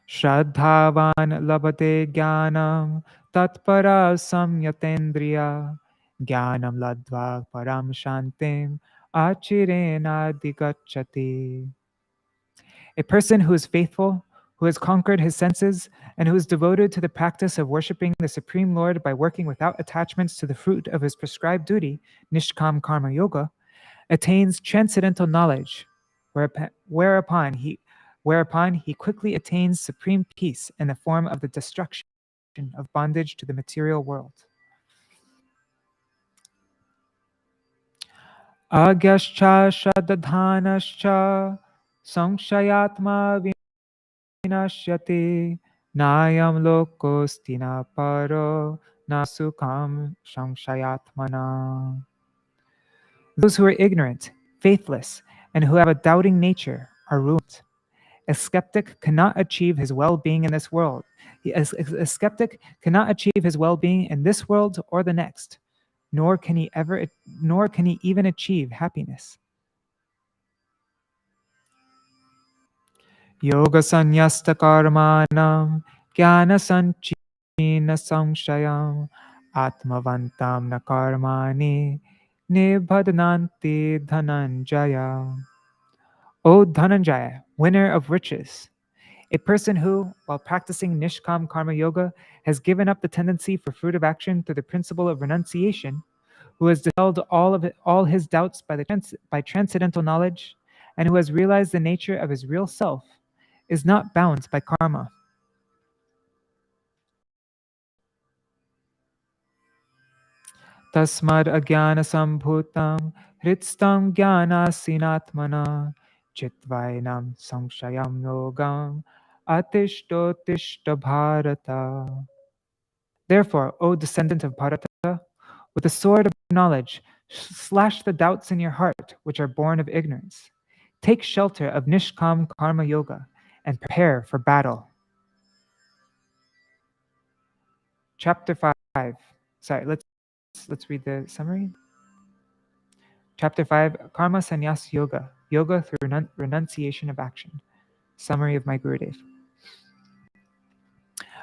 Shraddhavan labhate jnanam tatpara samyatendriya jnanam ladva param shantim achirena digacchati. A person who is faithful, who has conquered his senses, and who is devoted to the practice of worshiping the Supreme Lord by working without attachments to the fruit of his prescribed duty, Nishkam Karma Yoga, attains transcendental knowledge, whereupon he quickly attains supreme peace in the form of the destruction of bondage to the material world. Agyascha shadadhanascha samshayatma vinashyati nayam lokostina paro nasukam samshayatmana. Those who are ignorant, faithless, and who have a doubting nature are ruined. A skeptic cannot achieve his well-being in this world. A skeptic cannot achieve his well-being in this world or the next, nor can he even achieve happiness. Yoga sanyasta karmanam jnana sanchina samshayam atmavantam na karmani nibhadnanti dhananjaya. O Dhananjaya, winner of riches, a person who, while practicing Nishkam Karma Yoga, has given up the tendency for fruitive action through the principle of renunciation, who has dispelled all his doubts by transcendental knowledge, and who has realized the nature of his real self, is not bound by karma. Tasmad agyana sambhutam hritstam gyanasinatmana chitvainam samshayam yogam atishto bharata. Therefore, O descendant of Bharata, with the sword of knowledge, slash the doubts in your heart which are born of ignorance. Take shelter of Nishkam Karma Yoga and prepare for battle. Chapter 5. Sorry, let's read the summary. Chapter 5, Karma Sannyas Yoga, Yoga through renunciation of action. Summary of my Gurudev.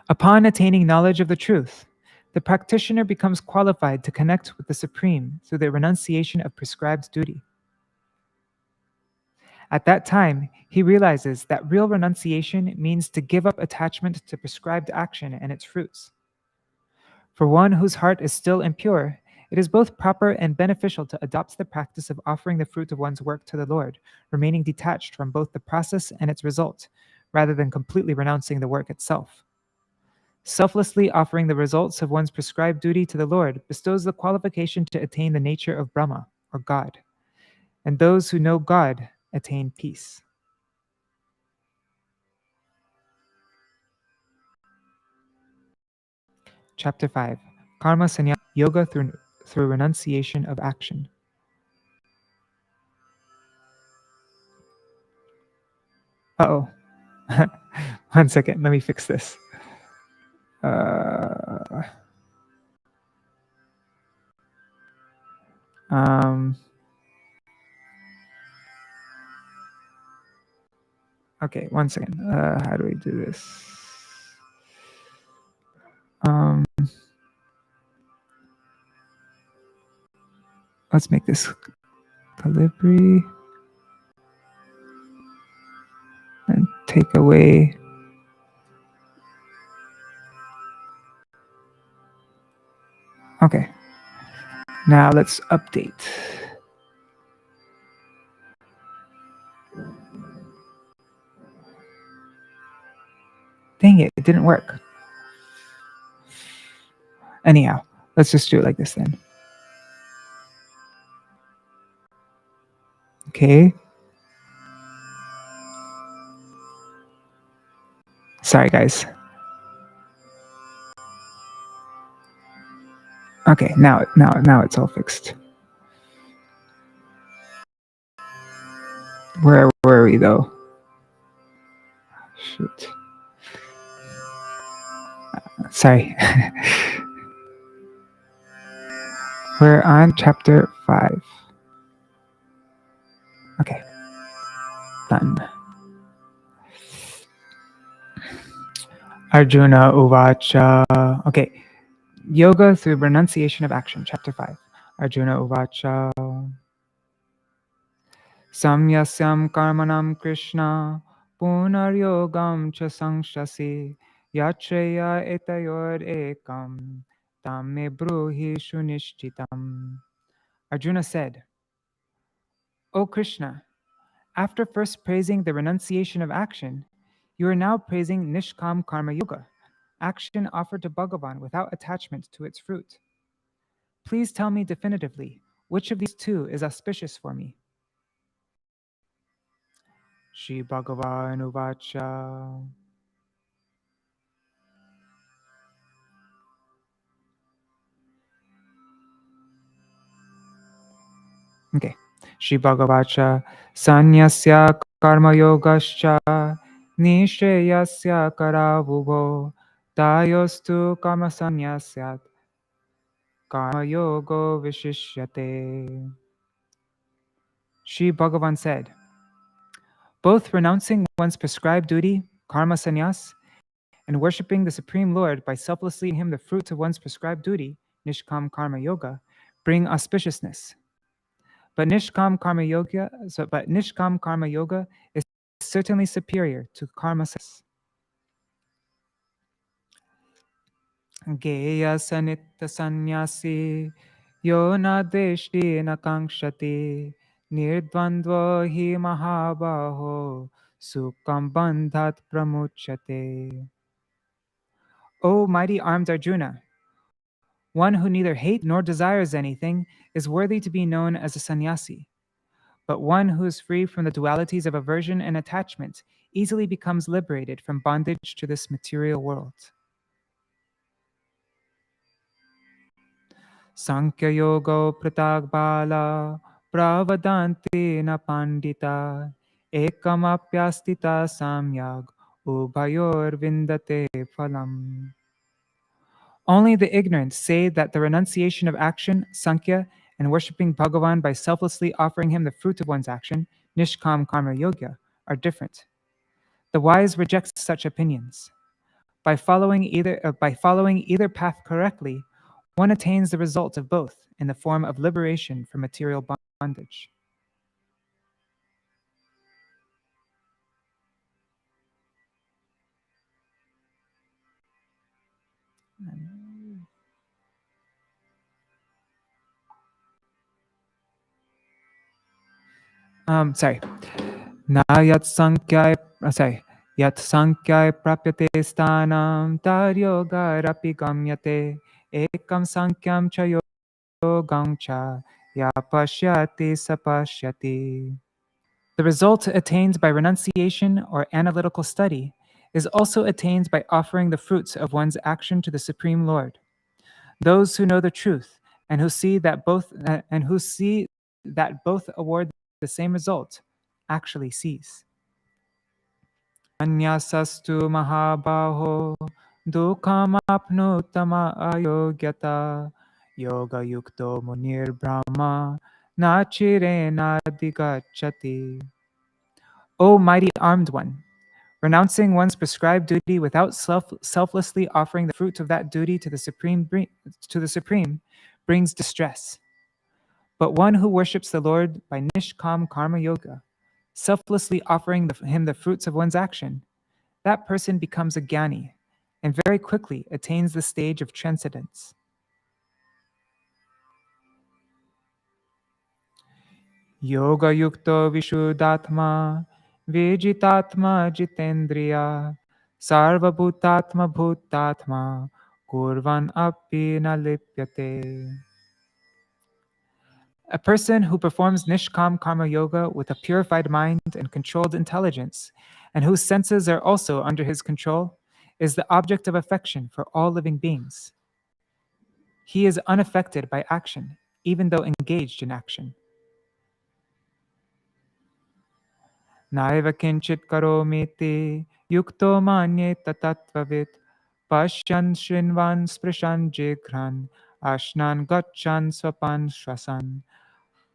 Upon attaining knowledge of the truth, the practitioner becomes qualified to connect with the Supreme through the renunciation of prescribed duty. At that time, he realizes that real renunciation means to give up attachment to prescribed action and its fruits. For one whose heart is still impure, it is both proper and beneficial to adopt the practice of offering the fruit of one's work to the Lord, remaining detached from both the process and its result, rather than completely renouncing the work itself. Selflessly offering the results of one's prescribed duty to the Lord bestows the qualification to attain the nature of Brahma, or God, and those who know God attain peace. Chapter 5, Karma Sannyasa Yoga through renunciation of action. Uh-oh. One second, let me fix this. Okay, one second. How do we do this? Let's make this Calibri and take away. Okay. Now let's update. Dang it, it didn't work. Anyhow, let's just do it like this then. Okay. Sorry, guys. Okay, now it's all fixed. Where were we though? Shoot. Sorry. We're on chapter 5. Okay. Done. Arjuna Uvacha. Okay. Yoga through renunciation of action, chapter 5. Arjuna Uvacha. Samyasyam karmanam Krishna punaryogam cha sangshasi yachaya etayor ekam tam me bruhi shunishchitam. Arjuna said, O Krishna, after first praising the renunciation of action, you are now praising Nishkam Karma Yoga, action offered to Bhagavan without attachment to its fruit. Please tell me definitively, which of these two is auspicious for me? Shri Bhagavan Uvacha. Okay. Shri Bhagavacha Sanyasya Karma Yogascha Nishreyasya Karavubho Tayostu Karma Sanyasyat Karma Yogo Vishishyate. Shri Bhagavan said, both renouncing one's prescribed duty, karma sannyas, and worshipping the Supreme Lord by selflessly giving him the fruits of one's prescribed duty, nishkam karma yoga, bring auspiciousness. But Nishkam Karma Yoga is certainly superior to karma success. Geya Sanitta Sanyasi Yo na deshti na kankshati Nirdvandva hi mahabaho Sukham bandhat pramuchate. O mighty armed Arjuna, one who neither hates nor desires anything is worthy to be known as a sannyasi. But one who is free from the dualities of aversion and attachment easily becomes liberated from bondage to this material world. Sankhya yoga pratagbala pravadanti na pandita ekamapyastita samyag ubhayor vindate phalam. Only the ignorant say that the renunciation of action, Sankhya, and worshipping Bhagavan by selflessly offering him the fruit of one's action, Nishkam Karma Yoga, are different. The wise reject such opinions. By following either path correctly, one attains the result of both in the form of liberation from material bondage. Yat sankhya prapyate sthanam tad yoga rapi gamyate ekam sankyam cha yogam cha ya pashyati sapashyati. The result attained by renunciation or analytical study is also attained by offering the fruits of one's action to the Supreme Lord. Those who know the truth and who see that both award the same result actually cease. Anyasastu mahabaho dukkam apnutama ayogyata yoga yukto munir brahma nachirena digachati. O mighty armed one, renouncing one's prescribed duty without selflessly offering the fruit of that duty to the Supreme brings distress. But one who worships the Lord by Nishkam Karma Yoga, selflessly offering him the fruits of one's action, that person becomes a jnani and very quickly attains the stage of transcendence. Yoga yukto vishuddhatma vijitatma jitendriya sarva bhutatma bhutatma kurvan api na lipyate. A person who performs Nishkam Karma Yoga with a purified mind and controlled intelligence, and whose senses are also under his control, is the object of affection for all living beings. He is unaffected by action, even though engaged in action. Naiva kinchit karomiti yukto manyeta tatvavit pashyan shrinvan sprishan jigran ashnan gachan swapan shwasan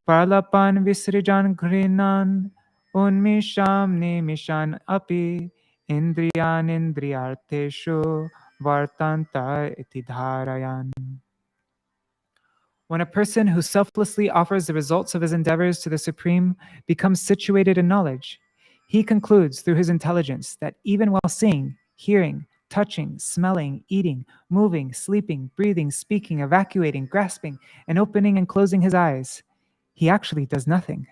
parlapan visrijan grinan unmisham nimishan api indriyan indriyarteshu vartanta iti dharayan. When a person who selflessly offers the results of his endeavors to the Supreme becomes situated in knowledge, he concludes through his intelligence that even while seeing, hearing, touching, smelling, eating, moving, sleeping, breathing, speaking, evacuating, grasping, and opening and closing his eyes, he actually does nothing.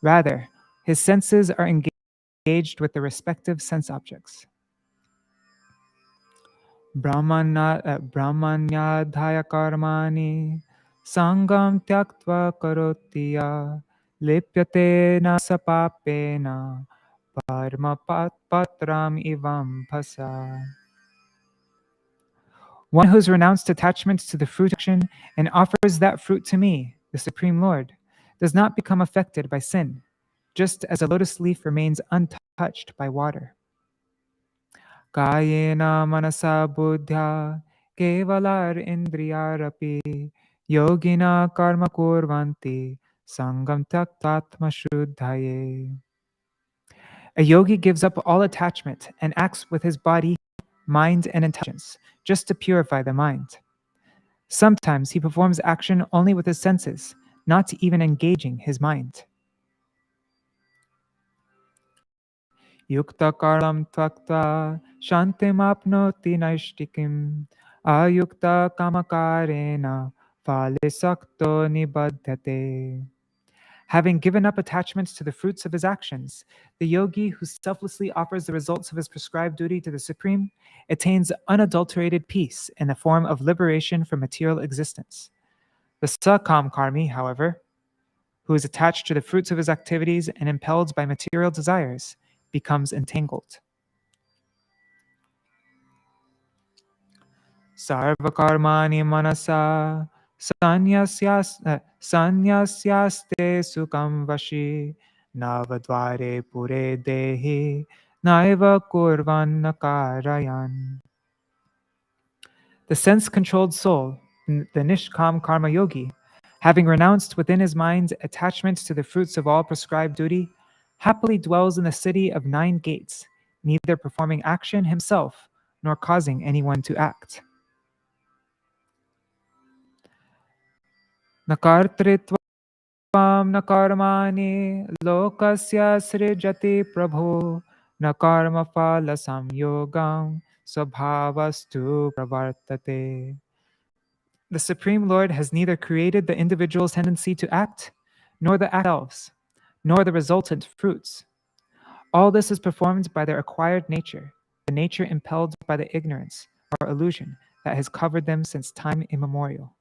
Rather, his senses are engaged with the respective sense objects. Brahmanyadhaya karmani Sangam tyaktva karotiya lipyate na sapapena parma patram ivam phasa. One who has renounced attachment to the fruit of action and offers that fruit to me, the Supreme Lord, does not become affected by sin, just as a lotus leaf remains untouched by water. Kayena manasa buddhya kevalar indriyarapi yogina karma kurvanti sangam taktatma shuddhaye. A yogi gives up all attachment and acts with his body, mind, and intelligence, just to purify the mind. Sometimes he performs action only with his senses, not even engaging his mind. Yukta karlam tvakta shantim apnoti naishtikim ayukta kamakarena phale sakto nibaddhate. Having given up attachments to the fruits of his actions, the yogi who selflessly offers the results of his prescribed duty to the Supreme attains unadulterated peace in the form of liberation from material existence. The sakam karmi, however, who is attached to the fruits of his activities and impelled by material desires, becomes entangled. Sarva karmani manasa sanyasyaste sukam vashi navadvare pure dehi naiva kurvan karayan. The sense-controlled soul, the Nishkam Karma Yogi, having renounced within his mind attachments to the fruits of all prescribed duty, happily dwells in the city of 9 gates, neither performing action himself nor causing anyone to act. Nakartritvam nakarmani lokasya srijati prabhu nakarma phala samyogam svabhavastu pravartate. The Supreme Lord has neither created the individual's tendency to act, nor the acts, nor the resultant fruits. All this is performed by their acquired nature, the nature impelled by the ignorance or illusion that has covered them since time immemorial.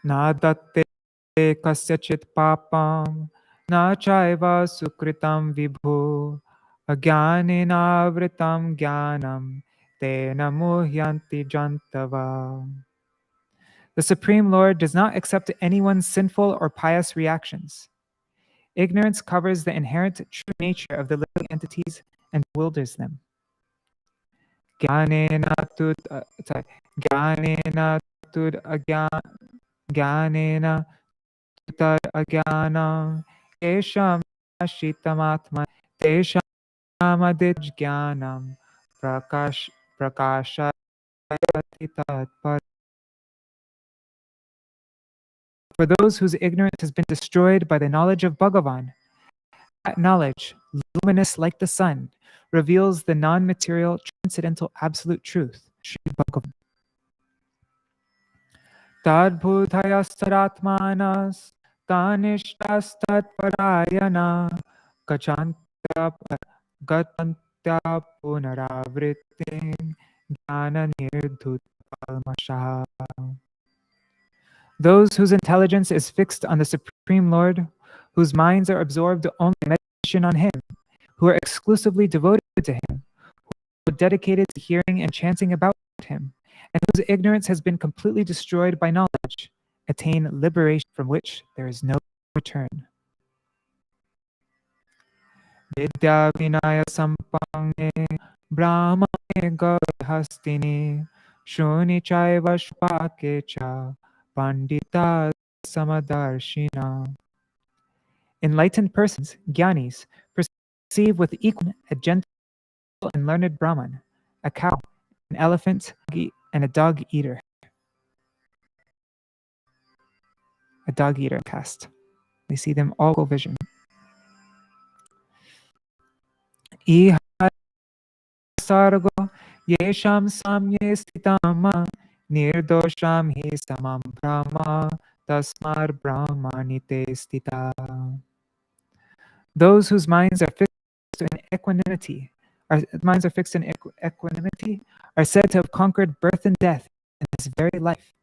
Na datte kasyachit papam, na chaiva sukritam vibhu, agyanena vritam gyanam, tena muhyanti jantava. The Supreme Lord does not accept anyone's sinful or pious reactions. Ignorance covers the inherent true nature of the living entities and bewilders them. Jnanena tad agyanam esham ashitamatma tesham adit jnanam prakashayati tatpar. For those whose ignorance has been destroyed by the knowledge of Bhagavan, that knowledge, luminous like the sun, reveals the non-material, transcendental, absolute truth, Sri Bhagavan. Tadbhutayastaratmanas tanishtastatparayana gatantya punaravritin jnana nirdhutpalmashaha. Those whose intelligence is fixed on the Supreme Lord, whose minds are absorbed only in meditation on Him, who are exclusively devoted to Him, who are dedicated to hearing and chanting about Him, and whose ignorance has been completely destroyed by knowledge, attain liberation from which there is no return. Vidya vinaya sampangne brahmane garhastini shuni chaiva shupake cha pandita samadarshina. Enlightened persons, jnanis, perceive with equal a gentle and learned Brahman, a cow, an elephant, and a dog eater. A dog eater caste. They see them all with vision. Iha sargo yesham samye stitama nirdosham hi samam brahma tasmar brahmanite stita. Those whose minds are fixed in equanimity, are said to have conquered birth and death in this very life.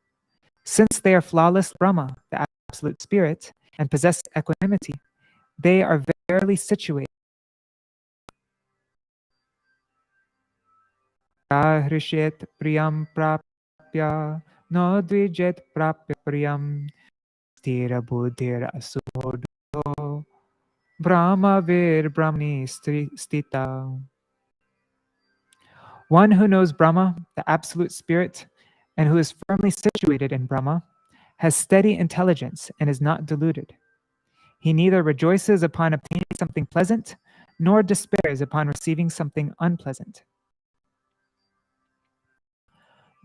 Since they are flawless Brahma, the absolute spirit, and possess equanimity, they are verily situated. Hrishet priyam prapya no dvijet prapya priyam stira buddhir asubodho brahma vir brahmani stita. One who knows Brahma, the absolute spirit, and who is firmly situated in Brahma, has steady intelligence and is not deluded. He neither rejoices upon obtaining something pleasant, nor despairs upon receiving something unpleasant.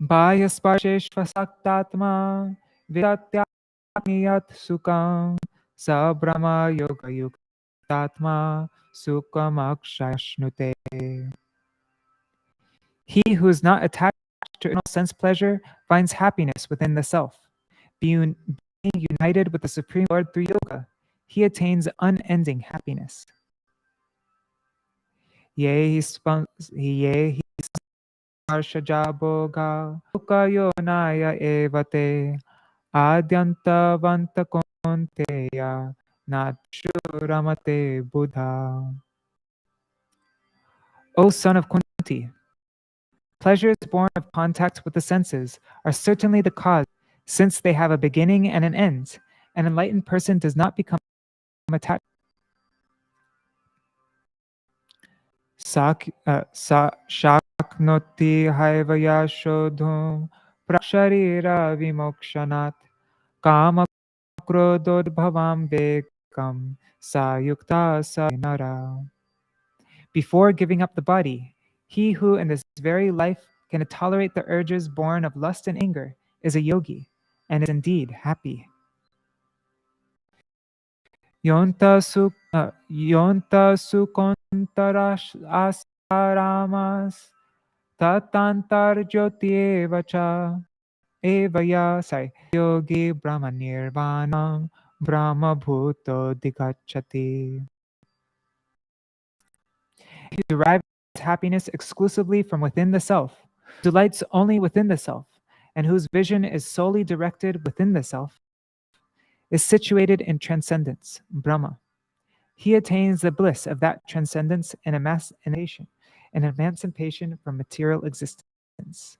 Bhaya sparsheshva saktatma vidatya yat sukam sa brahma yoga yuktatma sukam akshashnute. He who is not attached to internal sense pleasure finds happiness within the self. Being united with the Supreme Lord through yoga, he attains unending happiness. Ye Shajaboga Ukayonaya Evate Adyantavanta Konteya Natshuramate Buddha. O son of Kunti, pleasures born of contact with the senses are certainly the cause, since they have a beginning and an end. An enlightened person does not become attached. Shaknoti haivaya shodhum prasharira vimokshanat kama krododbhavam bekam sayukta sayinara. Before giving up the body, he who in this very life can tolerate the urges born of lust and anger is a yogi and is indeed happy. Yonta sukontarash asaramas tatantar jyoti evacha evaya yogi brahma nirvanam brahma bhuto digachati. He derives happiness exclusively from within the self, delights only within the self, and whose vision is solely directed within the self, is situated in transcendence, Brahma. He attains the bliss of that transcendence and emancipation from material existence.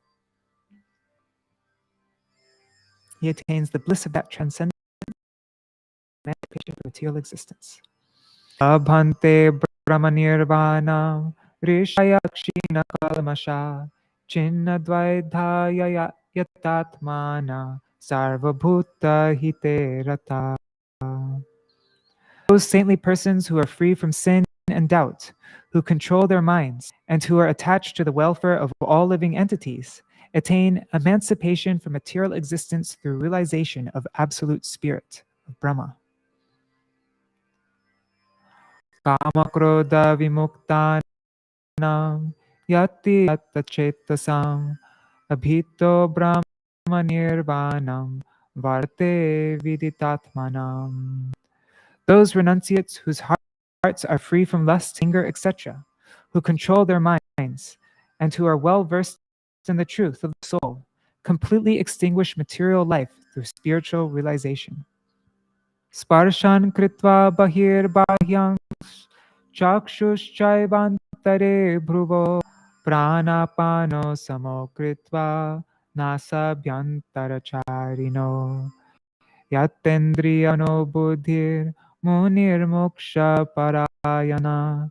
He attains the bliss of that transcendence and emancipation from material existence. Abhante Brahma Nirvana Rishaya Kshina Kalmasha Chinna Dvaidhaya Yatatmana Sarvabhuta Hite Rata. Those saintly persons who are free from sin and doubt, who control their minds, and who are attached to the welfare of all living entities, attain emancipation from material existence through realization of absolute spirit, of Brahma. Kama krodha vimuktanam yati yatta chetasam abhito brahma nirvanam varte viditatmanam. Those renunciates whose hearts are free from lust, anger, etc., who control their minds, and who are well versed in the truth of the soul, completely extinguish material life through spiritual realization. Sparshan kritva bahir bahyang chakshushchaivantare bhruvo pranapano samokritva nasabhyantaracharino yatendriyano buddhir munir moksha parayana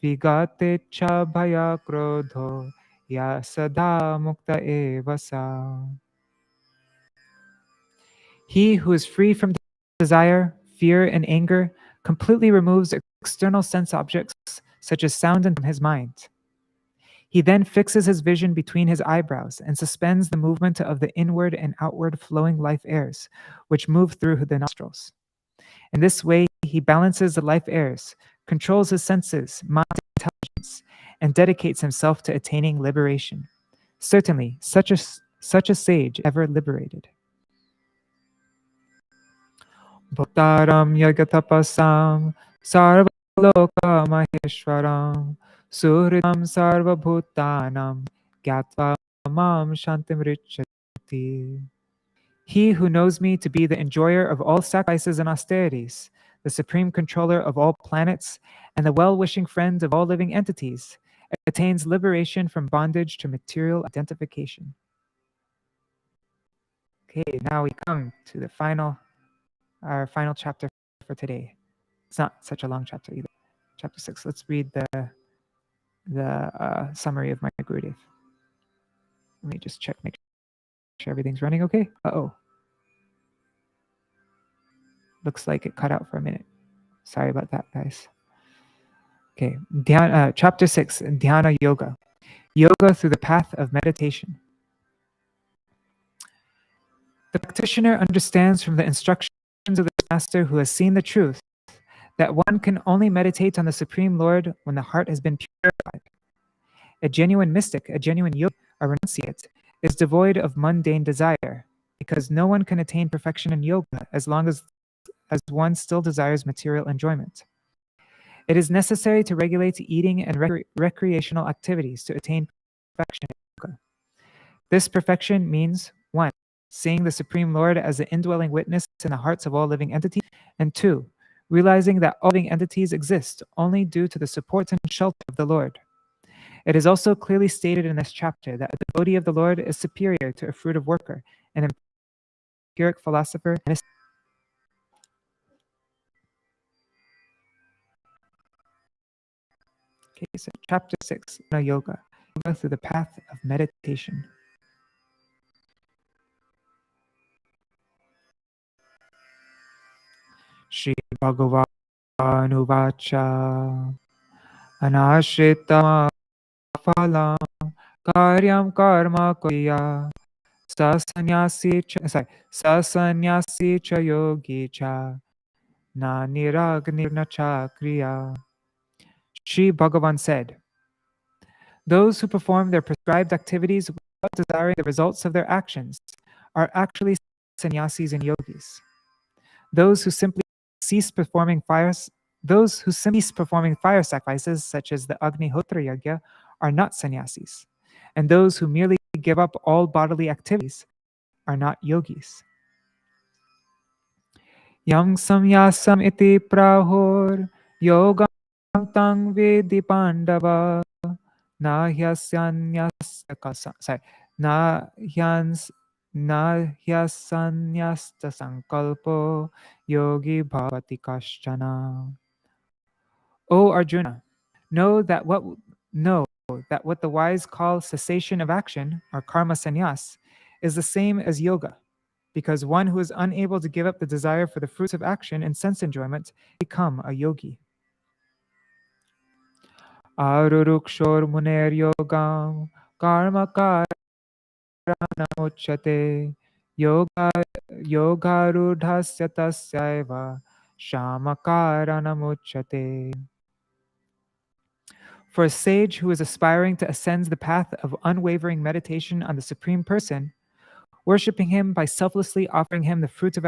vigate cha bhaya krodho ya sada mukta evasa. He who is free from desire, fear, and anger completely removes external sense objects such as sound from his mind. He then fixes his vision between his eyebrows and suspends the movement of the inward and outward flowing life airs, which move through the nostrils. In this way, he balances the life airs, controls his senses, mind, and intelligence, and dedicates himself to attaining liberation. Certainly, such a sage ever liberated. Bhaktaram yagatapasam sarvaloka maheshwaram suhritam sarvabhutanam gyatva mam shantim richati. He who knows me to be the enjoyer of all sacrifices and austerities, the supreme controller of all planets, and the well-wishing friend of all living entities, attains liberation from bondage to material identification. Okay, now we come to our final chapter for today. It's not such a long chapter either. Chapter 6. Let's read the summary of my Gurudev. Let me just check, make sure everything's running okay. Uh-oh. Looks like it cut out for a minute. Sorry about that, guys. Okay, chapter 6, Dhyana Yoga. Yoga through the path of meditation. The practitioner understands from the instructions of the master who has seen the truth that one can only meditate on the Supreme Lord when the heart has been purified. A genuine mystic, a genuine yogi, a renunciate, is devoid of mundane desire, because no one can attain perfection in yoga as long as one still desires material enjoyment. It is necessary to regulate eating and recreational activities to attain perfection in yoga. This perfection means 1. Seeing the Supreme Lord as the indwelling witness in the hearts of all living entities, and 2. Realizing that all living entities exist only due to the support and shelter of the Lord. It is also clearly stated in this chapter that a devotee of the Lord is superior to a fruitive worker, an empiric philosopher, and a... Okay, so chapter 6, Yoga through the path of meditation. Shri Bhagavan-uvacha Anashritama phalam karyam karma kaya sasanyasi cha yogi cha na niragnirna cha kriya. Shri Bhagavan said, those who perform their prescribed activities without desiring the results of their actions are actually sannyasis and yogis. Those who simply cease performing fire sacrifices, such as the Agnihotra Yajna, are not sannyasis. And those who merely give up all bodily activities are not yogis. Yang samyasam iti prahur yogam tang vedi pandava nahyasanyasta sankalpo yogi bhavati kashchana. O Arjuna, know that what the wise call cessation of action, or karma sannyas, is the same as yoga, because one who is unable to give up the desire for the fruits of action and sense enjoyment become a yogi. Arurukshor muner yogam karma karanamochyate yogarudhasya tasyaiva shamakaranamochyate. For a sage who is aspiring to ascend the path of unwavering meditation on the Supreme Person, worshipping him by selflessly offering him the fruits of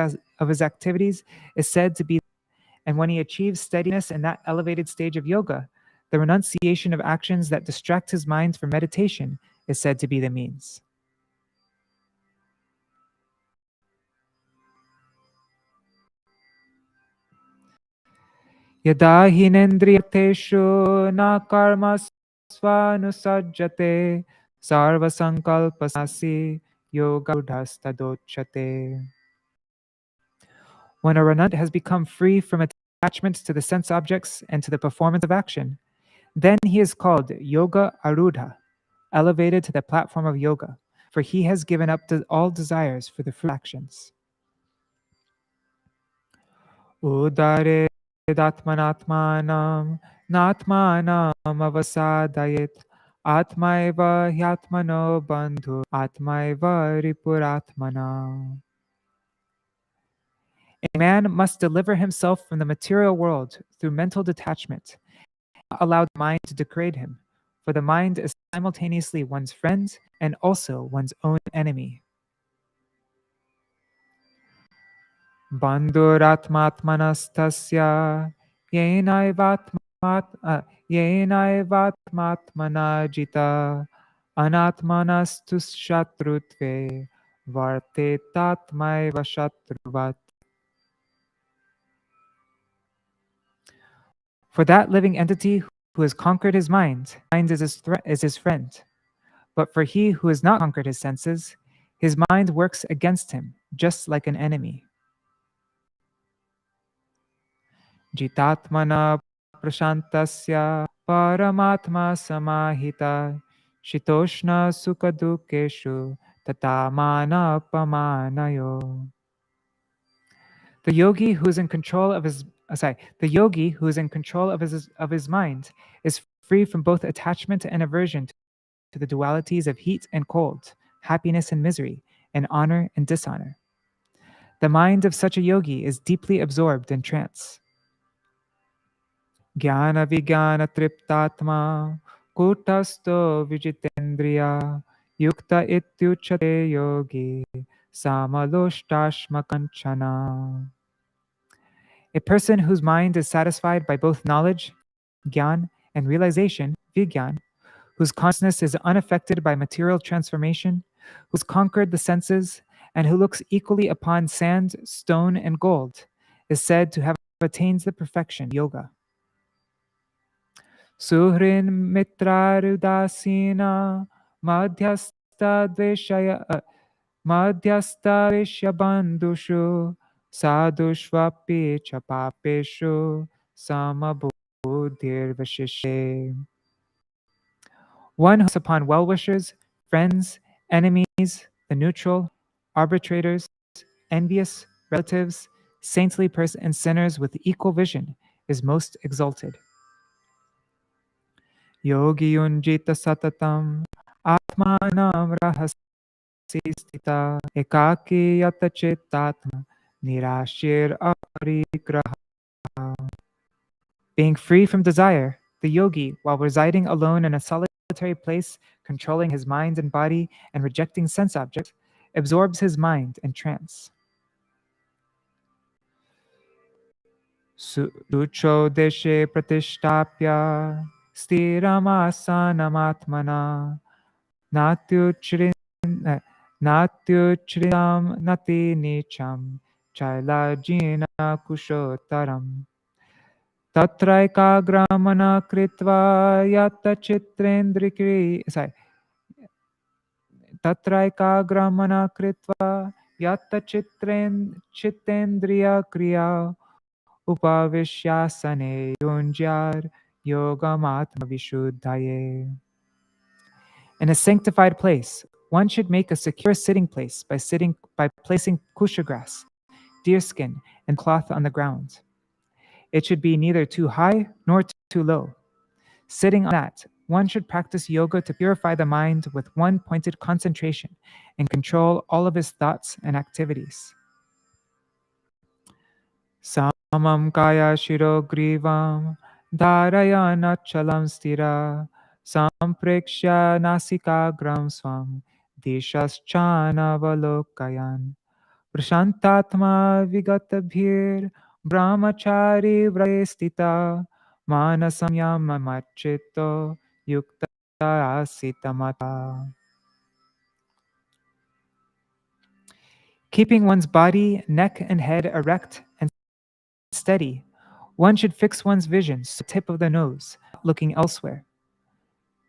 his activities is said to be, and when he achieves steadiness in that elevated stage of yoga, the renunciation of actions that distract his mind from meditation is said to be the means. Yada hinendriyateshu na karma svanusajjate sarva sankalpasasi yoga udhastadochyate. When a renunciant has become free from attachment to the sense objects and to the performance of action, then he is called Yoga Arudha, elevated to the platform of yoga, for he has given up all desires for the fruit actions. Udare datmanatmanam natmanam avasadayet atmaiva hyatmano bandhu atmaiva ripuratmana. A man must deliver himself from the material world through mental detachment, not allow the mind to degrade him, for the mind is simultaneously one's friend and also one's own enemy. Bandhuratmatmanastasya yenaivatmatmana jita anatmanastu shatrutve vartetatmaiva shatruvat. For that living entity who has conquered his mind is his friend. But for he who has not conquered his senses, his mind works against him, just like an enemy. Jitatmana prashantasya paramatma samahita shitoshna sukadukeshu tatamana pamanayo. The yogi who is in control of his mind is free from both attachment and aversion to the dualities of heat and cold, happiness and misery, and honor and dishonor. The mind of such a yogi is deeply absorbed in trance. Jnana vijnana triptatma kutasto vijitendriya yukta ityuchate yogi samaloštashma kanchana. A person whose mind is satisfied by both knowledge, gyan, and realization, vigyan, whose consciousness is unaffected by material transformation, who's conquered the senses, and who looks equally upon sand, stone, and gold, is said to have attained the perfection of yoga. Suhrin mitrarudasina madhyasta dveshaya madhyasta dveshya bandushu sadhushvapi chapapeshu samabuddhir vashishe. One who looks upon well-wishers, friends, enemies, the neutral, arbitrators, envious, relatives, saintly persons, and sinners with equal vision is most exalted. Yogi unjita satatam atmanam rahasi stita ekaki yata chitatma nirashir arigraha. Being free from desire, the yogi, while residing alone in a solitary place, controlling his mind and body and rejecting sense objects, absorbs his mind in trance. Sucho deshe pratishtapya sthiramasanamaatmana natyuchridam nati nicham chailajina kushotaram tatraikagramana kritva yata chitrendrikri tatraikagramana kritva yata chitendriya kriya upavishyasane yunjar yogamatma vishuddhaye. In a sanctified place, one should make a secure sitting place by placing kusha grass, deerskin, and cloth on the ground. It should be neither too high nor too low. Sitting on that, one should practice yoga to purify the mind with one pointed concentration and control all of his thoughts and activities. Samam kaya shiro grivam dharayana chalam stira sampreksha nasikagram swam dishaschana valokayan prashantatma vigatabhir brahmachari vrayestita manasam yamamachito yukta asitamata. Keeping one's body, neck, and head erect and steady, one should fix one's vision to the tip of the nose, looking elsewhere.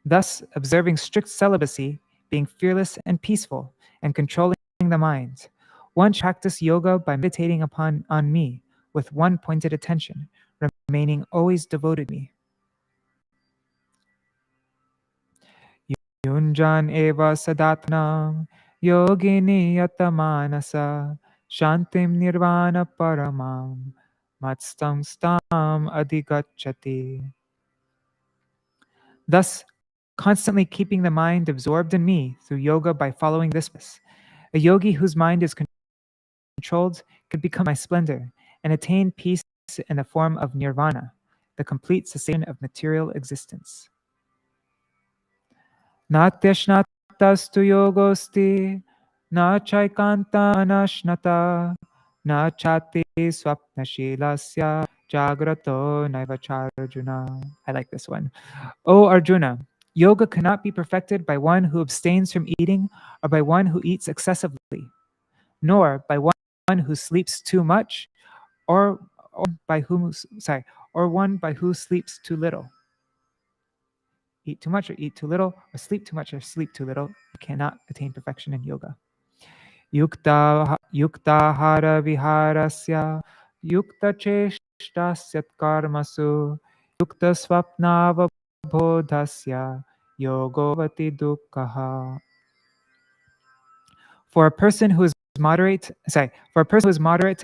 Thus, observing strict celibacy, being fearless and peaceful, and controlling the mind, one should practice yoga by meditating on me with one pointed attention, remaining always devoted to me. Yunjan eva sadatnam yogini yatamanasa shantim nirvana paramam matstam stam adhigacchati. Thus, constantly keeping the mind absorbed in me through yoga by following this path, a yogi whose mind is controlled could become my splendor and attain peace in the form of nirvana, the complete cessation of material existence. Natyashnattastu yogosti na chaikanta anashnata na chati swapnashilasya jagrato naivacharjuna. I like this one. O Arjuna, yoga cannot be perfected by one who abstains from eating or by one who eats excessively, nor by one who sleeps too much or one by who sleeps too little. Eat too much or eat too little, or sleep too much or sleep too little, you cannot attain perfection in yoga. Yukta hara viharasya, yukta cheshtasyat karmasu, yukta swapnava bodhasya, yogovati dukkhaha. For a person who is moderate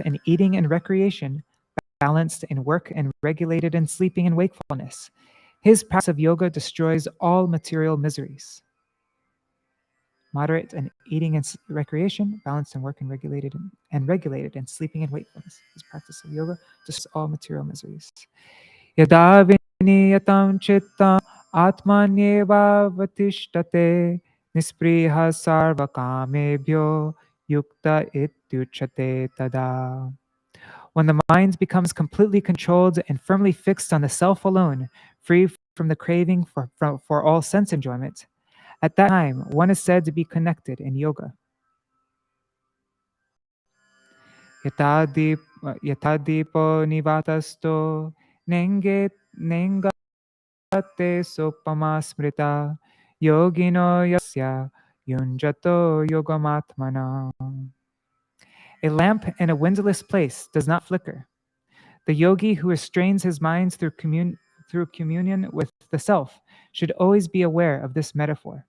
in eating and recreation, balanced in work and regulated in sleeping and wakefulness, his practice of yoga destroys all material miseries. moderate in eating and recreation, balanced in work and regulated in sleeping and wakefulness. His practice of yoga destroys all material miseries. Yada viniyatam chittam atmanyeva vatishtate nispriha sarva kamebhyo yukta ityuchate tada. When the mind becomes completely controlled and firmly fixed on the self alone, free from the craving for all sense enjoyment, at that time one is said to be connected in yoga. Yatadipo nivatasto nengate sopama smrita yogino yasya yunjato yogamatmana. A lamp in a windowless place does not flicker. The yogi who restrains his mind through communion with the self should always be aware of this metaphor.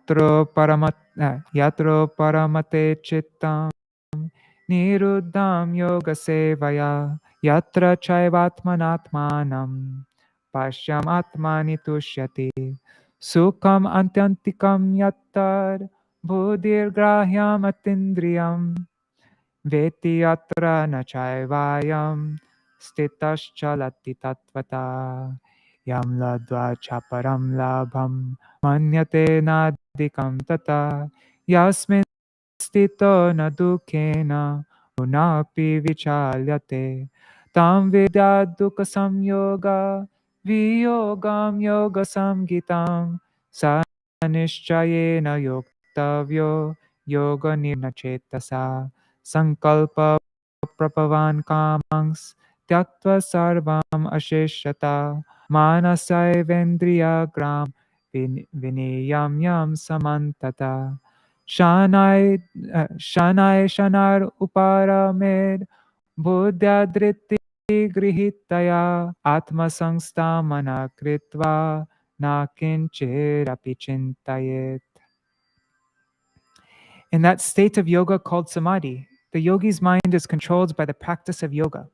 Yatro paramate chittam niruddham yoga sevaya yatra chaivatmanatmanam pashyam atmani tushyati sukham antyantikam yattar buddhir grahyam atindriyam veti yatra na chaivayam stitaschalati tatvata yam ladva chaparam labham manyate nadikam tata yasmin stito na dukkena unapi vichalyate tam vidya dukkha samyoga viyogam yoga samgitam sa nishchayena yoktavyo yoga nirna chetasa sankalpa prapavan kamangs tyaktva sarvam asheshata manasai vendriya gram viniyam yam samantata shanai shanar uparamed buddhadriti grihitaya atma sangsta mana kritva na kinchirapi chintayet. In that state of yoga called samadhi, the yogi's mind is controlled by the practice of yoga.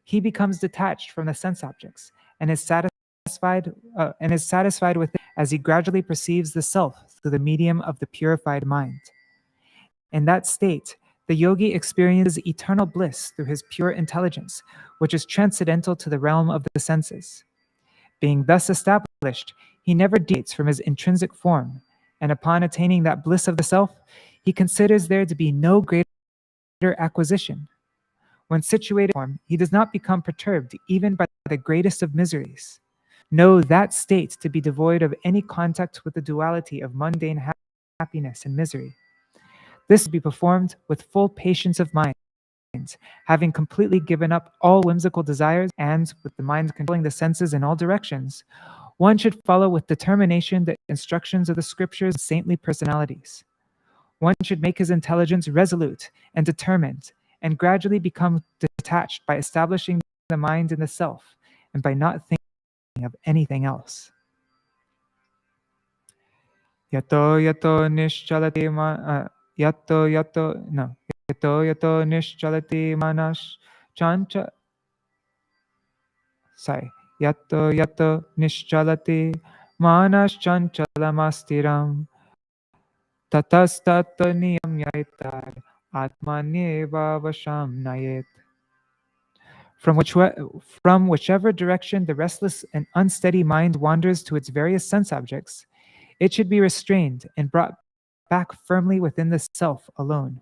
He becomes detached from the sense objects and is satisfied with it as he gradually perceives the self through the medium of the purified mind. In that state, the yogi experiences eternal bliss through his pure intelligence, which is transcendental to the realm of the senses. Being thus established, he never deviates from his intrinsic form, and upon attaining that bliss of the self, he considers there to be no greater acquisition. When situated in form, he does not become perturbed even by the greatest of miseries. Know that state to be devoid of any contact with the duality of mundane happiness and misery. This will be performed with full patience of mind, having completely given up all whimsical desires, and with the mind controlling the senses in all directions. One should follow with determination the instructions of the scriptures and saintly personalities. One should make his intelligence resolute and determined, and gradually become detached by establishing the mind in the self, and by not thinking of anything else. Yato yato nishchalati manas chancha. Yato yato nishchalati manas chanchalamas tatastato niyam yaitar atmanyeva vasham nayet. From whichever direction the restless and unsteady mind wanders to its various sense objects, it should be restrained and brought back firmly within the self alone.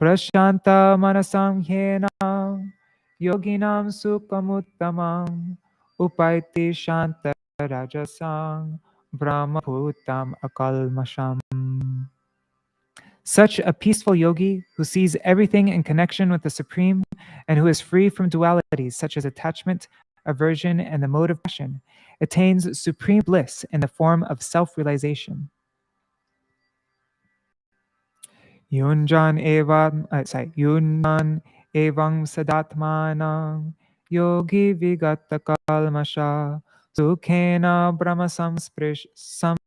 Prashanta manasam hyenam yoginam sukhamuttamam upaiti shanta rajasam brahmabhutam akalmasham. Such a peaceful yogi who sees everything in connection with the Supreme and who is free from dualities such as attachment, aversion, and the mode of passion, attains supreme bliss in the form of self-realization. Yunjan evam sadatmanam yogi vigata kalmasha sukhena brahma samsparsham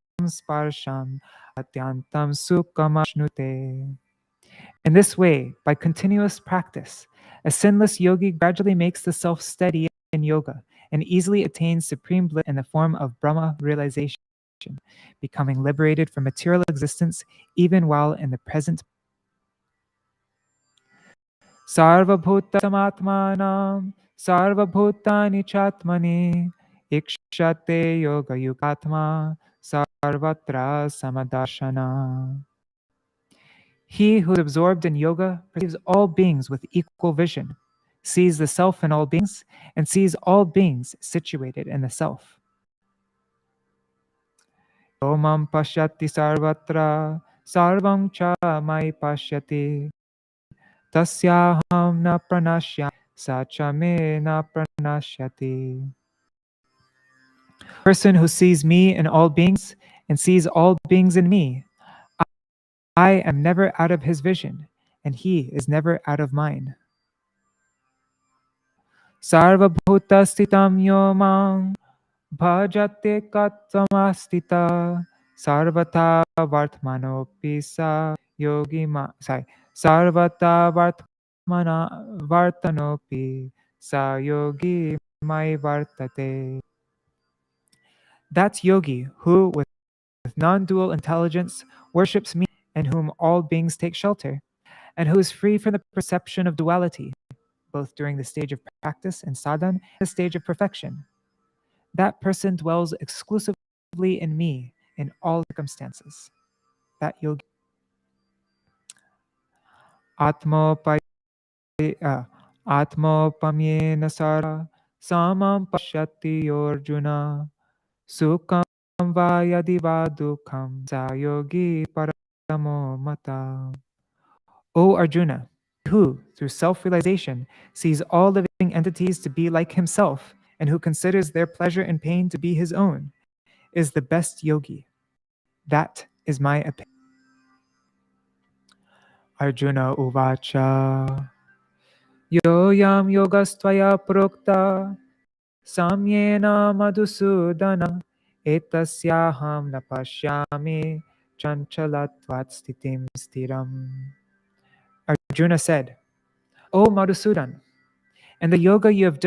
atyantam sukhamashnute. In this way, by continuous practice, a sinless yogi gradually makes the self steady in yoga and easily attains supreme bliss in the form of Brahma realization, becoming liberated from material existence even while in the present. Sarvabhutamatmanam sarvabhutani chatmani ikshate yoga yugatma sarvatra samadarshana. He who is absorbed in yoga perceives all beings with equal vision, sees the self in all beings, and sees all beings situated in the self. Omam pashyati sarvatra sarvam cha mai pashyati tasyaham na pranashyami sa cha me na pranashyati. Person who sees me in all beings and sees all beings in me, I am never out of his vision, and he is never out of mine. Sarvabhuta stitam yomam bhajate katsamastita sarvata vartmanopi sa yogi sarvata vartanopi sa yogi mai vartate. That's yogi who, with non-dual intelligence, worships me, in whom all beings take shelter, and who is free from the perception of duality, both during the stage of practice and sadhana and the stage of perfection. That person dwells exclusively in me in all circumstances. That yogi. Atmopamyena sara samam pashyati Arjuna sukham va yadi va dukham sa yogi paramo mata. O Arjuna, who, through self-realization, sees all living entities to be like himself, and who considers their pleasure and pain to be his own, is the best yogi. That is my opinion. Arjuna uvacha yoyam yogastvaya prokta samyena madhusudana etasyaham napashyami chanchalatvat stitim stiram. Arjuna said, O Madhusudan, in the yoga you have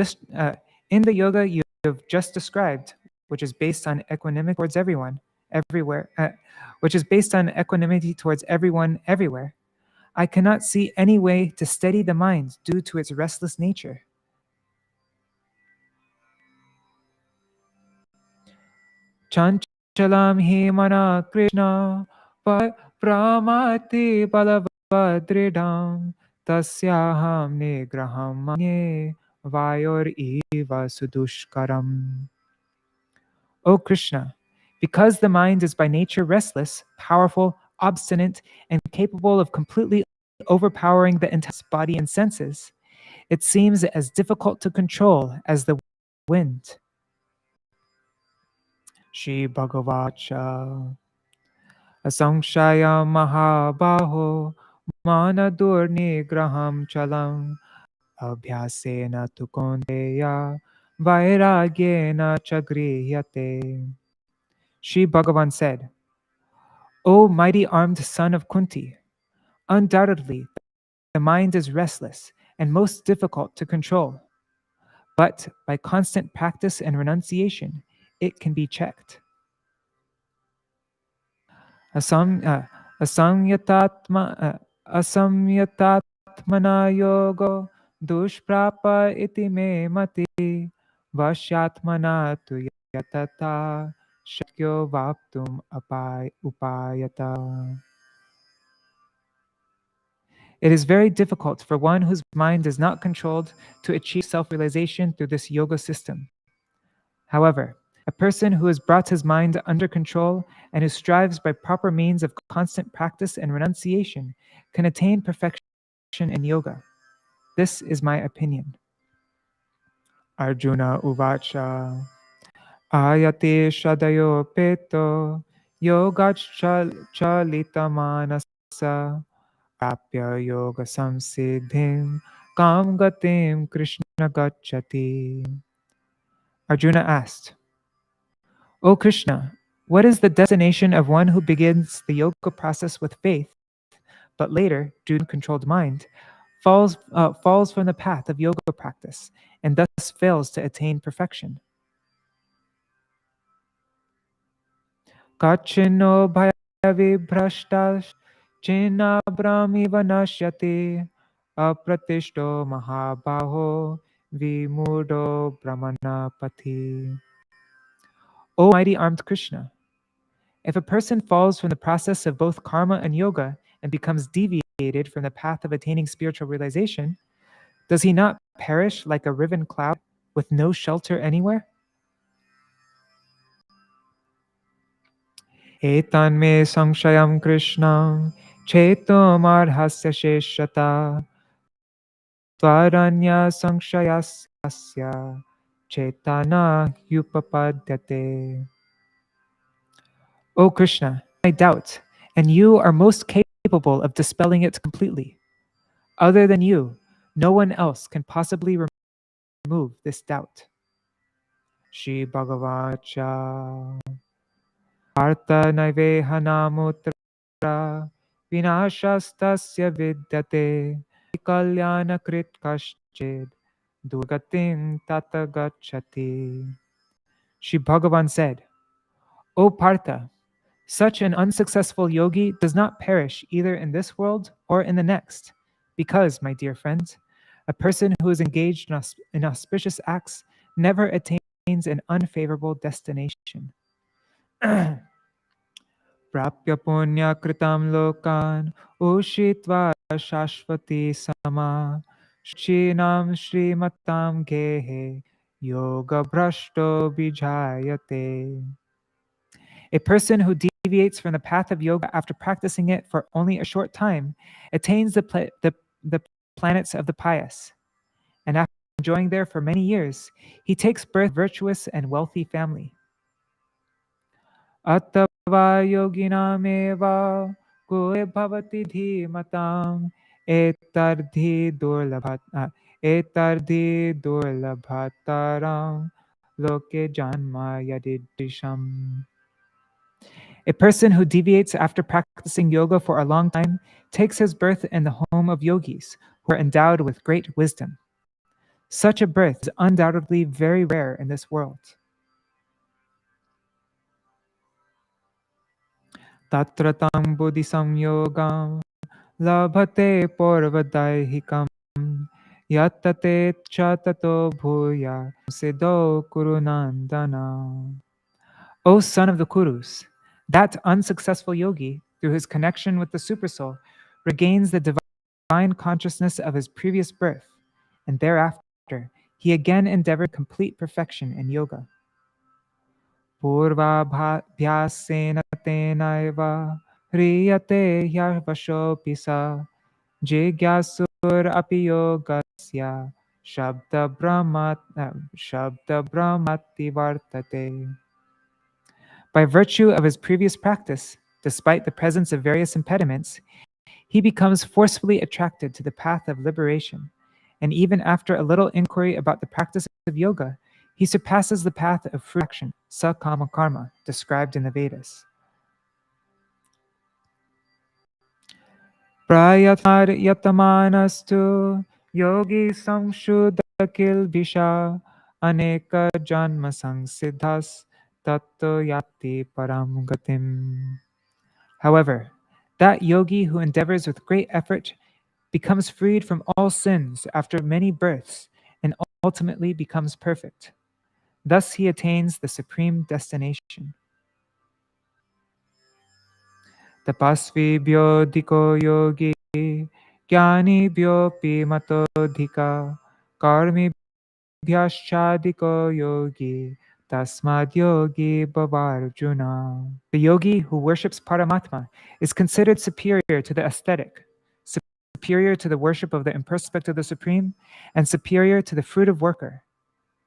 just described, which is based on equanimity towards everyone, everywhere, everywhere, I cannot see any way to steady the mind due to its restless nature. Chanchalam hi mana Krishna pramati balavadridam tasyaham nigraham manye vayor eva sudushkaram. O Krishna, because the mind is by nature restless, powerful, obstinate, and capable of completely overpowering the entire body and senses, it seems as difficult to control as the wind. Shri Bhagavacha Asamshaya Mahabaho Manadur Nigraham Chalam Abhyasena tu Kondeya Vairagyena Chagriyate. Shri Bhagavan said, O mighty armed son of Kunti, undoubtedly the mind is restless and most difficult to control, but by constant practice and renunciation, it can be checked. Asamyatatmana yogo dushprapa iti me mati vashyatmana tu yatata shakyo vaptum upayata. It is very difficult for one whose mind is not controlled to achieve self-realization through this yoga system. However, a person who has brought his mind under control and who strives by proper means of constant practice and renunciation can attain perfection in yoga. This is my opinion. Arjuna uvacha ayate shadayo peto yogachalita manasa apya yoga samsiddhim kam gatim Krishna gacchati. Arjuna asked, O Krishna, what is the destination of one who begins the yoga process with faith, but later, due to uncontrolled mind, falls from the path of yoga practice and thus fails to attain perfection. Kachino bhayavibhrashtash chena brahmiva nashyate apratishto mahabaho vimudo brahmanapati. O mighty armed Krishna, if a person falls from the process of both karma and yoga and becomes deviated from the path of attaining spiritual realization, does he not perish like a riven cloud with no shelter anywhere? Etan me samshayam Krishnam chetumarhasya sheshata tvaranya samshayasya chetana yupapadyate. O Krishna, I doubt, and you are most capable of dispelling it completely. Other than you, no one else can possibly remove this doubt. Shri Bhagavacha Artha Naivehanamutra Vinashastasya Vidyate Kalyana Krit Kaschid Durgatim Tata Gachati. Shri Bhagavan said, O Partha, such an unsuccessful yogi does not perish either in this world or in the next, because, my dear friends, a person who is engaged in auspicious acts never attains an unfavorable destination. Prapya punya kritam lokan ushitva shashvati sama shuchinam shrimatam gehe yoga brashto bijayate. A person who deviates from the path of yoga after practicing it for only a short time attains the planets of the pious. And after enjoying there for many years, he takes birth in a virtuous and wealthy family. Attava yoginameva kule bhavati dhimatam etardi durlabhataram loke janma yadidisham. A person who deviates after practicing yoga for a long time takes his birth in the home of yogis who are endowed with great wisdom. Such a birth is undoubtedly very rare in this world. Tatratam buddhi samyogam labhate porvadaihikam yatate chatato bhuya siddho kurunandana. O son of the Kurus, that unsuccessful yogi, through his connection with the Supersoul, regains the divine consciousness of his previous birth, and thereafter he again endeavored complete perfection in yoga. Purvabhyasena tenaiva hriyate hyavashopi sa jigyasur api yogasya shabda brahmati vartate. By virtue of his previous practice, despite the presence of various impediments, he becomes forcefully attracted to the path of liberation, and even after a little inquiry about the practice of yoga, he surpasses the path of fruit action, sakama karma, described in the Vedas. Prayatmar yatamanastu yogi samshudakil bisha aneka janma sangsiddhas tatto yati param gatim. However, that yogi who endeavors with great effort becomes freed from all sins after many births and ultimately becomes perfect. Thus he attains the supreme destination. Tapasvibhyo diko yogi jnanibhyopi matodhika karmibhyaschadiko yogi tasmad yogi bhavarjuna. The yogi who worships Paramatma is considered superior to the aesthetic, superior to the worship of the impersonal aspect of the Supreme, and superior to the fruit of worker.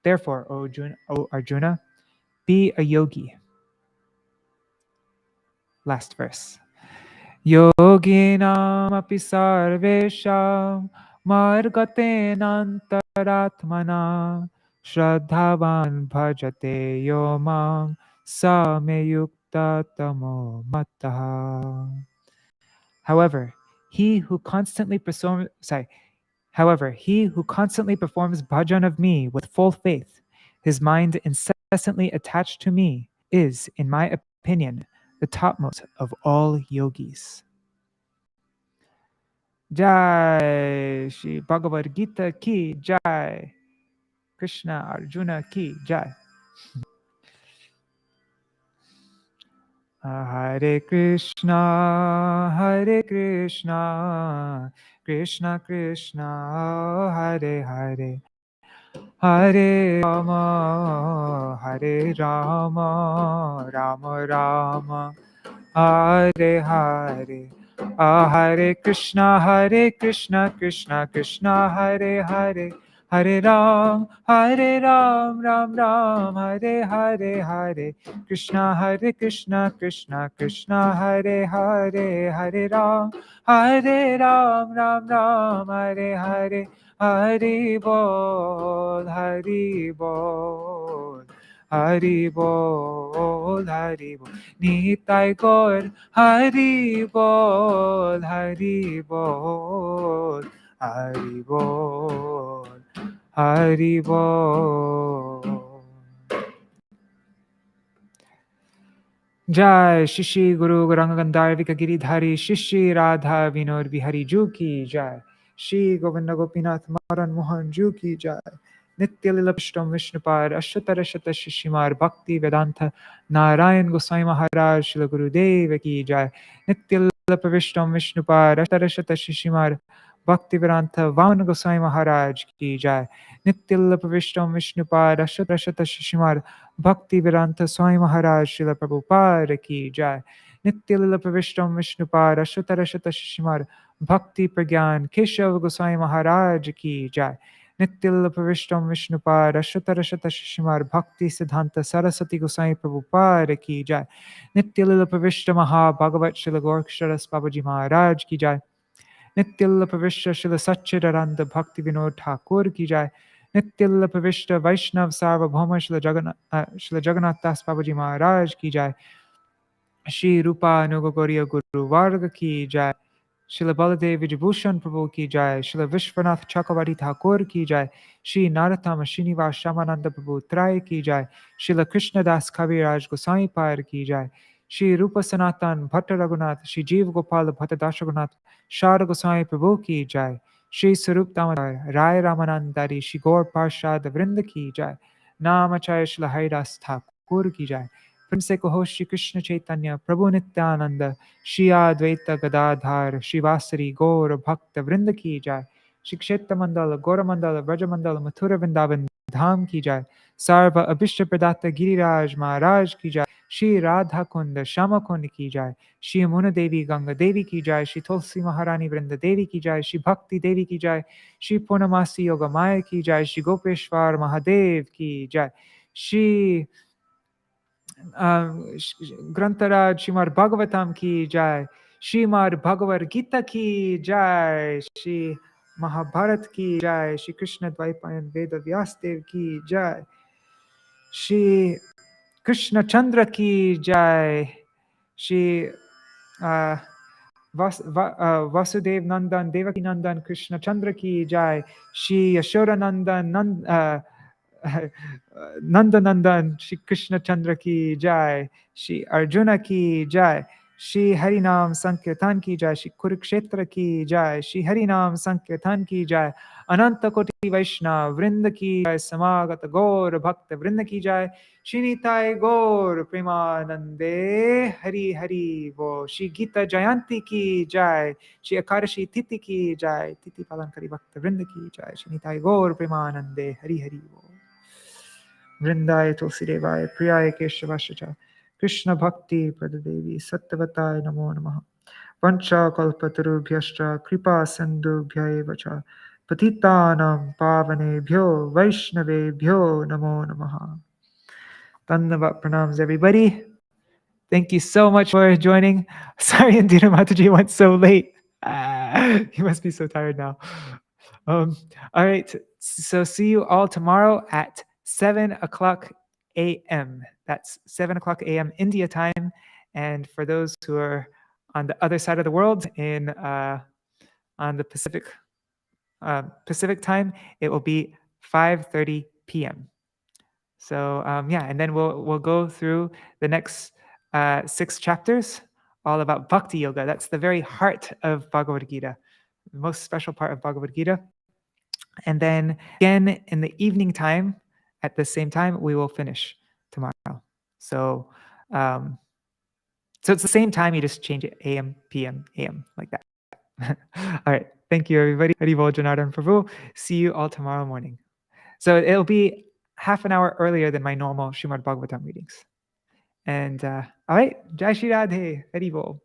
Therefore, O Arjuna, be a yogi. Last verse. Yoginam api sarvesham margatenantaratmana shraddhavan bhajate yomam sameyukta tamo mataha. However, he who constantly However, he who constantly performs bhajan of me with full faith, his mind incessantly attached to me, is, in my opinion, the topmost of all yogis. Jai Shri Bhagavad-gītā ki Jai. Krishna Arjuna ki Jai. Hare Krishna, Hare Krishna, Krishna Krishna, Hare Hare, Hare Rama, Hare Rama, Rama Rama, Hare Hare. Hare Krishna, Krishna Krishna, Hare Hare, Hare Ram, Ram Ram, Hare Hare, Hare Krishna, Krishna Krishna, Hare Hare, Hare Ram, Ram Ram, Hare Hare, Hari Bol, Hari Bol. Hari Bol, Hari Bol, Nitai Gaur, Hari Bol, Hari Bol, Hari Bol, Hari Bol. Jai Shishi Guru Gauranga Gandharvika Giridhari Shishi Radha Vinod Bihari Ju ki Jai. Shri Govinda Gopinath Maran Mohan Ju ki Jai. Nitya Lila Pishtam Vishnupad Ashatara Shata Shishimar Bhaktivedānta Nārāyaṇa Gosvāmī Mahārāja Śrīla Gurudeva ki Jai. Nitya Lila Pishtam Vishnupad Ashatara Shata Shishimar Bhaktivedānta Vamana Gosvāmī Mahārāja ki Jai. Nitya Lila Pishtam Vishnupad Ashatara Shata Shishimar Bhaktivedānta Swami Mahārāja Śrīla Prabhupada ki Jai. Nitya Lila Pravishtam Vishnupad Ashatara Shata Shishimar Bhakti Pragyan Keshav Goswami Mahārāja ki Jai. Nitya Lila Pravishtam Vishnupad Ashatara Shata Shishimar Bhakti Siddhanta Saraswati Goswami Prabhupada ki Jai. Nitya Lila Pravishta Maha Bhagavat Śrīla Gorksharas Babaji Maharaj ki Jai. Nitya Lila Pravishta Śrīla Satchidananda Bhakti Vinod Thakur ki Jai. Nitya Lila Pravishta Vaishnav Sarvabhauma Śrīla Jagannath Das Babaji Maharaj ki Jai. Shri Rupa Anuga Guru Varga ki Jai. Srila Baladev Vijabhushan Prabhu ki Jai. Srila Vishwanath Chakravarti Thakur ki Jai. Shri Narottama Srinivas Shamananda Prabhu Trai ki Jai. Srila Krishna Das Kaviraj Goswami Par ki Jai. Shri Rupa Sanatan Bhatta Raghunath Shri Jeev Gopal Bhatta Dashraghunath Shara Goswami Prabhu ki Jai. Shri Sarup Damodar Rai Ramanandari Shri Gaur Parshad Vrinda ki Jai. Namacharya Shri Haridas Thakur ki Jai. Prince Kaho Shri Krishna Chaitanya Prabhu Nityananda Shri Advaita Gadadhar Shri Vasari Gaur Bhakta Vrinda ki Jai. Shri Kshetra Mandala Gaura Mandala Vraja Mandala Mathura Vrindavan Dham ki Jai. Sarva Abhishta Pradata Giriraj Maharaj ki Jai. Shri Radha Kunda Shama Kund ki Jai. Shri Amuna Devi Ganga Devi ki Jai. Shri Tulsi Maharani Vrinda Devi ki Jai. Shri Bhakti Devi ki Jai. Shri Purnamasi Yoga Maya ki Jai. Shri Gopeshwar Mahadev ki Jai. Shri Grantaraj Śrīmad Bhagavatam ki Jai. Śrīmad Bhagavad-gītā ki Jai. Shri Mahabharat ki Jai. Shri Krishna Dvaipayan Veda Vyasdev ki Jai. Shri Krishna Chandra ki Jai. Shri Vasudev Nandan Devaki Nandan Krishna Chandra ki Jai. Shri Yashoda Nandan Nanda Nandan Shri Krishna Chandra ki Jai. Shri Arjuna ki Jai. Shri Harinam Sankirtan ki Jai. Shri Kurukshetra ki Jai. Shri Harinam Sankirtan ki Jai. Ananta Koti Vaishnav Vrinda ki Jai. Samagata Gaur Bhakta Vrinda ki Jai. Shri Nitai Gaur Premanande Hari Hari Bo. Shri Gita Jayanti ki Jai. Shri Akarashi Titi ki Jai. Titi Palankari Bhakta Vrinda ki Jai. Shri Nitai Gaur Premanande Hari Hari Bo. Vrindaya Tulsidevaya Priyaya Keshavashacha Krishna Bhakti Pradadevi Sattvatai Namo Namaha Vancha Kalpatarubhyascha Kripa Sindhubhyaevacha Patitanam Pavanebhyo Vaishnavebhyo Namo Namaha. Dandavat pranams everybody. Thank you so much for joining. Sorry, Indira Mataji went so late. He must be so tired now. All right, so see you all tomorrow at 7 o'clock a.m. That's 7 o'clock a.m. India time. And for those who are on the other side of the world, on the Pacific Pacific time, it will be 5:30 p.m. So yeah, and then we'll go through the next 6 chapters, all about Bhakti Yoga. That's the very heart of Bhagavad-gītā, the most special part of Bhagavad-gītā. And then again in the evening time, at the same time, we will finish tomorrow. So it's the same time, you just change it AM, PM, AM, like that. All right. Thank you, everybody. Hari Bol Janardhan Prabhu. See you all tomorrow morning. So it'll be half an hour earlier than my normal Śrīmad Bhagavatam readings. And all right. Jai Shri Radhe. Hari Bol.